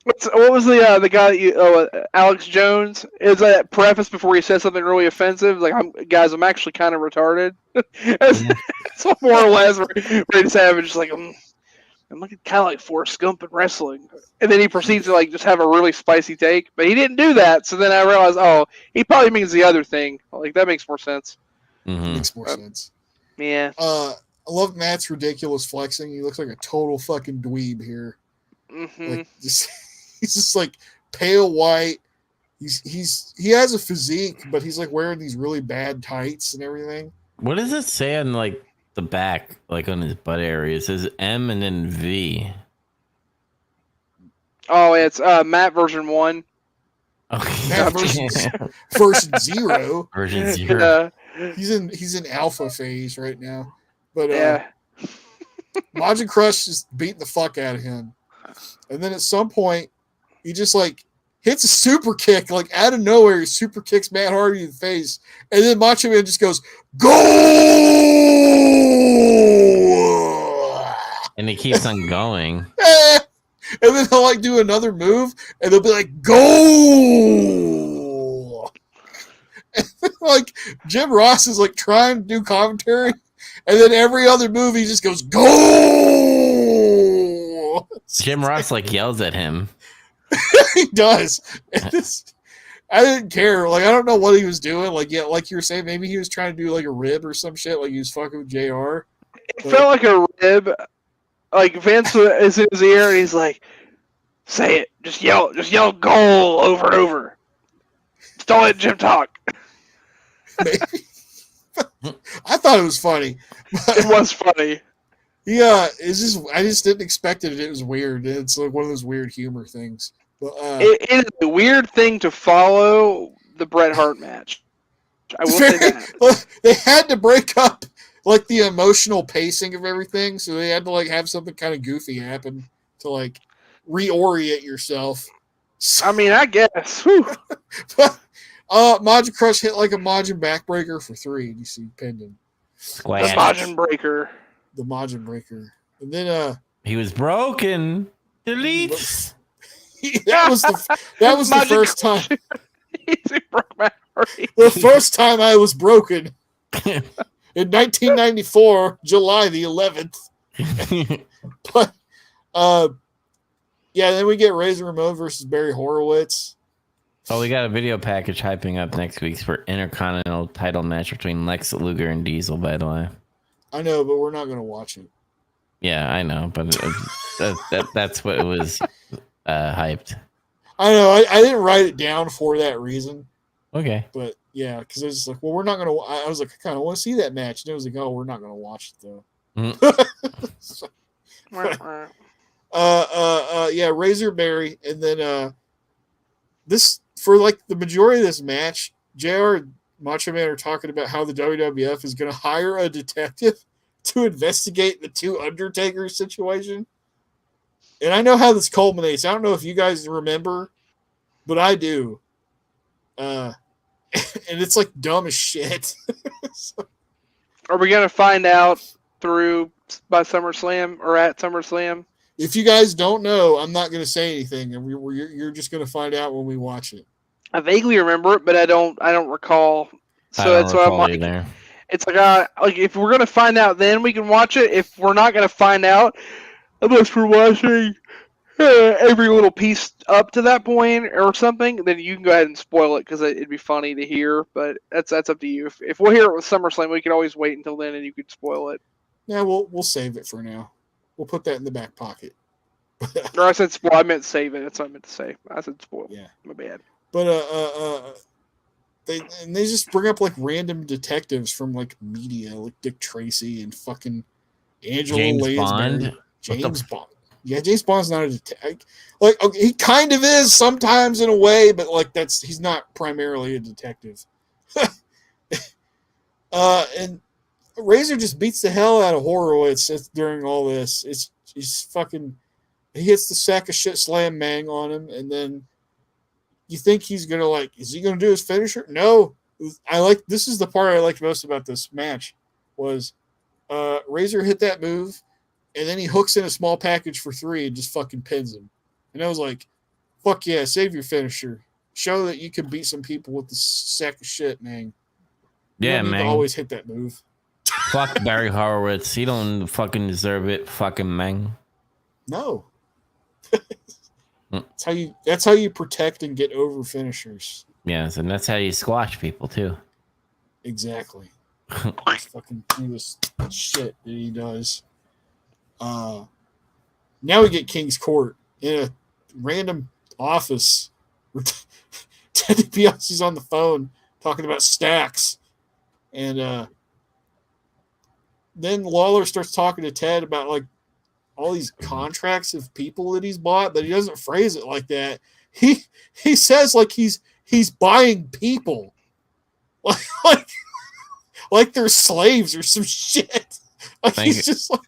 What was the guy that Alex Jones? Is that preface before he says something really offensive? Like, I'm actually kind of retarded. That's what more or less Randy Savage is like, I'm looking kind of like Forrest Gump in wrestling. And then he proceeds to like just have a really spicy take, but he didn't do that. So then I realized, oh, he probably means the other thing. Like, that makes more sense. Mm-hmm. Makes more sense. Yeah. I love Matt's ridiculous flexing. He looks like a total fucking dweeb here. Mm-hmm. Like, he's just like pale white. He has a physique, but he's like wearing these really bad tights and everything. What does it say on like the back, like on his butt area? It says M and then V. Oh, it's Matt version 1. Okay. Matt version 0. Version 0. He's in alpha phase right now. But Yeah. Majin Crush just beating the fuck out of him. And then at some point, he just like hits a super kick, like out of nowhere. He super kicks Matt Hardy in the face. And then Macho Man just goes, "Go!" And he keeps on going. And then they'll like do another move, and they'll be like, "Go!" And then, like Jim Ross is like trying to do commentary, and then every other move he just goes, "Go!" Jim Ross like yells at him. He does. I didn't care. Like, I don't know what he was doing. Like, yeah, like you were saying, maybe he was trying to do like a rib or some shit. Like he was fucking with JR. It felt like a rib. Like Vince is in his ear, and he's like, "Say it, just yell goal over and over. Just don't let Jim talk." Maybe. I thought it was funny. It was funny. Yeah, it's just I just didn't expect it. It was weird. It's like one of those weird humor things. But It is a weird thing to follow the Bret Hart match. I will say that. They had to break up like the emotional pacing of everything, so they had to like have something kind of goofy happen to like reorient yourself. I mean, I guess. Whew. Majin Crush hit like a Majin backbreaker for 3. You see, pending The Majin Breaker. the Majin breaker, and then He was broken. Delete. that was the first time. He broke my heart. The first time I was broken in 1994, July the 11th. But yeah, then we get Razor Ramon versus Barry Horowitz. Oh, we got a video package hyping up next week for Intercontinental title match between Lex Luger and Diesel, by the way. I know, but we're not going to watch it. Yeah, I know, but that's what it was hyped. I know. I didn't write it down for that reason. Okay. But yeah, because I was just like, well, we're not going to. I was like, I kind of want to see that match. And it was like, oh, we're not going to watch it though. So, yeah, Razor Barry, and then this for like the majority of this match, JR and Macho Man are talking about how the WWF is going to hire a detective to investigate the 2 Undertakers situation. And I know how this culminates. I don't know if you guys remember, but I do. And it's like dumb as shit. So, Are we gonna find out by SummerSlam or at SummerSlam? if you guys don't know, I'm not going to say anything, and you're just going to find out when we watch it. I vaguely remember it, but I don't recall. So that's why I'm like, it's like if we're gonna find out, then we can watch it. If we're not gonna find out, unless we're watching every little piece up to that point or something, then you can go ahead and spoil it because it'd be funny to hear. But that's up to you. If we'll hear it with SummerSlam, we can always wait until then, and you could spoil it. Yeah, we'll save it for now. We'll put that in the back pocket. Or I said spoil. I meant save it. That's what I meant to say. I said spoil. Yeah, my bad. But they just bring up like random detectives from like media, like Dick Tracy and fucking Angela James Bond. James Bond. Yeah, James Bond's not a detective. Like, okay, he kind of is sometimes in a way, but like he's not primarily a detective. And Razor just beats the hell out of Horowitz during all this. He hits the sack of shit slam mang on him, and then you think he's gonna like? Is he gonna do his finisher? No. This is the part I liked most about this match was Razor hit that move, and then he hooks in a small package for 3 and just fucking pins him. And I was like, fuck yeah, save your finisher. Show that you can beat some people with this sack of shit, man. You don't need to always hit that move. Fuck Barry Horowitz. He don't fucking deserve it. Fucking man. No. That's how you protect and get over finishers. Yes, and that's how you squash people too. Exactly. Fucking this shit that he does. Now we get King's Court in a random office where Ted DiBiase's on the phone talking about stacks. And then Lawler starts talking to Ted about like all these contracts of people that he's bought, but he doesn't phrase it like that. He says like he's buying people. Like they're slaves or some shit. Like he's just like,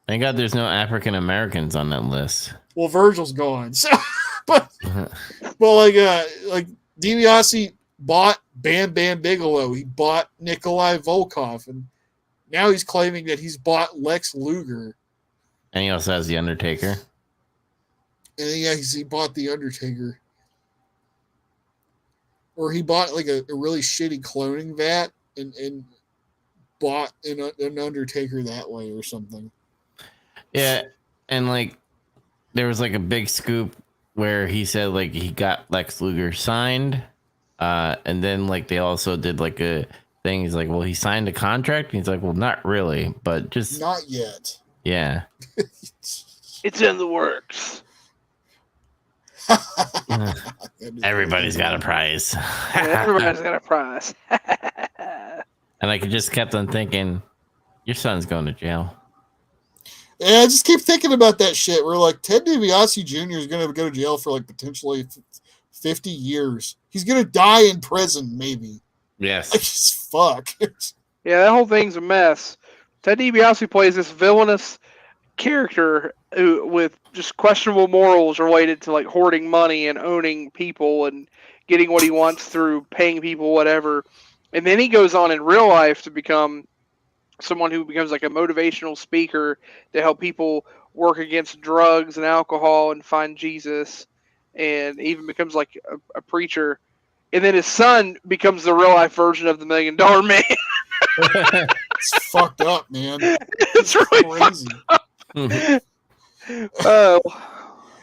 thank God there's no African Americans on that list. Well, Virgil's gone. So, but like DiBiase bought Bam Bam Bigelow. He bought Nikolai Volkov, and now he's claiming that he's bought Lex Luger. And he also has the Undertaker. And yeah, he bought the Undertaker. Or he bought like a really shitty cloning vat and bought an Undertaker that way or something. Yeah, and like there was like a big scoop where he said like he got Lex Luger signed, and then like they also did like a thing. He's like, well, he signed a contract. And he's like, well, not really, but just not yet. Yeah, it's in the works. Everybody's got a prize. Everybody's got a prize. And I just kept on thinking, your son's going to jail. Yeah, I just keep thinking about that shit. We're like, Ted DiBiase Jr. is going to go to jail for like potentially 50 years. He's going to die in prison, maybe. Yes. Like, just fuck. Yeah, that whole thing's a mess. Ted DiBiase plays this villainous character with just questionable morals related to like hoarding money and owning people and getting what he wants through paying people whatever. And then he goes on in real life to become someone who becomes like a motivational speaker to help people work against drugs and alcohol and find Jesus, and even becomes like a preacher. And then his son becomes the real life version of the $1 Million Man. It's fucked up, man. It's really crazy. And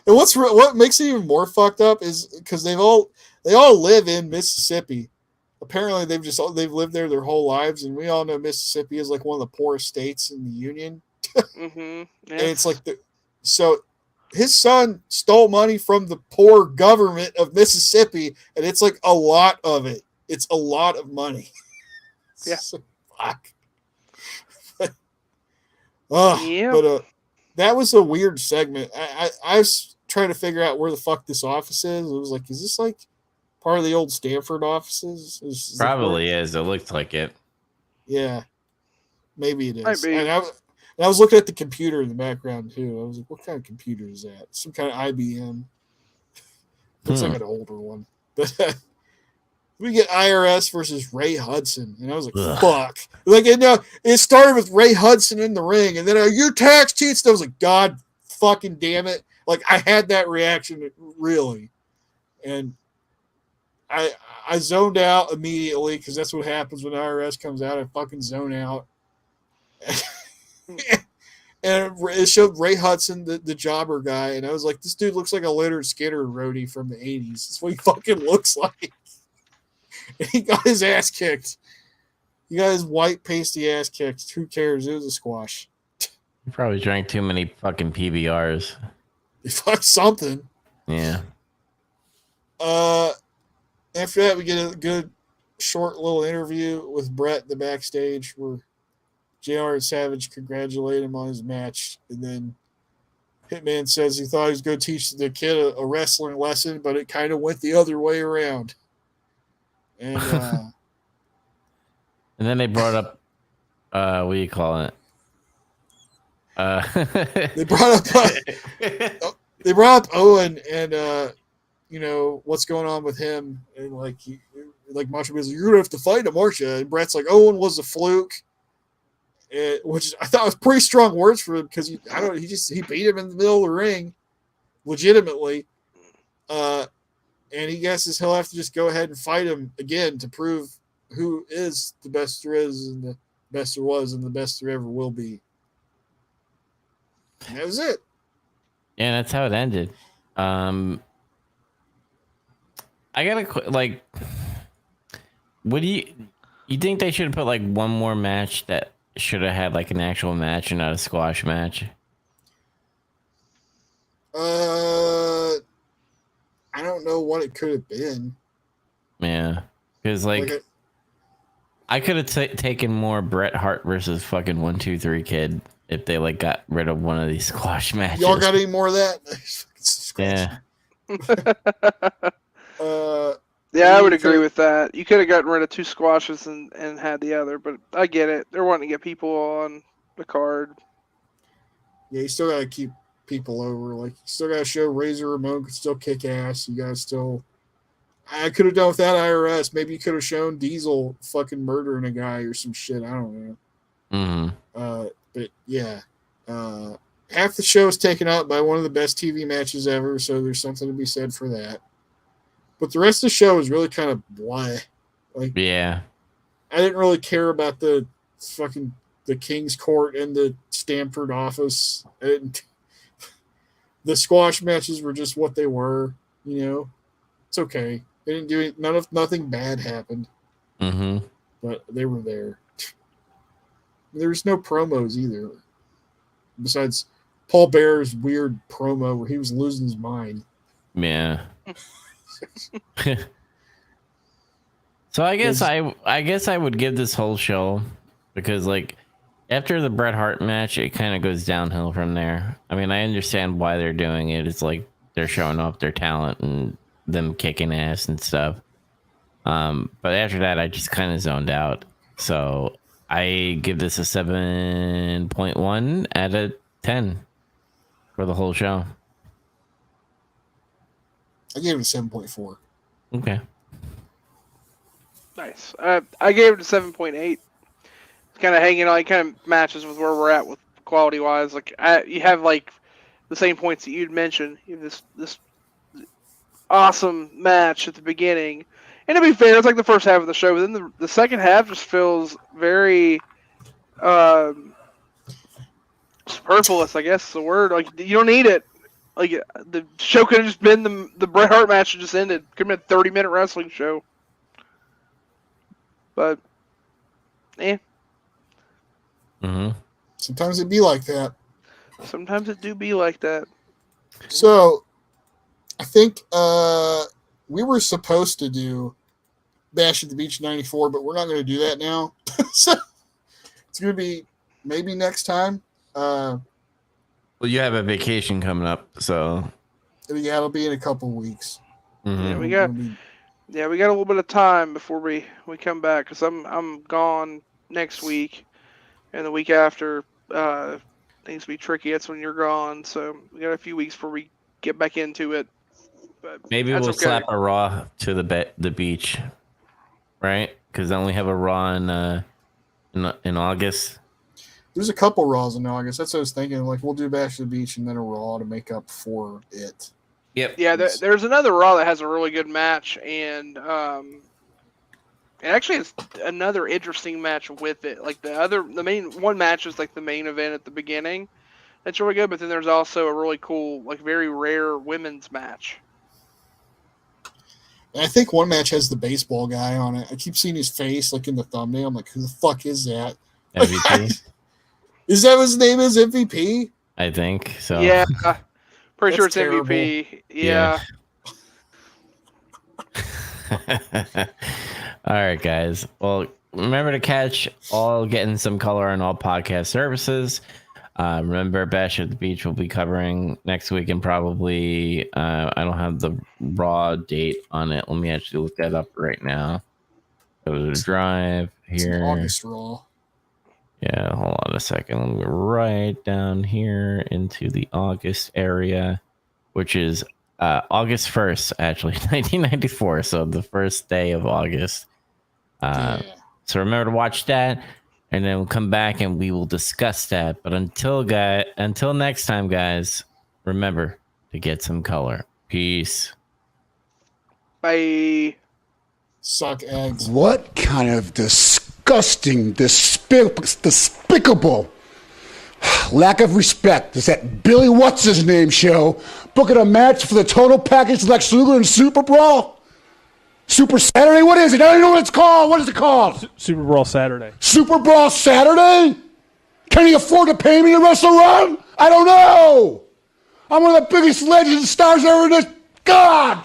what makes it even more fucked up is because they all live in Mississippi. Apparently, they've lived there their whole lives, and we all know Mississippi is like one of the poorest states in the union. Mm-hmm. Yes. And it's like so his son stole money from the poor government of Mississippi, and it's like a lot of it. It's a lot of money. Yeah. So, fuck. But that was a weird segment. I was trying to figure out where the fuck this office is. It was like, is this like part of the old Stanford offices? Is Probably is. It looks like it. Yeah, maybe it is. Might be. And I was looking at the computer in the background too. I was like, what kind of computer is that? Some kind of IBM. Looks like an older one. But we get IRS versus Ray Hudson, and I was like, ugh. Fuck. Like, it started with Ray Hudson in the ring, and then your tax cheats. And I was like, God fucking damn it. Like, I had that reaction, really. And I zoned out immediately because that's what happens when IRS comes out. I fucking zone out. And it showed Ray Hudson, the jobber guy, and I was like, this dude looks like a Leonard Skinner roadie from the 80s. That's what he fucking looks like. And he got his ass kicked. He got his white pasty ass kicked. Who cares? It was a squash. He probably drank too many fucking PBRs. He fucked something. Yeah. After that, we get a good short little interview with Brett in the backstage where JR and Savage congratulate him on his match. And then Hitman says he thought he was going to teach the kid a wrestling lesson, but it kind of went the other way around. And and then they brought up what do you call it? They brought up Owen, and what's going on with him, and like Macho Man's like, you're gonna have to fight him, aren't you? And Bret's like, Owen was a fluke, which I thought was pretty strong words for him because he beat him in the middle of the ring, legitimately, and he guesses he'll have to just go ahead and fight him again to prove who is the best there is and the best there was and the best there ever will be. And that was it. Yeah, that's how it ended. I gotta what do you think they should have put like one more match that should have had like an actual match and not a squash match? I don't know what it could have been. Yeah, because I could have taken more Bret Hart versus fucking 1, 2, 3 Kid if they like got rid of one of these squash matches. Y'all got any more of that? Yeah. Yeah, I would agree with that. You could have gotten rid of 2 squashes and had the other, but I get it. They're wanting to get people on the card. Yeah, you still got to keep people over. Like, you still got to show Razor Ramon could still kick ass. You got to still... I could have done without IRS. Maybe you could have shown Diesel fucking murdering a guy or some shit. I don't know. Mm-hmm. But, yeah. Half the show is taken up by one of the best TV matches ever, so there's something to be said for that. But the rest of the show is really kind of blah. Like, yeah. I didn't really care about the King's Court and the Stamford office. The squash matches were just what they were, It's okay. They didn't do it. Nothing bad happened. Mm-hmm. But they were there. There was no promos either. Besides Paul Bearer's weird promo where he was losing his mind. Yeah. So I guess I would give this whole show, because like after the Bret Hart match, it kind of goes downhill from there. I mean, I understand why they're doing it. It's like they're showing off their talent and them kicking ass and stuff. But after that, I just kind of zoned out. So I give this a 7.1 out of 10 for the whole show. I gave it a 7.4. Okay. Nice. I gave it a 7.8. It's kind of hanging on. It kind of matches with where we're at with quality wise. Like you have like the same points that you'd mentioned. You have this awesome match at the beginning, and to be fair, it's like the first half of the show. But then the second half just feels very superfluous. I guess is the word. Like you don't need it. Like the show could have just been the Bret Hart match that just ended. Could have been a 30-minute wrestling show. But, Mm-hmm. Sometimes it be like that. Sometimes it do be like that. So, I think we were supposed to do Bash at the Beach 94, but we're not going to do that now. So, it's going to be maybe next time. Well, you have a vacation coming up, so... Yeah, it'll be in a couple weeks. Mm-hmm. Yeah, we got a little bit of time before we come back, because I'm gone next week, and the week after things will be tricky. That's when you're gone, so we got a few weeks before we get back into it. But maybe we'll slap a Raw to the beach, right? Because I only have a Raw in August. There's a couple Raws in August. That's what I was thinking. Like, we'll do Bash at the Beach and then a Raw to make up for it. Yep. Yeah, there's another Raw that has a really good match, and it actually has another interesting match with it. Like the main one match is like the main event at the beginning. That's really good, but then there's also a really cool, like very rare women's match. And I think one match has the baseball guy on it. I keep seeing his face like in the thumbnail. I'm like, who the fuck is that? MVP. Is that what his name is? MVP? I think so. Yeah. Pretty sure it's terrible. MVP. Yeah. All right, guys. Well, remember to catch all Getting Some Color on all podcast services. Remember, Bash at the Beach will be covering next week, and probably I don't have the Raw date on it. Let me actually look that up right now. Go to the drive here. August Raw. Yeah, hold on a second. Let me go right down here into the August area, which is August 1st, actually, 1994. So the first day of August. So remember to watch that, and then we'll come back and we will discuss that. But until next time, guys, remember to get some color. Peace. Bye. Suck eggs. What kind of disgusting, despicable lack of respect is that Billy What's-His-Name show booking a match for the total package Lex Luger and Super Brawl? Super Saturday? What is it? I don't know what it's called. What is it called? Super Brawl Saturday. Super Brawl Saturday? Can he afford to pay me to wrestle around? I don't know. I'm one of the biggest legends and stars ever in this. God!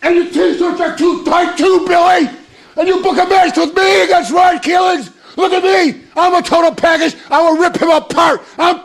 And your t-shirts are too tight too, Billy! And you book a match with me against Ryan Killings? Look at me! I'm a total package. I will rip him apart. I'm